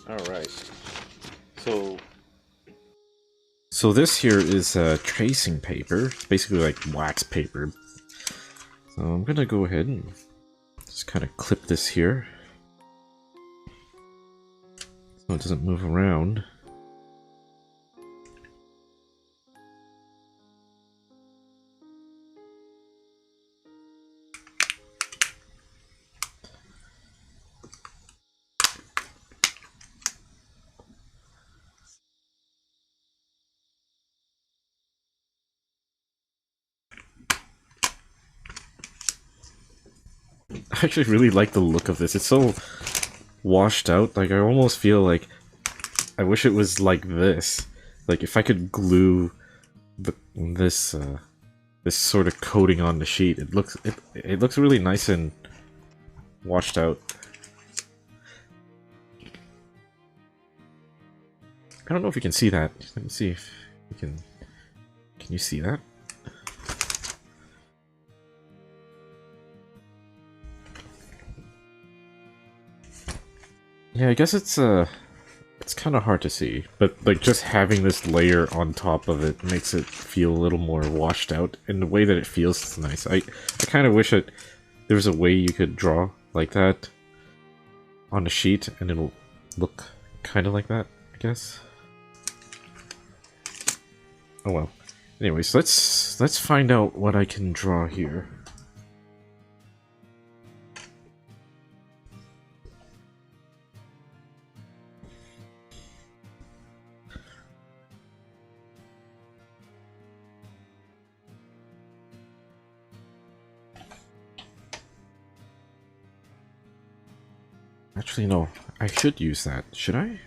B: Alright. So,
A: So this here is tracing paper. It's basically like wax paper. So I'm gonna go ahead and just kind of clip this here so it doesn't move around. I actually really like the look of this. It's so washed out. Like, I almost feel like I wish it was like this. Like, if I could glue this this sort of coating on the sheet, it looks really nice and washed out. I don't know if you can see that. Let me see if you can. Can you see that? Yeah, I guess it's kind of hard to see, but like just having this layer on top of it makes it feel a little more washed out, and the way that it feels is nice. I kind of wish that there was a way you could draw like that on a sheet, and it'll look kind of like that, I guess. Oh well. Anyways, let's find out what I can draw here. Actually, no. I should use that. Should I?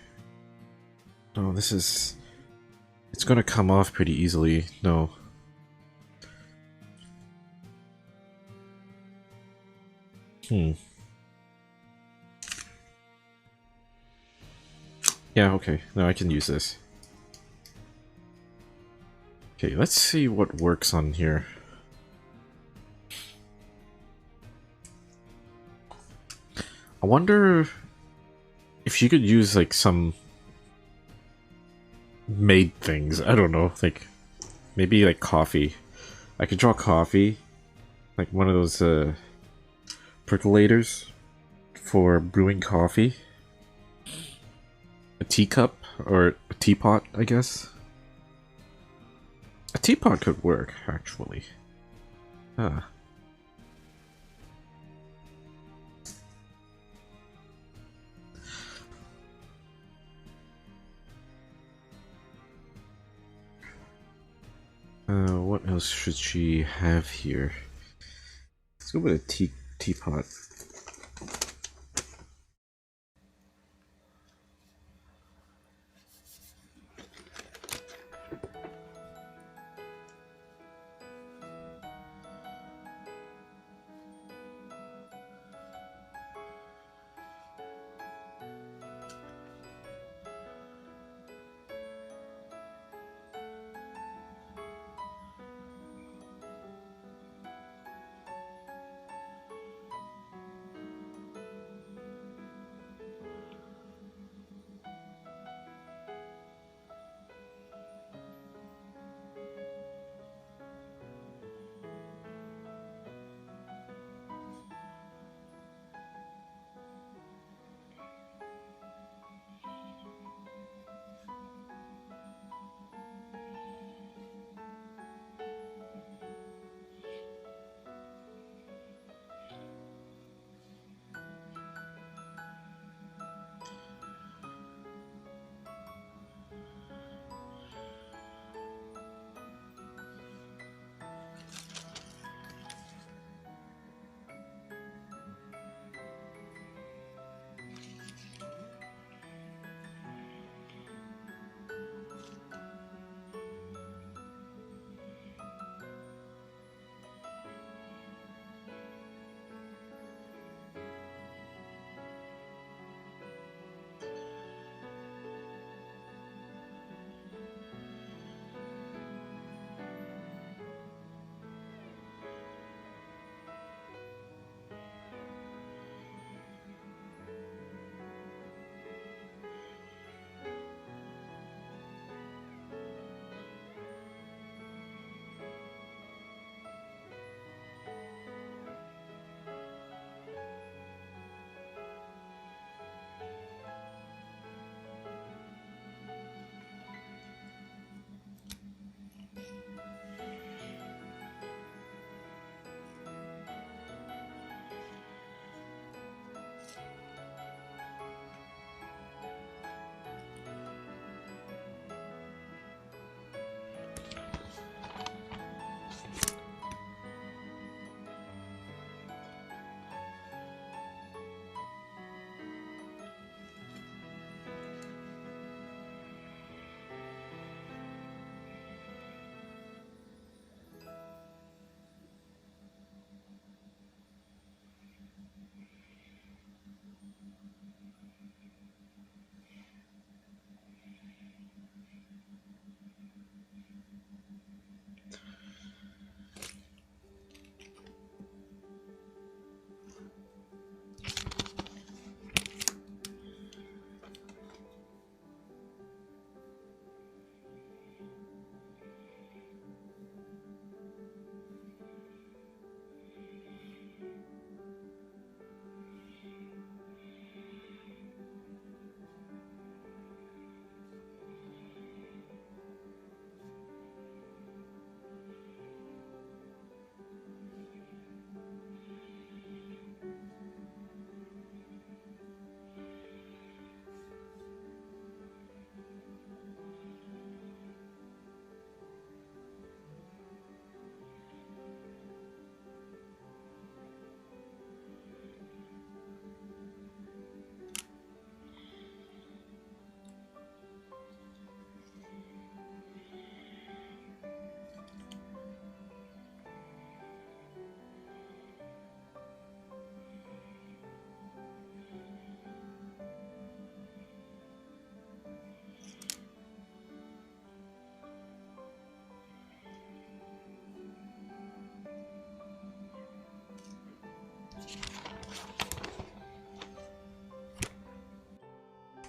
A: No, this is... It's gonna come off pretty easily. No. Yeah, okay. No, I can use this. Okay, let's see what works on here. I wonder if you could use, like, some made things. I don't know, like, maybe, like, coffee. I could draw coffee. Like, one of those, percolators for brewing coffee. A teacup, or a teapot, I guess. A teapot could work, actually. Ah. What else should she have here? Let's go with a teapot.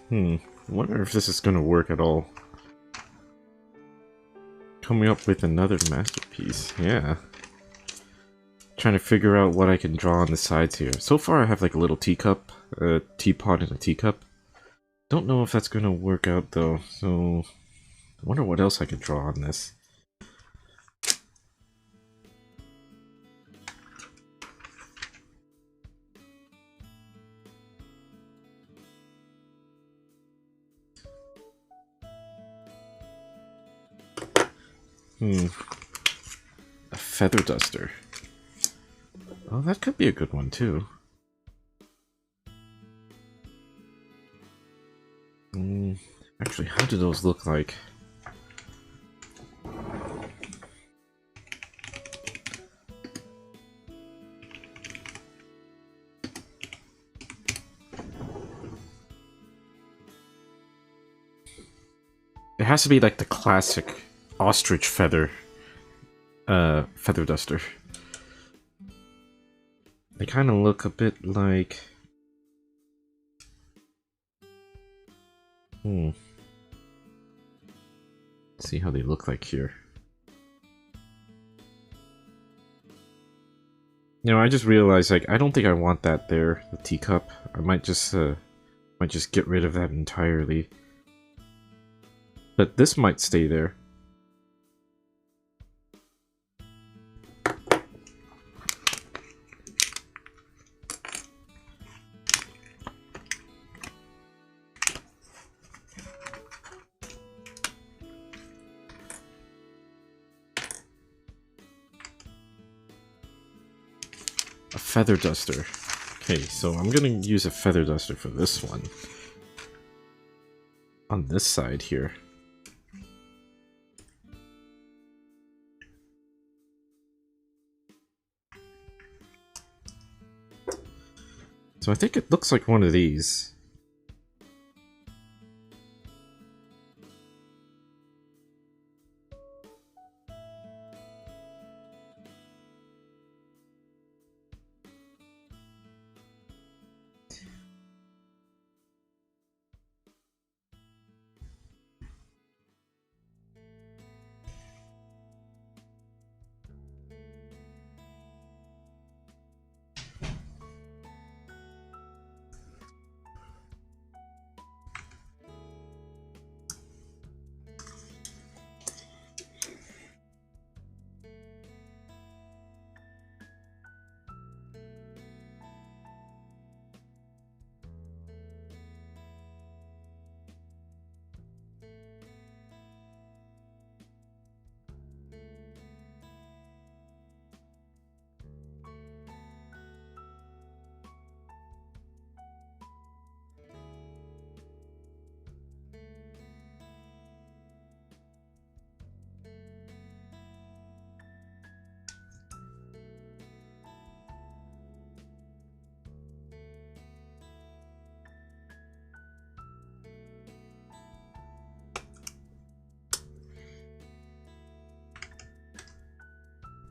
A: I wonder if this is gonna work at all. Coming up with another masterpiece, yeah. Trying to figure out what I can draw on the sides here. So far I have like a little teacup, a teapot and a teacup. Don't know if that's gonna work out though, so I wonder what else I could draw on this. A feather duster. Oh, that could be a good one too. Actually, how do those look like? It has to be like the classic ostrich feather feather duster. They kind of look a bit like... Let's see how they look like here. You know, I just realized, like, I don't think I want that there, the teacup. I might just get rid of that entirely. But this might stay there. A feather duster. Okay, so I'm gonna use a feather duster for this one. On this side here. So I think it looks like one of these.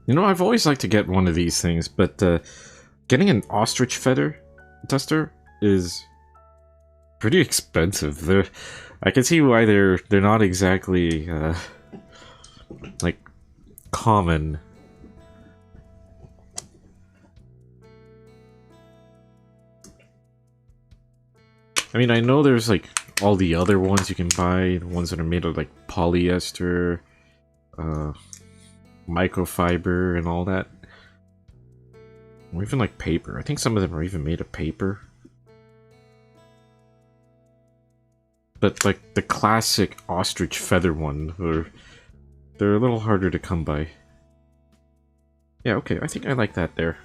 A: You know, I've always liked to get one of these things, but getting an ostrich feather duster is pretty expensive. I can see why they're not exactly like common. I mean, I know there's like all the other ones you can buy, the ones that are made of like polyester, microfiber and all that. Or even like paper. I think some of them are even made of paper. But like the classic ostrich feather one, they're a little harder to come by. Yeah, okay, I think I like that there.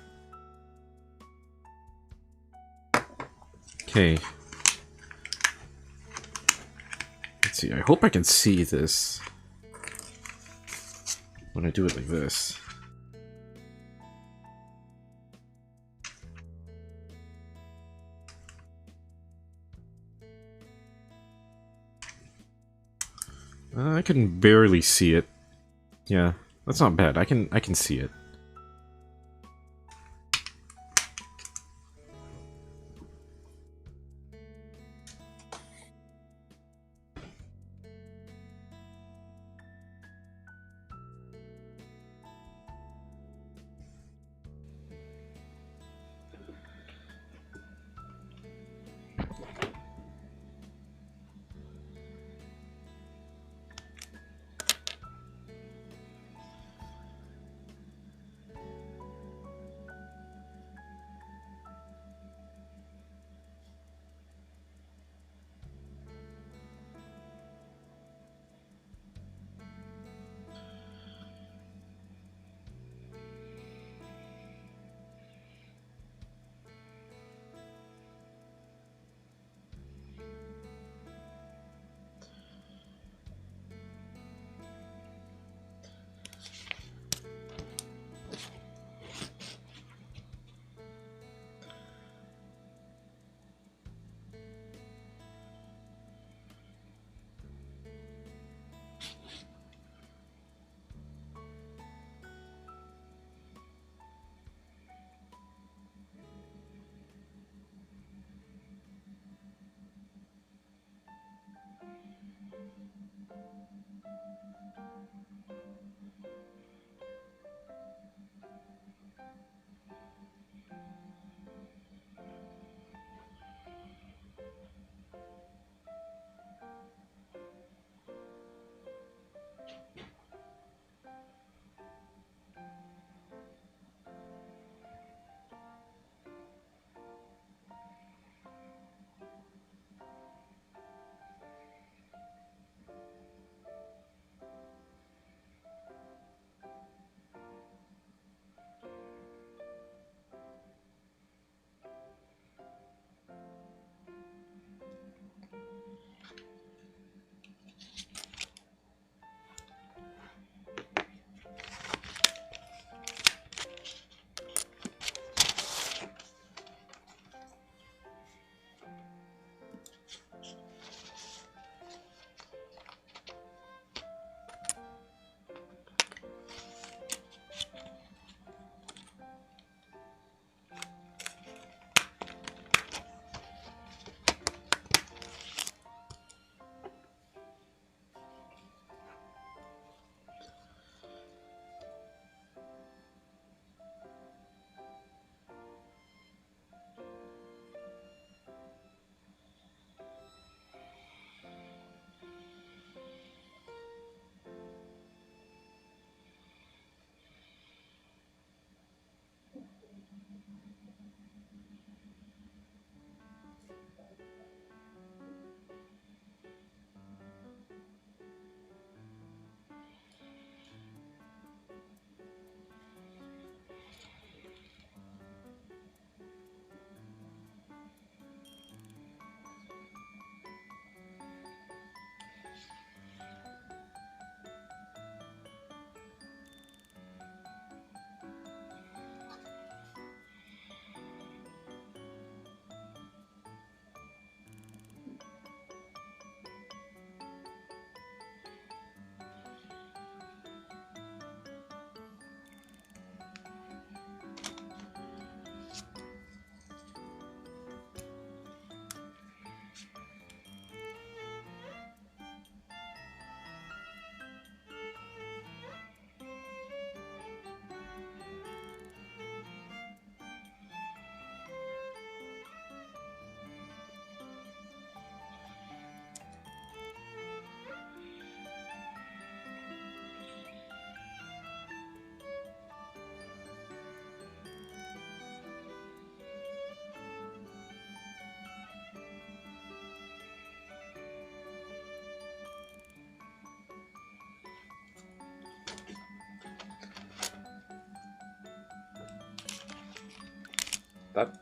A: Okay. Let's see, I hope I can see this when I do it like this. I can barely see it. Yeah, that's not bad. I can see it.
B: That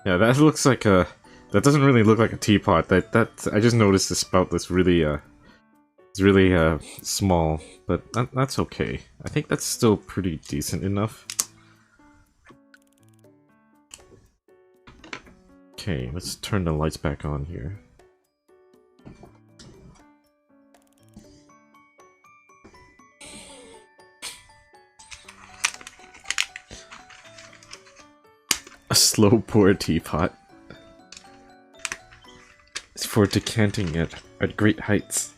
A: Yeah, that looks like a... That doesn't really look like a teapot. I just noticed the spout that's really, it's really, small. But that's okay. I think that's still pretty decent enough. Okay, let's turn the lights back on here. A slow pour teapot. It's for decanting at great heights.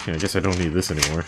A: Okay, I guess I don't need this anymore.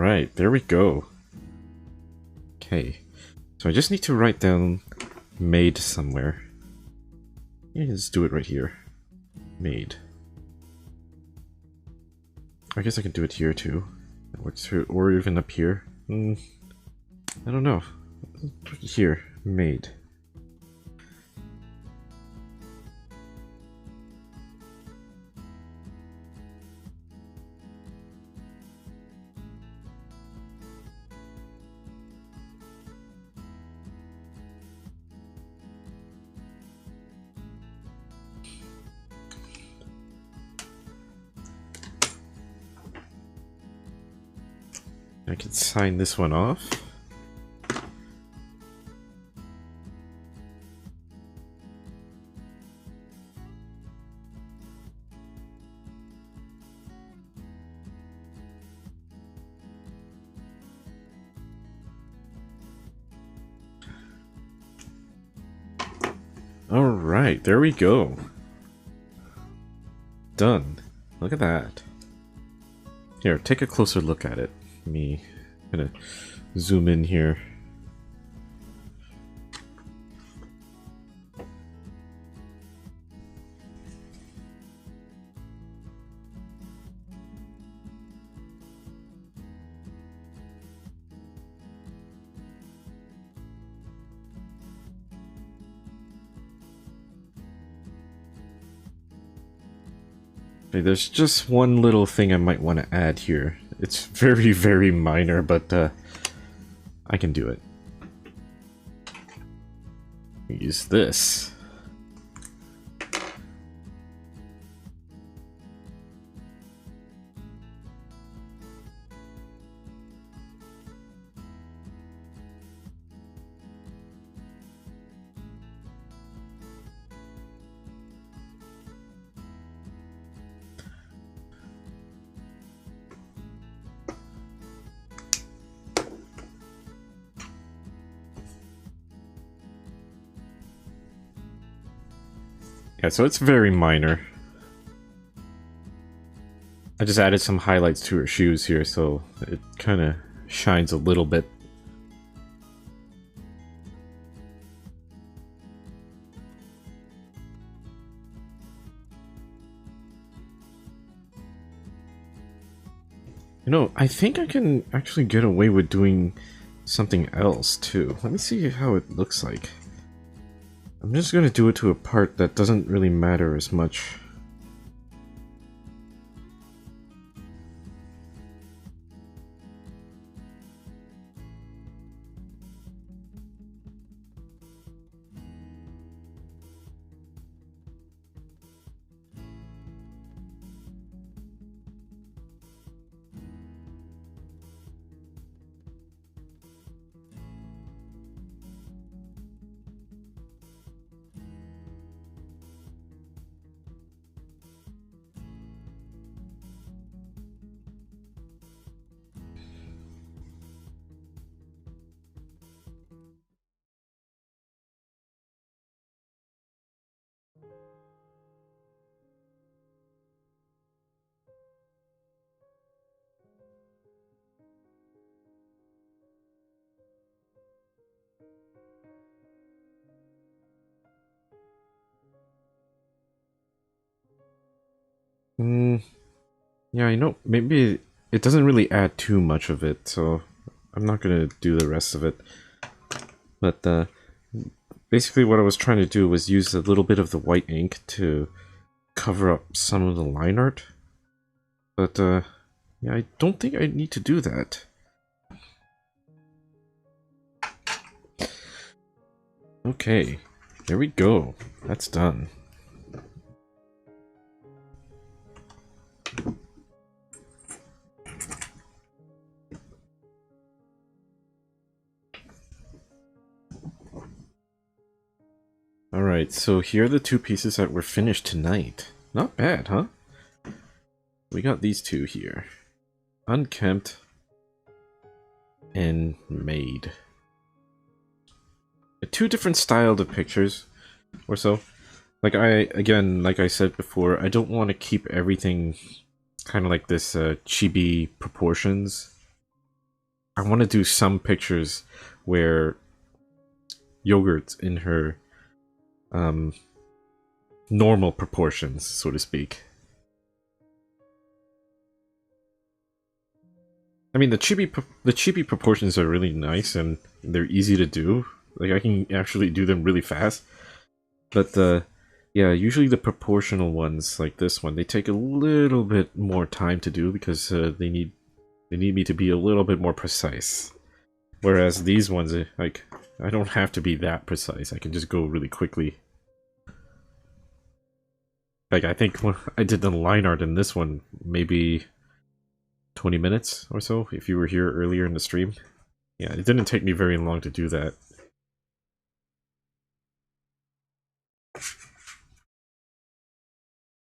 A: Alright, there we go. Okay. So I just need to write down Maid somewhere. Yeah, let's do it right here. Maid. I guess I can do it here too. That works too, or even up here. I don't know. Here, Maid. I can sign this one off. Alright, there we go. Done. Look at that. Here, take a closer look at it. I'm gonna zoom in here. Okay, there's just one little thing I might want to add here. It's very, very minor, but I can do it. Use this. Yeah, so it's very minor. I just added some highlights to her shoes here, so it kind of shines a little bit. You know, I think I can actually get away with doing something else too. Let me see how it looks like. I'm just gonna do it to a part that doesn't really matter as much. Yeah, you know, maybe it doesn't really add too much of it, so I'm not gonna do the rest of it. But basically what I was trying to do was use a little bit of the white ink to cover up some of the line art. But yeah, I don't think I need to do that. Okay, there we go. That's done. Alright, so here are the two pieces that were finished tonight. Not bad, huh? We got these two here. Unkempt and Maid. Two different styled of pictures, or so. Like like I said before, I don't want to keep everything kind of like this chibi proportions. I want to do some pictures where Yogurt's in her normal proportions, so to speak. I mean, the chibi proportions are really nice and they're easy to do. Like, I can actually do them really fast. But yeah, usually the proportional ones like this one, they take a little bit more time to do because they need me to be a little bit more precise. Whereas these ones, like, I don't have to be that precise. I can just go really quickly. Like, I think when I did the line art in this one, maybe 20 minutes or so, if you were here earlier in the stream. Yeah, it didn't take me very long to do that.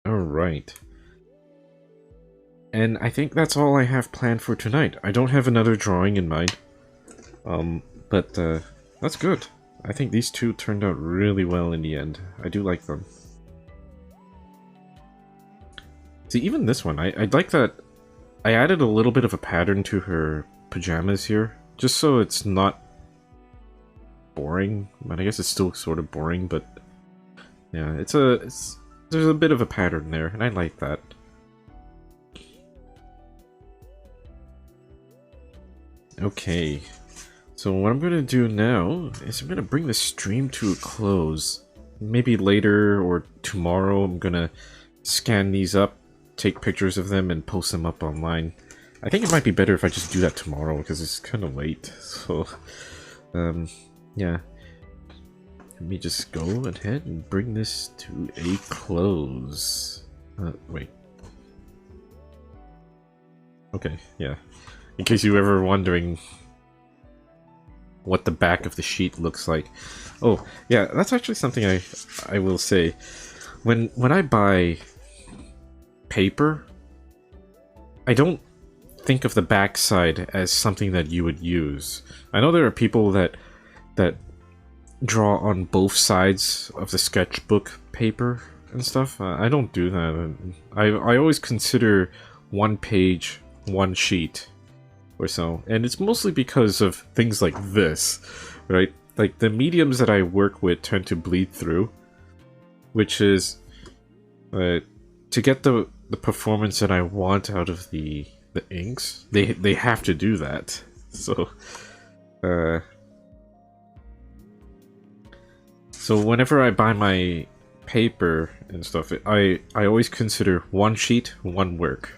A: Alright. And I think that's all I have planned for tonight. I don't have another drawing in mind. But that's good. I think these two turned out really well in the end. I do like them. See, even this one, I like that I added a little bit of a pattern to her pajamas here, just so it's not boring. But I guess it's still sort of boring, but yeah, there's a bit of a pattern there, and I like that. Okay, so what I'm gonna do now is I'm gonna bring the stream to a close. Maybe later or tomorrow I'm gonna scan these up, take pictures of them, and post them up online. I think it might be better if I just do that tomorrow because it's kind of late. So, yeah. Let me just go ahead and bring this to a close. Wait. Okay, yeah. In case you were ever wondering what the back of the sheet looks like. Oh, yeah, that's actually something I will say. When I buy paper, I don't think of the backside as something that you would use. I know there are people that draw on both sides of the sketchbook paper and stuff. I don't do that. I always consider one page, one sheet, or so. And it's mostly because of things like this, right? Like, the mediums that I work with tend to bleed through, which is to get the performance that I want out of the inks. They have to do that. So, so whenever I buy my paper and stuff, I always consider one sheet, one work.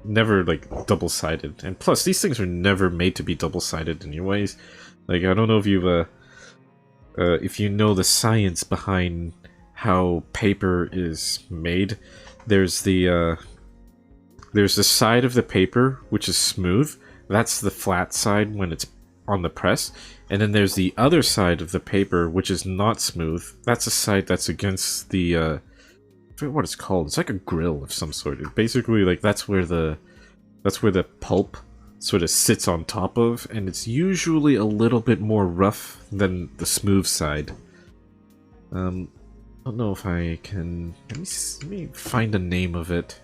A: Never like double-sided. And plus, these things are never made to be double-sided anyways. Like, I don't know if you know the science behind how paper is made. There's the side of the paper which is smooth. That's the flat side when it's on the press. And then there's the other side of the paper which is not smooth. That's the side that's against the I forget what it's called. It's like a grill of some sort. It basically, like, that's where the pulp sort of sits on top of, and it's usually a little bit more rough than the smooth side. I don't know if I can. Let me find the name of it.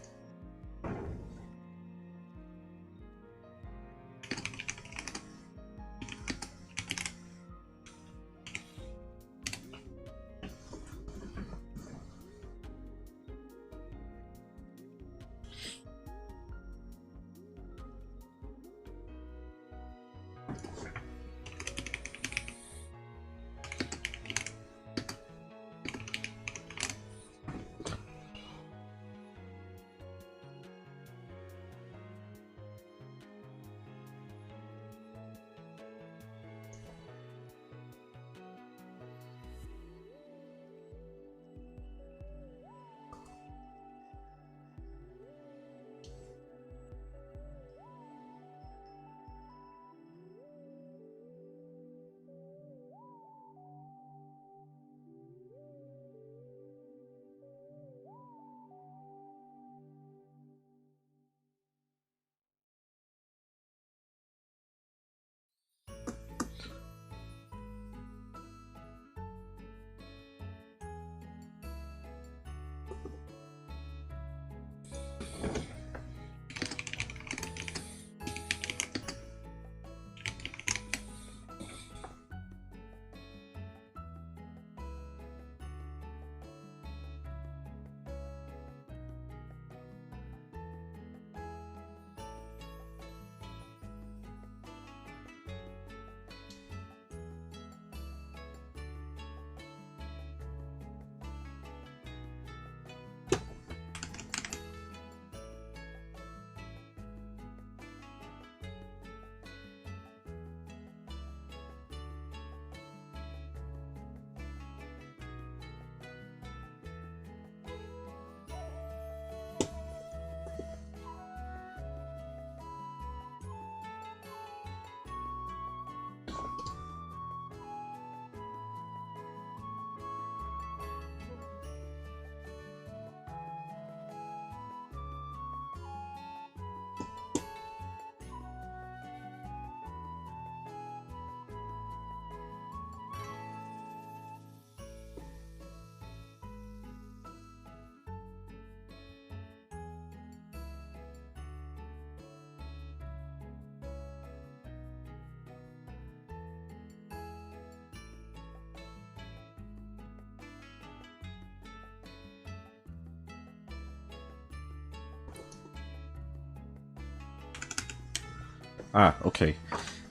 A: Ah, okay.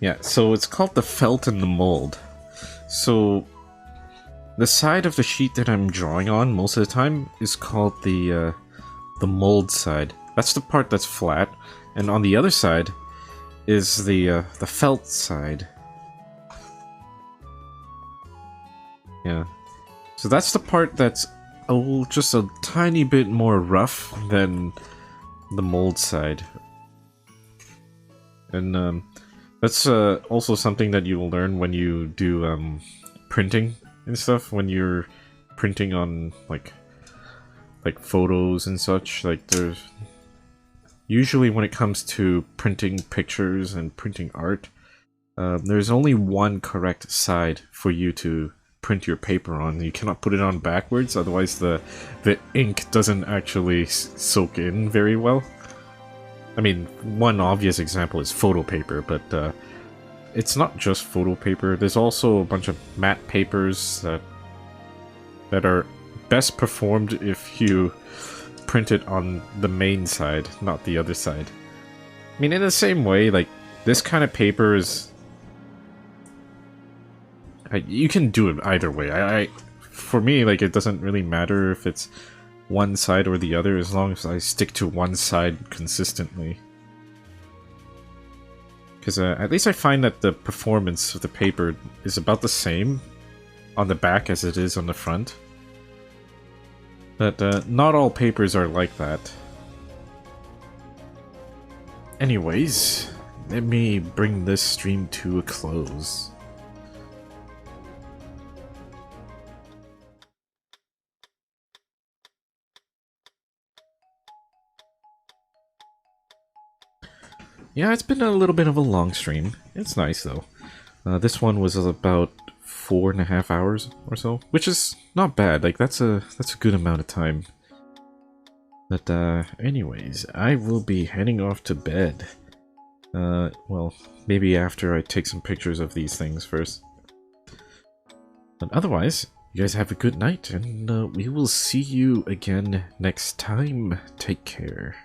A: Yeah, so it's called the felt and the mold. So the side of the sheet that I'm drawing on most of the time is called the mold side. That's the part that's flat, and on the other side is the felt side. Yeah. So that's the part that's just a tiny bit more rough than the mold side. And that's also something that you'll learn when you do printing and stuff. When you're printing on like photos and such, like there's usually when it comes to printing pictures and printing art, there's only one correct side for you to print your paper on. You cannot put it on backwards, otherwise the ink doesn't actually soak in very well. I mean, one obvious example is photo paper, but it's not just photo paper. There's also a bunch of matte papers that are best performed if you print it on the main side, not the other side. I mean, in the same way, like, this kind of paper is... you can do it either way. For me, like, it doesn't really matter if it's one side or the other, as long as I stick to one side consistently. Because at least I find that the performance of the paper is about the same on the back as it is on the front. But not all papers are like that. Anyways, let me bring this stream to a close. Yeah, it's been a little bit of a long stream. It's nice though. This one was about 4.5 hours or so, which is not bad. Like that's a good amount of time. But anyways, I will be heading off to bed. Well, maybe after I take some pictures of these things first. But otherwise, you guys have a good night, and we will see you again next time. Take care.